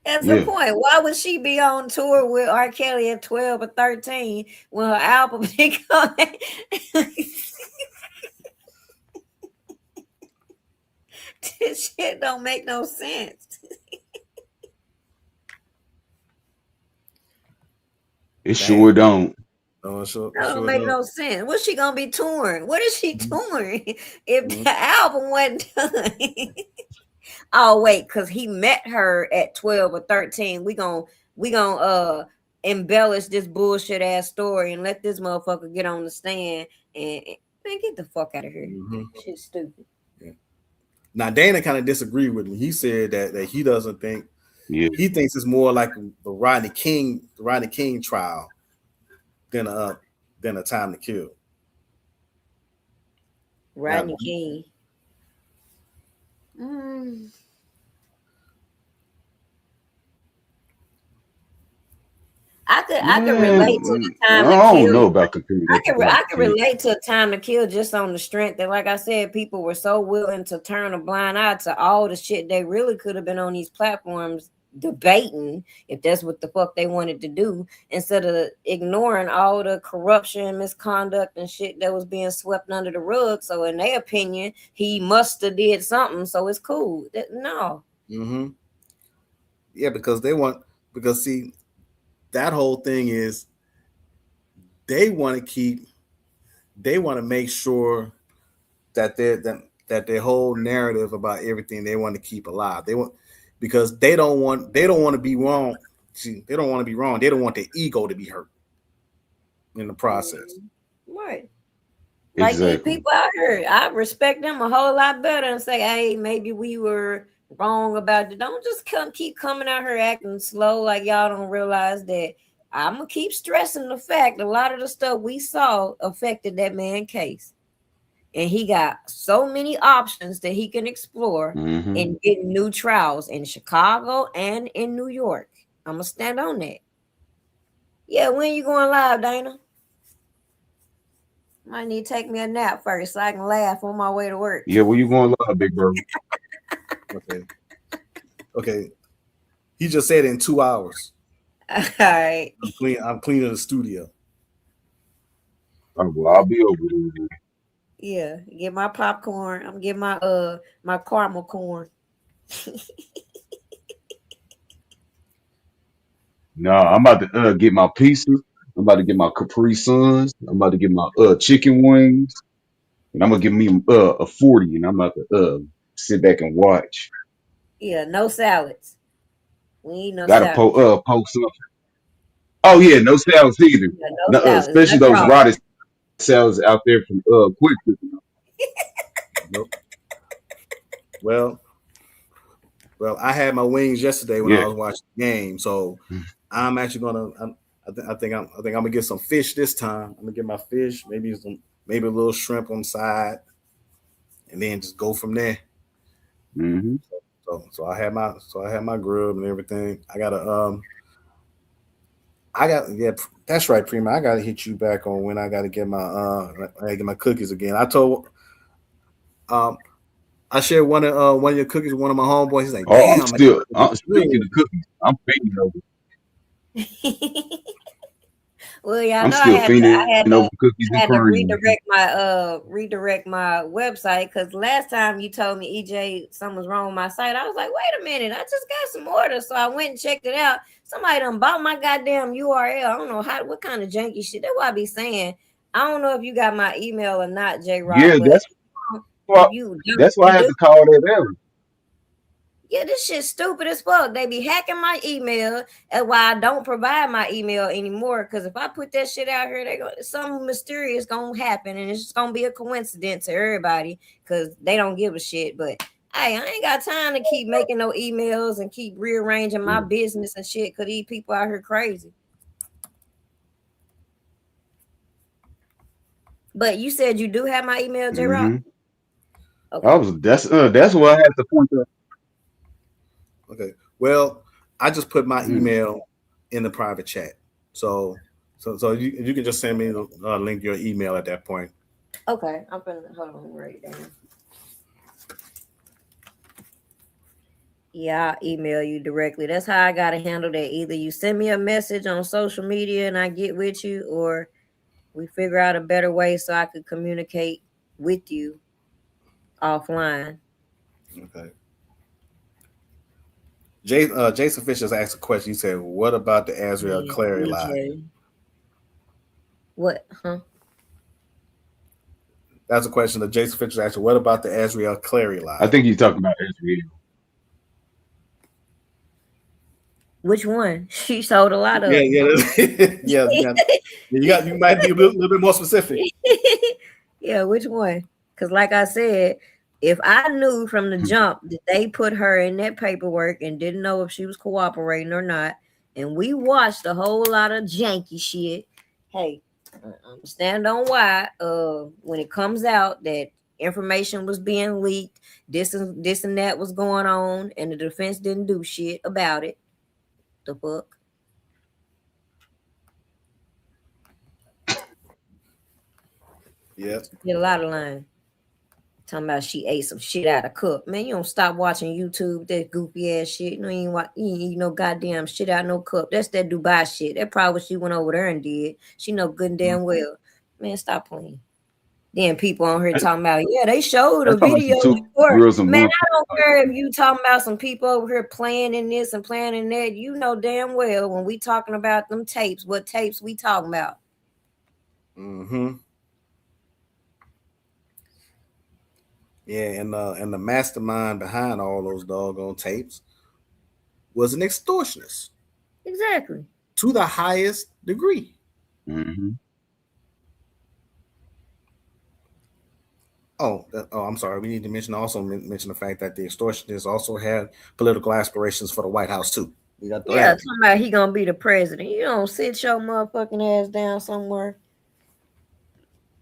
That's the Yeah. point. Why would she be on tour with R. Kelly at 12 or 13 when her album didn't come? This shit don't make no sense. It sure don't. Oh, sure, That don't sure make don't. no sense. What's she gonna be touring? What is she touring if Mhm. the album wasn't done? Oh wait, because he met her at 12 or 13. We gonna embellish this bullshit ass story and let this motherfucker get on the stand and man, get the fuck out of here. Shit's stupid. Yeah. Now Dana kind of disagreed with me. He said that he doesn't think Yeah. he thinks it's more like the Rodney King trial than a Time to Kill. Rodney King. Mm. I could relate to the I Time to don't Kill. know about comparing that to I could relate to a Time to Kill just on the strength that, like I said, people were so willing to turn a blind eye to all the shit they really could have been on these platforms debating if that's what the fuck they wanted to do, instead of ignoring all the corruption, misconduct, and shit that was being swept under the rug. So in their opinion, he must have did something, so it's cool. No. Mm-hmm. Yeah, because see, that whole thing is they want to make sure that their whole narrative about everything they want to keep alive. Because they don't want to be wrong. See, they don't want to be wrong. They don't want their ego to be hurt in the process. Right. Like these Exactly. people out here, I respect them a whole lot better and say, hey, maybe we were wrong about it. Don't just keep coming out here acting slow like y'all don't realize that. I'm gonna keep stressing the fact a lot of the stuff we saw affected that man's case. And he got so many options that he can explore Mm-hmm. and get new trials in Chicago and in New York. I'm gonna stand on that. Yeah, when you going live, Dana? Might need to take me a nap first so I can laugh on my way to work. Yeah, where you going live, big bro? Okay. He just said in 2 hours. All right. I'm cleaning the studio. Oh, well, I'll be over there. Yeah, get my popcorn. I'm getting my my caramel corn. No, I'm about to get my pizza. I'm about to get my Capri Suns. I'm about to get my chicken wings, and I'm gonna give me a 40, and I'm about to sit back and watch. Yeah, no salads. We need no Gotta salads. post something. Oh yeah, no salads either. Yeah, no No, salads. especially Nothing those wrong. rotted salads out there from Quick. Nope. Well, I had my wings yesterday when Yeah. I was watching the game, so I'm actually gonna. I think I'm gonna get some fish this time. I'm gonna get my fish, maybe a little shrimp on the side, and then just go from there. Mm-hmm. So I had my grub and everything. Yeah, that's right, Prima. I gotta hit you back on when I gotta get my cookies again. I shared one of your cookies with one of my homeboys. He's like, Oh, damn, I'm speaking of cookies. I'm feeding over. Well, y'all I'm know still I feeding had over cookies and to cream. redirect my website because last time you told me EJ something was wrong with my site. I was like, wait a minute, I just got some orders, so I went and checked it out. Somebody done bought my goddamn URL. I don't know what kind of janky shit. That's what I be saying. I don't know if you got my email or not, J Rock, Yeah, but if you do, that's why I you had do. to call that error. Yeah, this shit's stupid as fuck. They be hacking my email. That's why I don't provide my email anymore. Because if I put that shit out here, something mysterious gonna happen, and it's just gonna be a coincidence to everybody. Because they don't give a shit. But Hey, I ain't got time to keep making no emails and keep rearranging my business and shit because these people out here crazy. But you said you do have my email, J Rock? Okay. That's why I had to point out. Okay. Well, I just put my email in the private chat. So you can just send me the link to your email at that point. Okay. I'm gonna hold on right down. Yeah, I'll email you directly. That's how I gotta handle that. Either you send me a message on social media and I get with you, or we figure out a better way so I could communicate with you offline. Okay. Jason Fisher's asked a question. He said, "What about the Azriel Yeah, Clary lie?" DJ. What? Huh? That's a question that Jason Fisher asked. What about the Azriel Clary lie? I think he's talking about Azriel. Which one? She sold a lot of. Yeah. You might be a little bit more specific. Yeah, which one? Because like I said, if I knew from the jump that they put her in that paperwork and didn't know if she was cooperating or not, and we watched a whole lot of janky shit, hey, stand on why when it comes out that information was being leaked, this and that was going on, and the defense didn't do shit about it. The fuck? Yeah. Get a lot of line. Talking about she ate some shit out of cup. Man, you don't stop watching YouTube, that goofy ass shit. You ain't eat no goddamn shit out of no cup. That's that Dubai shit. That probably what she went over there and did. She know good and damn well. Man, stop playing. Then people on here talking about, yeah, they showed a That's talking video. about some Man, I don't care if you talking about some people over here playing in this and playing in that. You know damn well when we talking about them tapes, what tapes we talking about. Mm-hmm. Yeah, and the mastermind behind all those doggone tapes was an extortionist. Exactly. To the highest degree. Mm-hmm. Oh, I'm sorry. We need to mention the fact that the extortionists also had political aspirations for the White House too. We got talking about he gonna be the president. You don't sit your motherfucking ass down somewhere.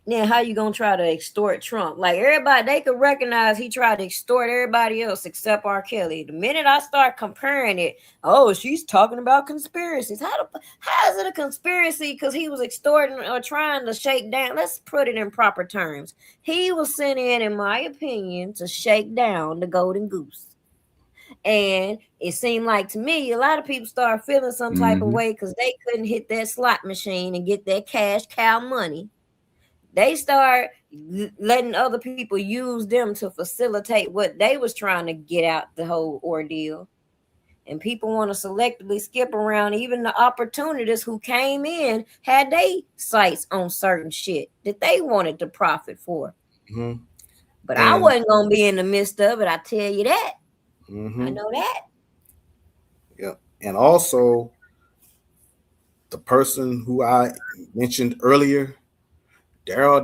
Then how you gonna try to extort Trump? Like everybody, they could recognize he tried to extort everybody else except R. Kelly. The minute I start comparing it, oh, she's talking about conspiracies. How is it a conspiracy? Because he was extorting or trying to shake down. Let's put it in proper terms. He was sent in my opinion, to shake down the golden goose. And it seemed like to me, a lot of people started feeling some type of way because they couldn't hit that slot machine and get that cash cow money. They start letting other people use them to facilitate what they was trying to get out the whole ordeal. And people want to selectively skip around. Even the opportunists who came in had they sights on certain shit that they wanted to profit for. Mm-hmm. But I wasn't going to be in the midst of it. I tell you that. Mm-hmm. I know that. Yeah. And also the person who I mentioned earlier, Daryl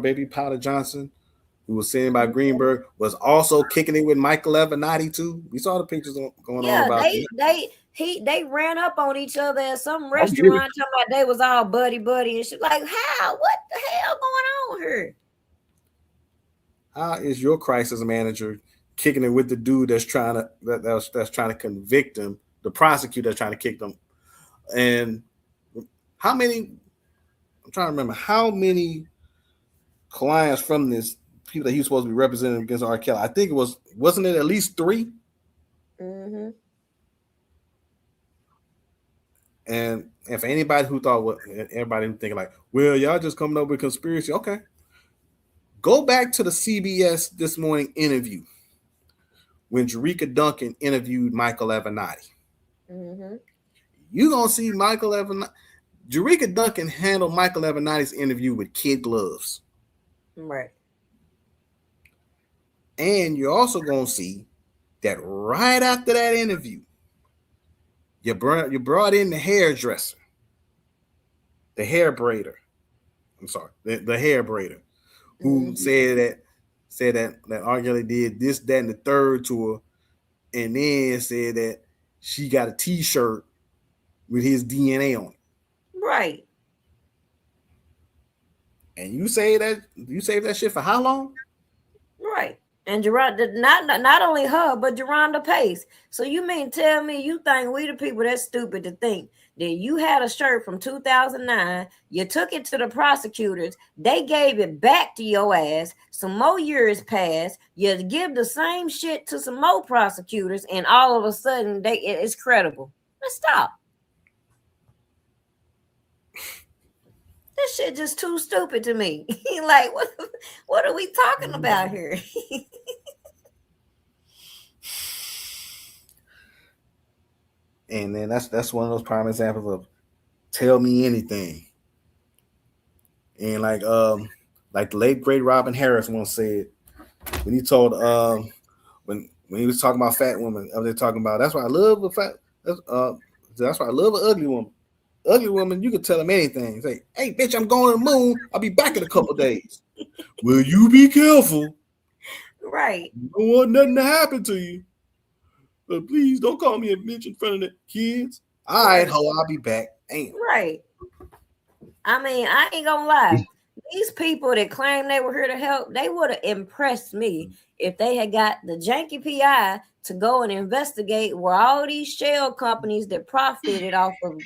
Baby Powder Johnson, who was seen by Greenberg, was also kicking it with Michael Avenatti too. We saw the pictures going on about they ran up on each other at some restaurant talking about they was all buddy and shit. Like how? What the hell going on here? How is your crisis manager kicking it with the dude that's trying to convict him, the prosecutor that's trying to kick them? And how many? I'm trying to remember how many clients from this people that he was supposed to be representing against R. Kelly. I think wasn't it at least 3? Mm-hmm. And for anybody who thought everybody thinking like, well, y'all just coming up with conspiracy. Okay. Go back to the CBS This Morning interview when Jerika Duncan interviewed Michael Avenatti. Mm-hmm. You're going to see Michael Avenatti. Jerika Duncan handled Michael Avenatti's interview with kid gloves. Right. And you're also going to see that right after that interview, you brought in the hairdresser, the hair braider. I'm sorry, the hair braider, who said said that R. Kelly did this, that, and the third to her, and then said that she got a T-shirt with his DNA on it. Right. And you saved that shit for how long? Right. And Geronda, not only her, but Geronda Pace. So you mean tell me you think we the people that's stupid to think that you had a shirt from 2009, you took it to the prosecutors, they gave it back to your ass, some more years passed, you give the same shit to some more prosecutors, and all of a sudden it's credible. Let's stop. This shit just too stupid to me. Like, what are we talking about here? And then that's one of those prime examples of tell me anything. And like the late great Robin Harris once said when he told when he was talking about fat women, they're talking about that's why I love a fat that's why I love an ugly woman. Ugly woman, you can tell them anything. Say, hey, bitch, I'm going to the moon. I'll be back in a couple days. Will you be careful? Right. You don't want nothing to happen to you. But please don't call me a bitch in front of the kids. All right, ho, I'll be back. Damn. Right. I mean, I ain't gonna lie. These people that claim they were here to help, they would have impressed me if they had got the janky PI to go and investigate where all these shell companies that profited off of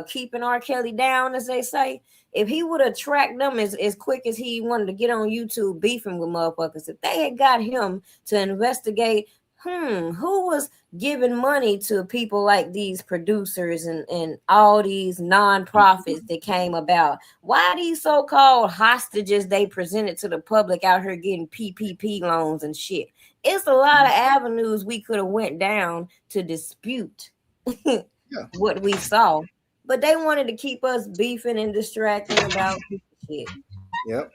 keeping R. Kelly down, as they say, if he would have tracked them as quick as he wanted to get on YouTube beefing with motherfuckers, if they had got him to investigate who was giving money to people like these producers and all these non-profits that came about, why these so-called hostages they presented to the public out here getting PPP loans and shit. It's a lot of avenues we could have went down to dispute what we saw, but they wanted to keep us beefing and distracting about shit. Yep.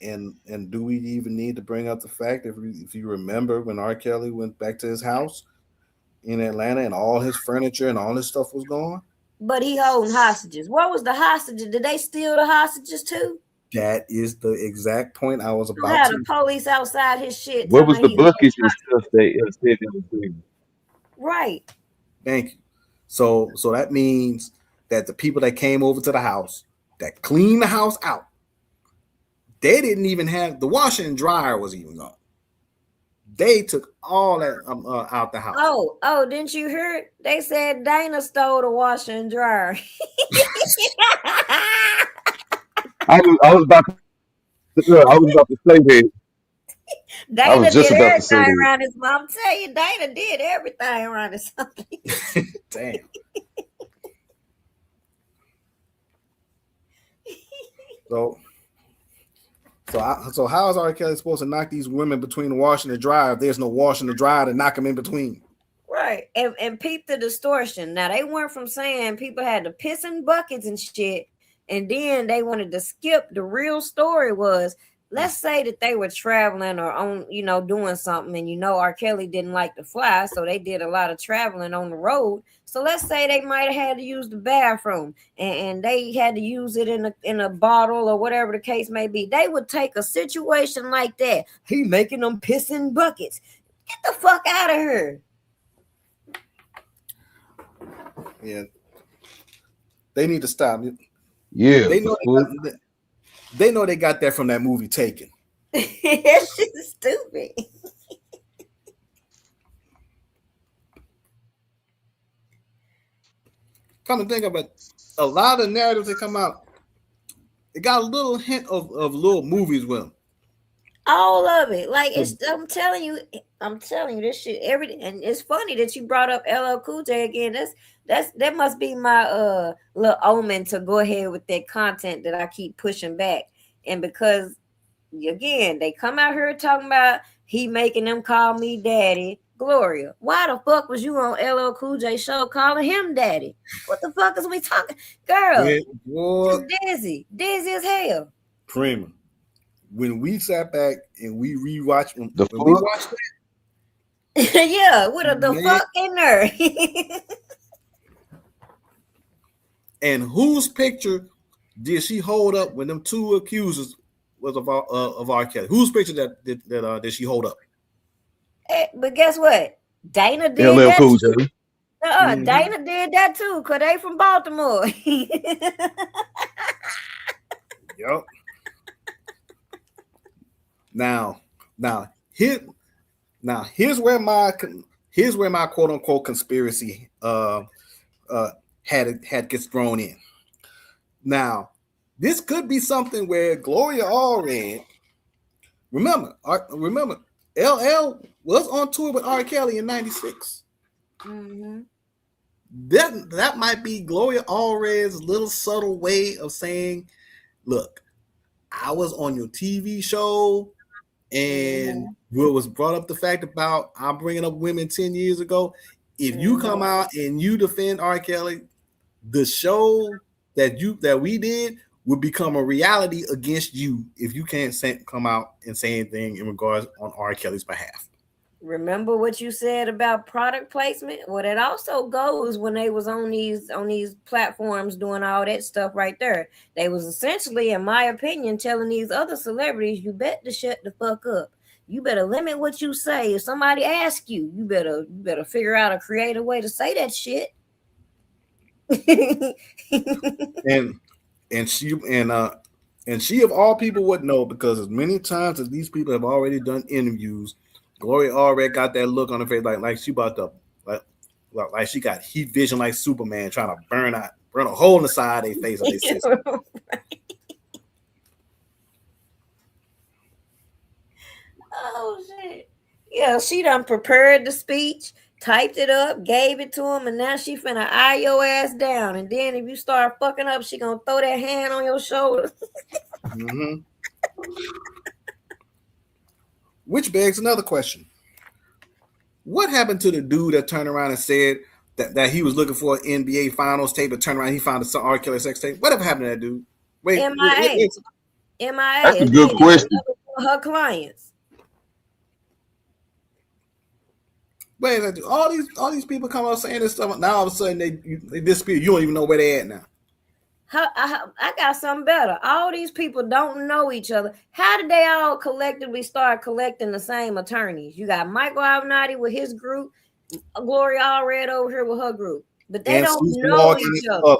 And do we even need to bring up the fact if you remember when R. Kelly went back to his house in Atlanta and all his furniture and all his stuff was gone? But he holding hostages. What was the hostages? Did they steal the hostages too? That is the exact point I was about to. Had to. the police outside his shit. What was the buckets and stuff they said they was doing? Right. Thank you. So that means that the people that came over to the house that cleaned the house out, they didn't even have the washer and dryer was even gone. They took all that out the house. Oh, didn't you hear it? They said Dana stole the washer and dryer. I was about to say that. Dana did everything around his mom. Tell you, Dana did everything around his son. Damn. So how is R. Kelly supposed to knock these women between the wash and the dryer if there's no wash and the dryer to knock them in between? Right. And peep the distortion. Now they went from saying people had to piss in buckets and shit, and then they wanted to skip the real story was, let's say that they were traveling or on, doing something, and R. Kelly didn't like to fly, so they did a lot of traveling on the road. So let's say they might have had to use the bathroom, and they had to use it in a bottle or whatever the case may be. They would take a situation like that. He making them piss in buckets. Get the fuck out of here. Yeah, they need to stop. Yeah, they know they got that from that movie Taken. It's just stupid. Come to think of it, a lot of narratives that come out, it got a little hint of little movies with them. All of it. Like I'm telling you this shit. And it's funny that you brought up LL Cool J again. That must be my little omen to go ahead with that content that I keep pushing back. And because again, they come out here talking about he making them call me daddy. Gloria, why the fuck was you on LL Cool J show calling him daddy? What the fuck is we talking? Girl, dizzy as hell. Prima. When we sat back and we rewatched when we watched that, yeah, with the fuck in there. And whose picture did she hold up when them two accusers was of R. Kelly? Whose picture did she hold up? But guess what? Dana did LL that Cool too. J. Mhm. Dana did that too, cause they from Baltimore. Yep. Now here's where my quote unquote conspiracy had gets thrown in. Now, this could be something where Gloria Allred, remember, LL was on tour with R. Kelly in '96. Mm-hmm. That might be Gloria Allred's little subtle way of saying, look, I was on your TV show, and what was brought up the fact about I'm bringing up women 10 years ago. If you come out and you defend R. Kelly, the show that we did would become a reality against you if you can't come out and say anything in regards on R. Kelly's behalf. Remember what you said about product placement? Well, it also goes when they was on these platforms doing all that stuff right there. They was essentially, in my opinion, telling these other celebrities, you better shut the fuck up. You better limit what you say. If somebody asks you, you better figure out a creative way to say that shit. and she of all people would know, because as many times as these people have already done interviews, Gloria already got that look on her face like she about to like she got heat vision like Superman trying to burn a hole in the side of their face of their system. Oh shit. Yeah, she done prepared the speech, typed it up, gave it to him, and now she finna eye your ass down. And then if you start fucking up, she gonna throw that hand on your shoulder. Mm-hmm. Which begs another question. What happened to the dude that turned around and said that he was looking for an NBA Finals tape, but turned around he found a R. Kelly sex tape? Whatever happened to that dude? Wait. MIA. That's a good question. Her clients. Wait, all these people come out saying this stuff. Now all of a sudden they disappear. You don't even know where they at now. I got something better. All these people don't know each other. How did they all collectively start collecting the same attorneys? You got Michael Avenatti with his group, Gloria Allred over here with her group, but they don't know each other.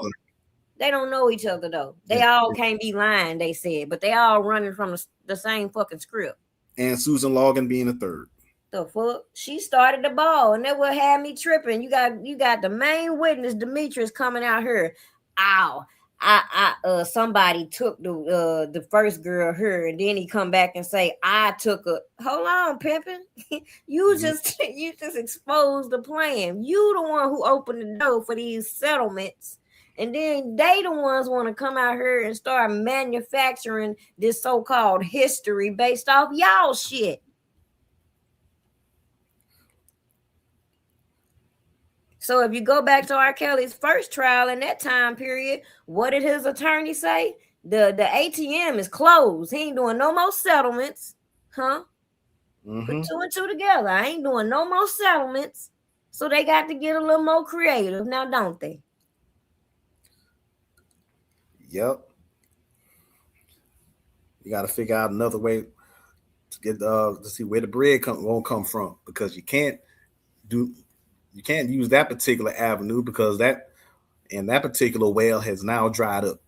They don't know each other though. They all can't be lying. They said, but they all running from the same fucking script. And Susan Logan being a third. The fuck? She started the ball, and that what had me tripping. You got the main witness, Demetrius, coming out here. Ow. Somebody took the first girl here, and then he come back and say, I took her. Hold on, pimpin'. you just exposed the plan. You the one who opened the door for these settlements. And then they the ones want to come out here and start manufacturing this so-called history based off y'all shit. So if you go back to R. Kelly's first trial in that time period, what did his attorney say? The ATM is closed. He ain't doing no more settlements. Huh? Mm-hmm. Put two and two together. I ain't doing no more settlements. So they got to get a little more creative now, don't they? Yep. You got to figure out another way to get to see where the bread won't come from, because you can't use that particular avenue because that particular well has now dried up.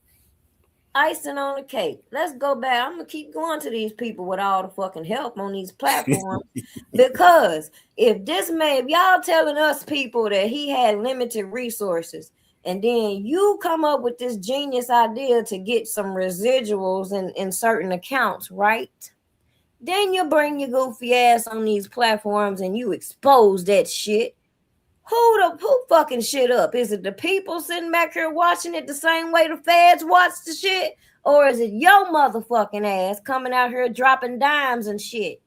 Icing on the cake. Let's go back. I'm gonna keep going to these people with all the fucking help on these platforms because if y'all telling us people that he had limited resources, and then you come up with this genius idea to get some residuals in certain accounts, right? Then you bring your goofy ass on these platforms and you expose that shit. Who fucking shit up? Is it the people sitting back here watching it the same way the feds watch the shit? Or is it your motherfucking ass coming out here dropping dimes and shit?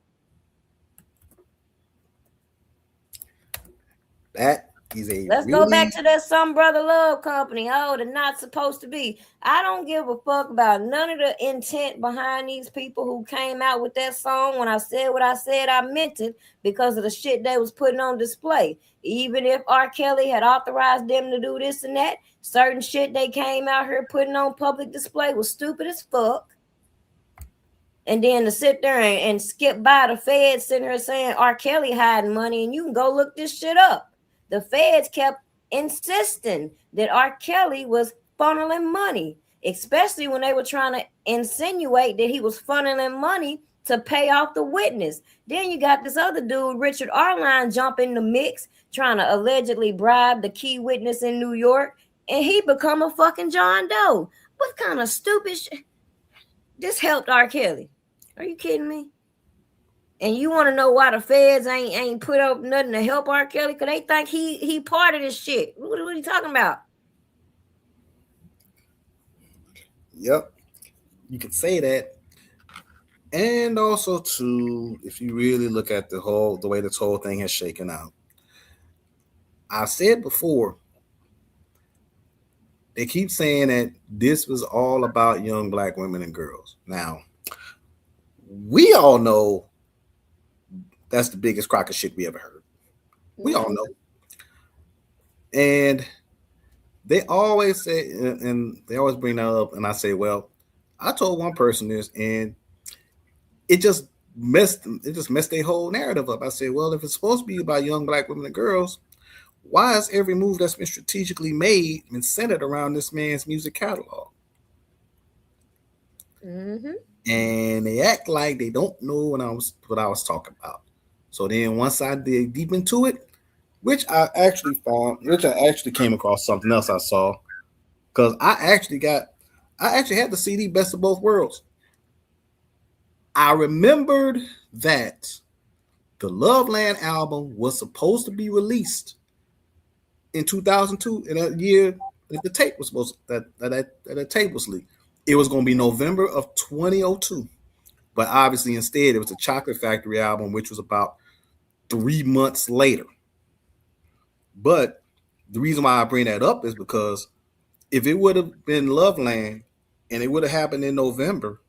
Let's go back to that Some Brother Love Company. Oh, they're not supposed to be. I don't give a fuck about none of the intent behind these people who came out with that song. When I said what I said, I meant it because of the shit they was putting on display. Even if R. Kelly had authorized them to do this and that, certain shit they came out here putting on public display was stupid as fuck. And then to sit there and skip by the feds sitting here saying R. Kelly hiding money, and you can go look this shit up. The feds kept insisting that R. Kelly was funneling money, especially when they were trying to insinuate that he was funneling money to pay off the witness. Then you got this other dude, Richard Arline, jump in the mix, trying to allegedly bribe the key witness in New York, and he become a fucking John Doe. What kind of stupid shit? This helped R. Kelly. Are you kidding me? And you want to know why the feds ain't put up nothing to help R. Kelly? Because they think he part of this shit. What are you talking about? Yep, you could say that. And also, too, if you really look at the way this whole thing has shaken out, I said before, they keep saying that this was all about young black women and girls. Now, we all know that's the biggest crock of shit we ever heard. We all know. And they always say, and they always bring that up, and I say, well, I told one person this, and it just messed their whole narrative up. I said, well, if it's supposed to be about young black women and girls, why is every move that's been strategically made and centered around this man's music catalog? Mm-hmm. And they act like they don't know what I was talking about. So then once I dig deep into it, which I actually came across something else I saw, because I actually had the CD Best of Both Worlds. I remembered that the Loveland album was supposed to be released in 2002, in that year that the tape was supposed that tape was leaked. It was going to be November of 2002, but obviously instead it was a Chocolate Factory album, which was about 3 months later. But the reason why I bring that up is because if it would have been Loveland and it would have happened in November,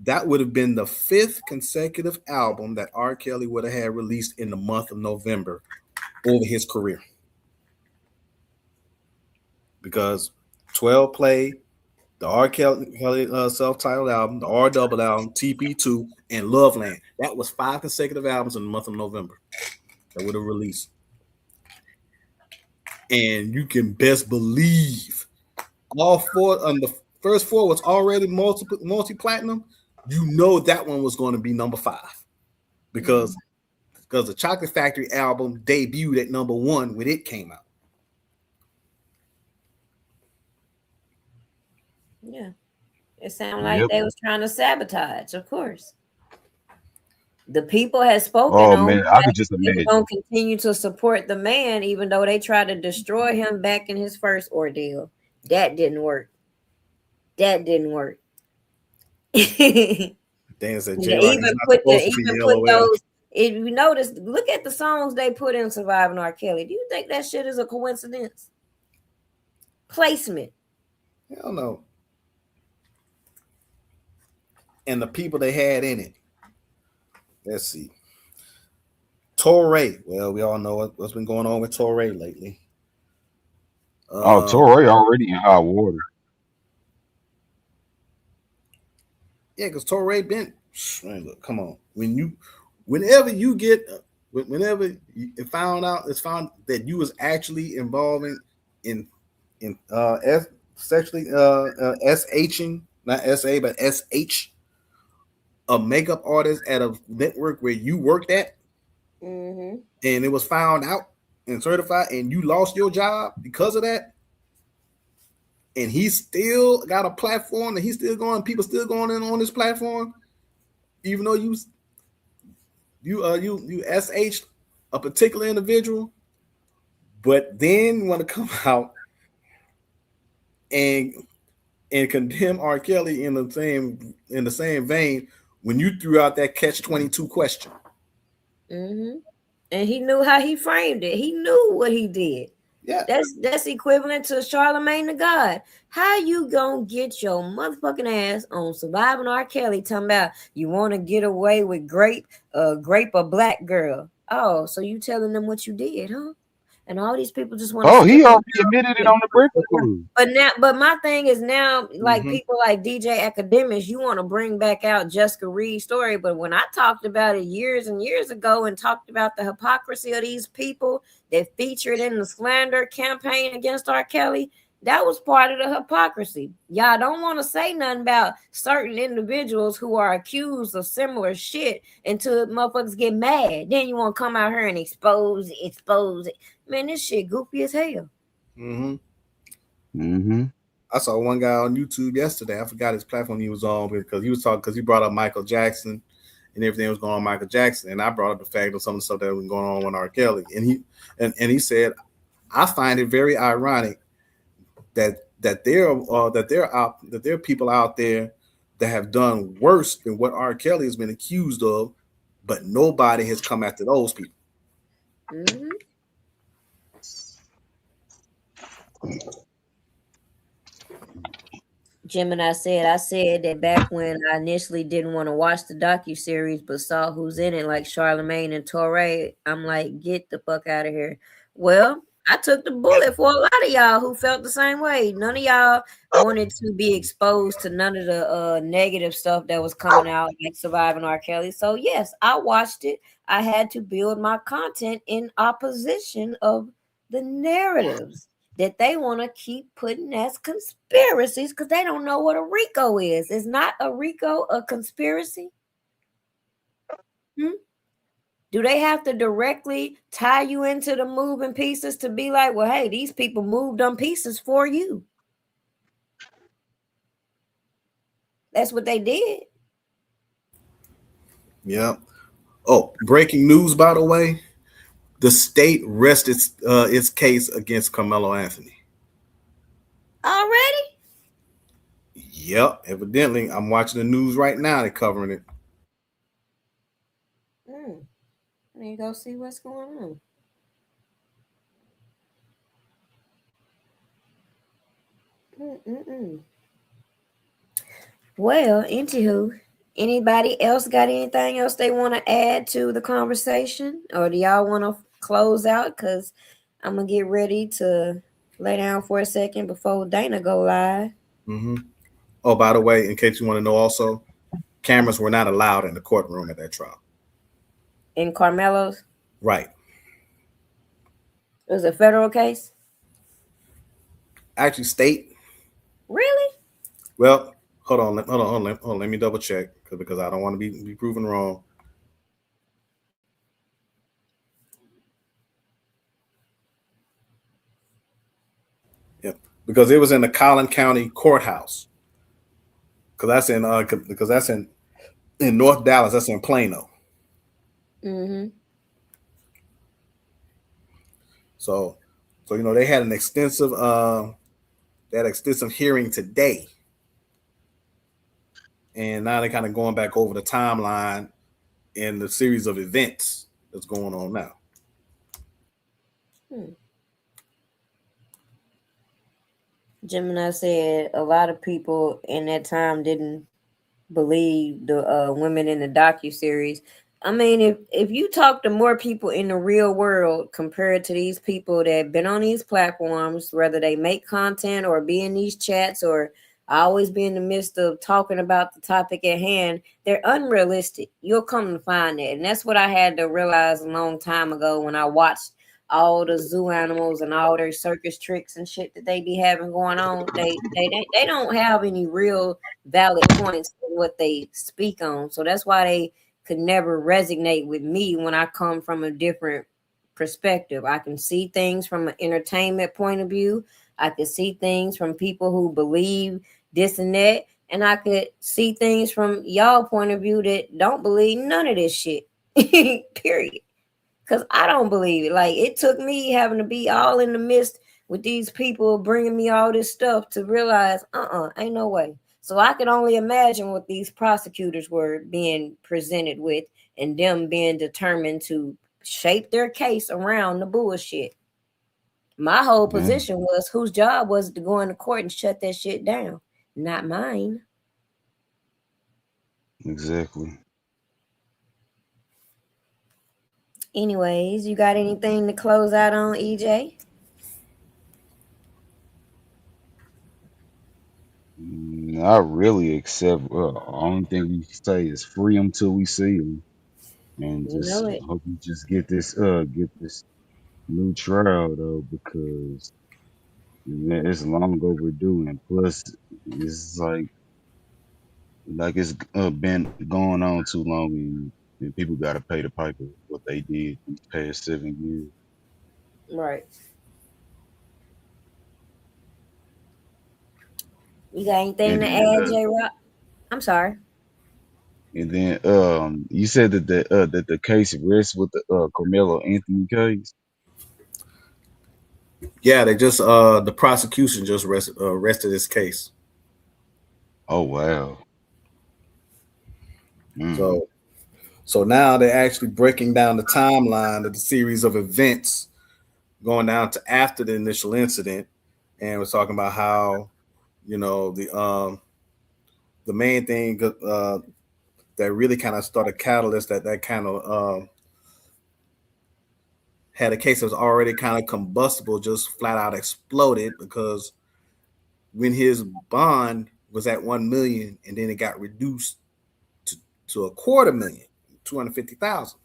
that would have been the 5th consecutive album that R. Kelly would have had released in the month of November over his career. Because 12 Play, the R. Kelly self-titled album, the R double album, TP2, and Loveland. That was 5 consecutive albums in the month of November that would have released. And you can best believe all 4 the first 4 was already multi-platinum. You know that one was going to be number 5 because the Chocolate Factory album debuted at number 1 when it came out. Yeah. It sounded like they was trying to sabotage, of course. The people had spoken on man, I could just they were imagine. going to continue to support the man, even though they tried to destroy him back in his first ordeal. That didn't work. Dan said, even put those. If you notice, look at the songs they put in Surviving R. Kelly. Do you think that shit is a coincidence? Placement. Hell no. And the people they had in it. Let's see. Torre. Well, we all know what's been going on with Torre lately. Torre already in hot water. Yeah, because Torre been. Look, come on. Whenever it's found that you was actually involving in sexually SHing, not SA but SH, a makeup artist at a network where you worked at, and it was found out and certified, and you lost your job because of that, and he still got a platform, and he's still going, people still going in on this platform, even though you SH'd a particular individual, but then want to come out and condemn R. Kelly in the same vein when you threw out that catch-22 question. And he knew how he framed it. He knew what he did. Yeah, that's equivalent to Charlemagne the God. How you gonna get your motherfucking ass on Surviving R. Kelly talking about you want to get away with grape a black girl? Oh, so you telling them what you did, huh? and all these people just want to Oh, skip he over. already admitted it on the Breakfast Club. But my thing is now, like Mhm. people like DJ Academics, you want to bring back out Jessica Reed's story. But when I talked about it years and years ago and talked about the hypocrisy of these people that featured in the slander campaign against R. Kelly, that was part of the hypocrisy. Y'all don't want to say nothing about certain individuals who are accused of similar shit until motherfuckers get mad. Then you want to come out here and expose it. Man, this shit goofy as hell. Mm-hmm. Mm-hmm. I saw one guy on YouTube yesterday. I forgot his platform he was on because he was talking because he brought up Michael Jackson and everything was going on with Michael Jackson, and I brought up the fact of some of the stuff that was going on with R. Kelly, and he said, I find it very ironic that there are people out there that have done worse than what R. Kelly has been accused of, but nobody has come after those people. Mm-hmm. Gemini said, I said that back when I initially didn't want to watch the docuseries, but saw who's in it, like Charlemagne and Torre. I'm like, get the fuck out of here. Well, I took the bullet for a lot of y'all who felt the same way. None of y'all wanted to be exposed to none of the negative stuff that was coming out, like Surviving R. Kelly. So, yes, I watched it. I had to build my content in opposition of the narratives that they want to keep putting as conspiracies because they don't know what a RICO is. Is not a RICO a conspiracy? Do they have to directly tie you into the moving pieces to be like, well, hey, these people moved them pieces for you? That's what they did. Yeah. Oh, breaking news, by the way. The state rested its case against Carmelo Anthony. Already? Yep. Evidently, I'm watching the news right now. They're covering it. Let me go see what's going on. Well, anywho, anybody else got anything else they want to add to the conversation, or do y'all want to close out? Because I'm gonna get ready to lay down for a second before Dana go live. Mm-hmm. Oh, by the way, in case you want to know, also, cameras were not allowed in the courtroom at that trial. In Carmelo's, Right. it was a federal case. Actually, state. Really? Well, hold on. Let me double check because I don't want to be proven wrong. Yep, because it was in the Collin County Courthouse. Because that's in North Dallas. That's in Plano. Mm-hmm. So they had an extensive hearing today, and now they're kind of going back over the timeline and the series of events that's going on now. Gemini said a lot of people in that time didn't believe the women in the docuseries. I mean, if you talk to more people in the real world compared to these people that have been on these platforms, whether they make content or be in these chats or always be in the midst of talking about the topic at hand, they're unrealistic. You'll come to find that. And that's what I had to realize a long time ago when I watched all the zoo animals and all their circus tricks and shit that they be having going on. They don't have any real valid points in what they speak on. So that's why they could never resonate with me when I come from a different perspective. I can see things from an entertainment point of view. I could see things from people who believe this and that. And I could see things from y'all point of view that don't believe none of this shit. Period. Because I don't believe it. Like, it took me having to be all in the midst with these people bringing me all this stuff to realize, ain't no way. So I could only imagine what these prosecutors were being presented with and them being determined to shape their case around the bullshit. My whole position was whose job was it to go into court and shut that shit down? Not mine. Exactly. Anyways, you got anything to close out on, EJ? Not really, except only thing we say is free them till we see them, and You know just it. hope we just get this new trial though, because man, it's long overdue, and plus it's like it's been going on too long, and people got to pay the piper what they did these past 7 years. Right. You got anything And to then add, J Rock? I'm sorry. you said that the case rests with the Carmelo Anthony case. Yeah, they just the prosecution just rested this case. Oh wow. Mm. So now they're actually breaking down the timeline of the series of events going down to after the initial incident, and we're talking about how the main thing that really kind of started catalyst that kind of had a case that was already kind of combustible just flat out exploded because when his bond was at 1 million and then it got reduced to a quarter million, 250,000,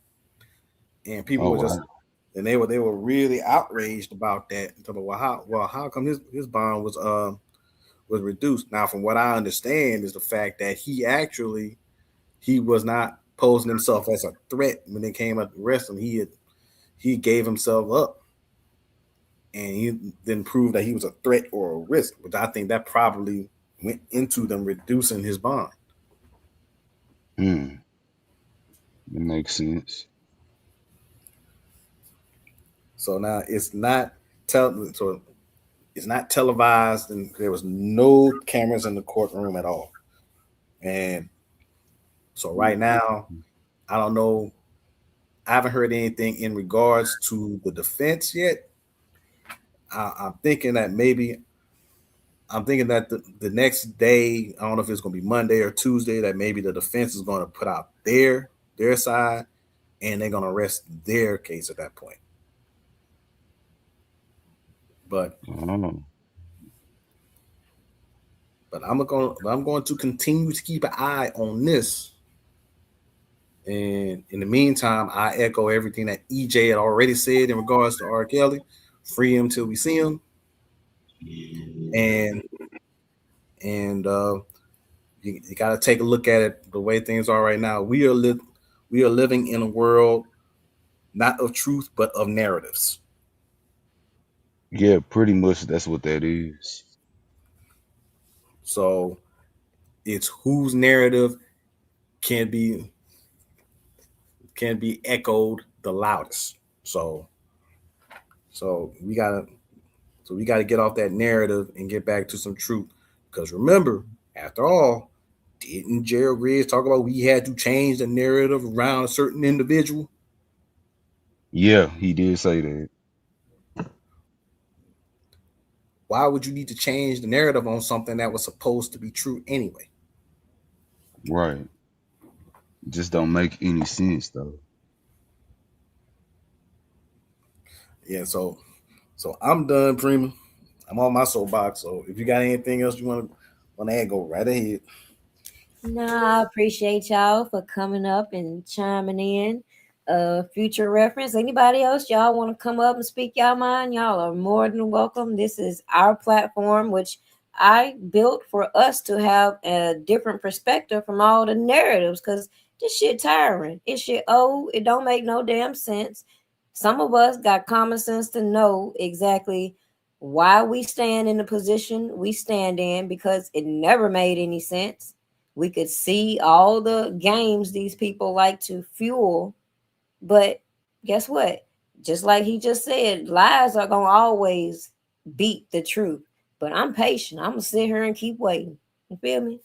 and people Oh were just wow. and they were really outraged about that and talking about how come his bond was reduced. Now, from what I understand, is the fact that he was not posing himself as a threat when they came up to arrest him. He gave himself up, and he didn't prove that he was a threat or a risk, which I think that probably went into them reducing his bond. Mm. That makes sense. So now so it's not televised, and there was no cameras in the courtroom at all. And so right now, I don't know. I haven't heard anything in regards to the defense yet. I'm thinking that the next day, I don't know if it's going to be Monday or Tuesday, that maybe the defense is going to put out their side, and they're going to rest their case at that point. But Oh. I'm going to continue to keep an eye on this. And in the meantime, I echo everything that EJ had already said in regards to R. Kelly. Free him till we see him. And you got to take a look at it the way things are right now. We are living in a world not of truth but of narratives. Yeah, pretty much that's what that is. So it's whose narrative can be echoed the loudest. So we gotta get off that narrative and get back to some truth. Because remember, after all, didn't Gerald Griggs talk about we had to change the narrative around a certain individual? Yeah, he did say that. Why would you need to change the narrative on something that was supposed to be true anyway? Right. Just don't make any sense though. Yeah, so I'm done, Prima. I'm on my soapbox. So if you got anything else you want to add, go right ahead. No, I appreciate y'all for coming up and chiming in. Future reference. Anybody else y'all want to come up and speak y'all mind? Y'all are more than welcome. This is our platform, which I built for us to have a different perspective from all the narratives. Cause this shit tiring. It shit old. It don't make no damn sense. Some of us got common sense to know exactly why we stand in the position we stand in because it never made any sense. We could see all the games these people like to fuel, but guess what? Just like he just said, lies are going to always beat the truth. But I'm patient. I'm going to sit here and keep waiting. You feel me?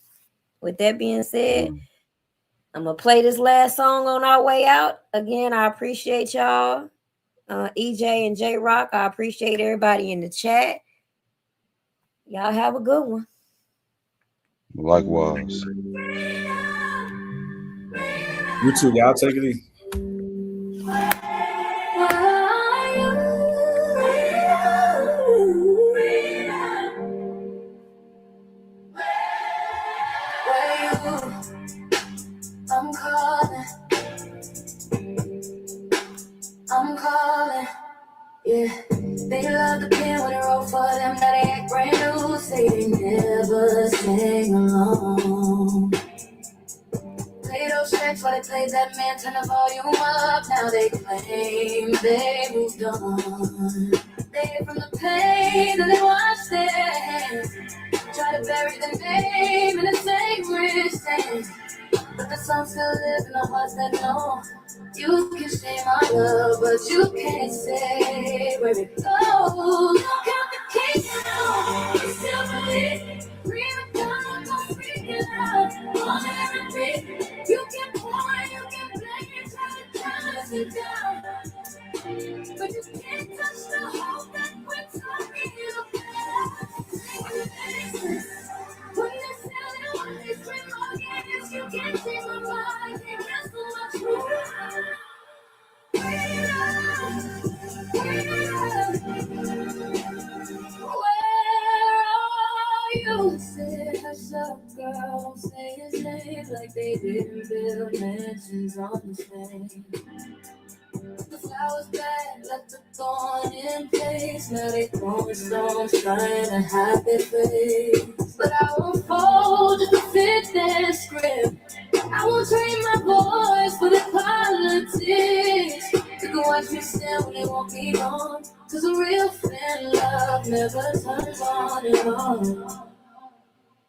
With that being said, Mm. I'm going to play this last song on our way out. Again, I appreciate y'all. EJ and J Rock, I appreciate everybody in the chat. Y'all have a good one. Likewise. You too, y'all take it easy. I'm calling. I'm calling. Yeah, they love the pen when it roll for them. Now they act brand new. Say they never sing along. Play those tracks while they play that man. Turn the volume up. Now they claim they moved on. They hid from the pain and they wash their hands. Try to bury the name in the sacred sand. But the song still lives in the hearts that know. You can say my love, but you can't say where it goes. Don't count the king out. You still believe. Prima donna, don't freak it out. On every beat. You can pour, you can play, try to close it down. But you can't touch the hope that we're talking about. When you're selling what they scream against, you can't see my mind. They cancel my truth. Where are you? Say hush up, girl. Say his name like they didn't build mansions on the same. The flowers bad, left the thorn in place. Now they throwing stones, trying to hide their face. But I won't fold just to fit their script. I won't trade my voice for the politics. You can watch me stand when they won't be gone. Cause a real fan love never turns on and on.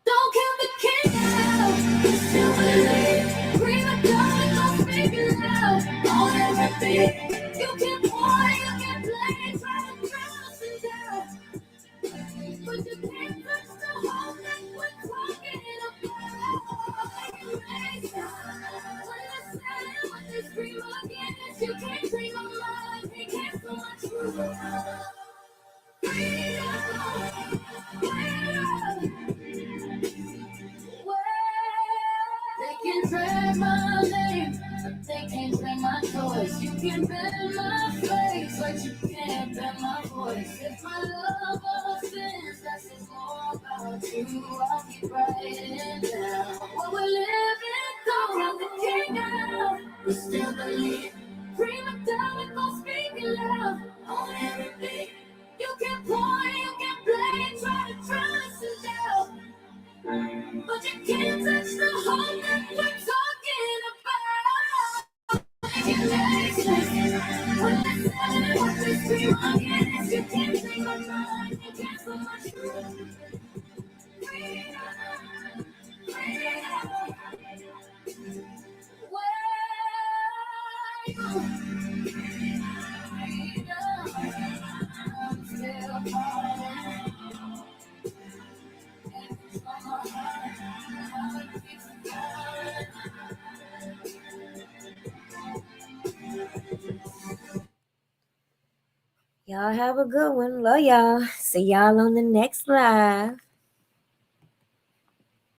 Don't count the king out. You still believe. Prima donna, don't speak it loud. On everything. You can pour, you can play, try to cross it down. But you can't touch the hope that we're talking about. When I say what they scream against, you can't take my mind, they cancel my truth. Freedom, they can drag my name, but they can't drag my choice. You can bend my face, but you can't bend my voice. If my love offends, that says more about you. I'll keep writing down what we're living through. I'm the king out, we still believe. Prima donna, don't speak it loud on everything. You can pour, you can play, try to trust it down. But you can't touch the hope that we're talking about. You make sense when I say what they scream against. You can't take my mind, you cancel my truth. Freedom, freedom. Where are you? Freedom, I'm still calling. Y'all have a good one. Love y'all. See y'all on the next live.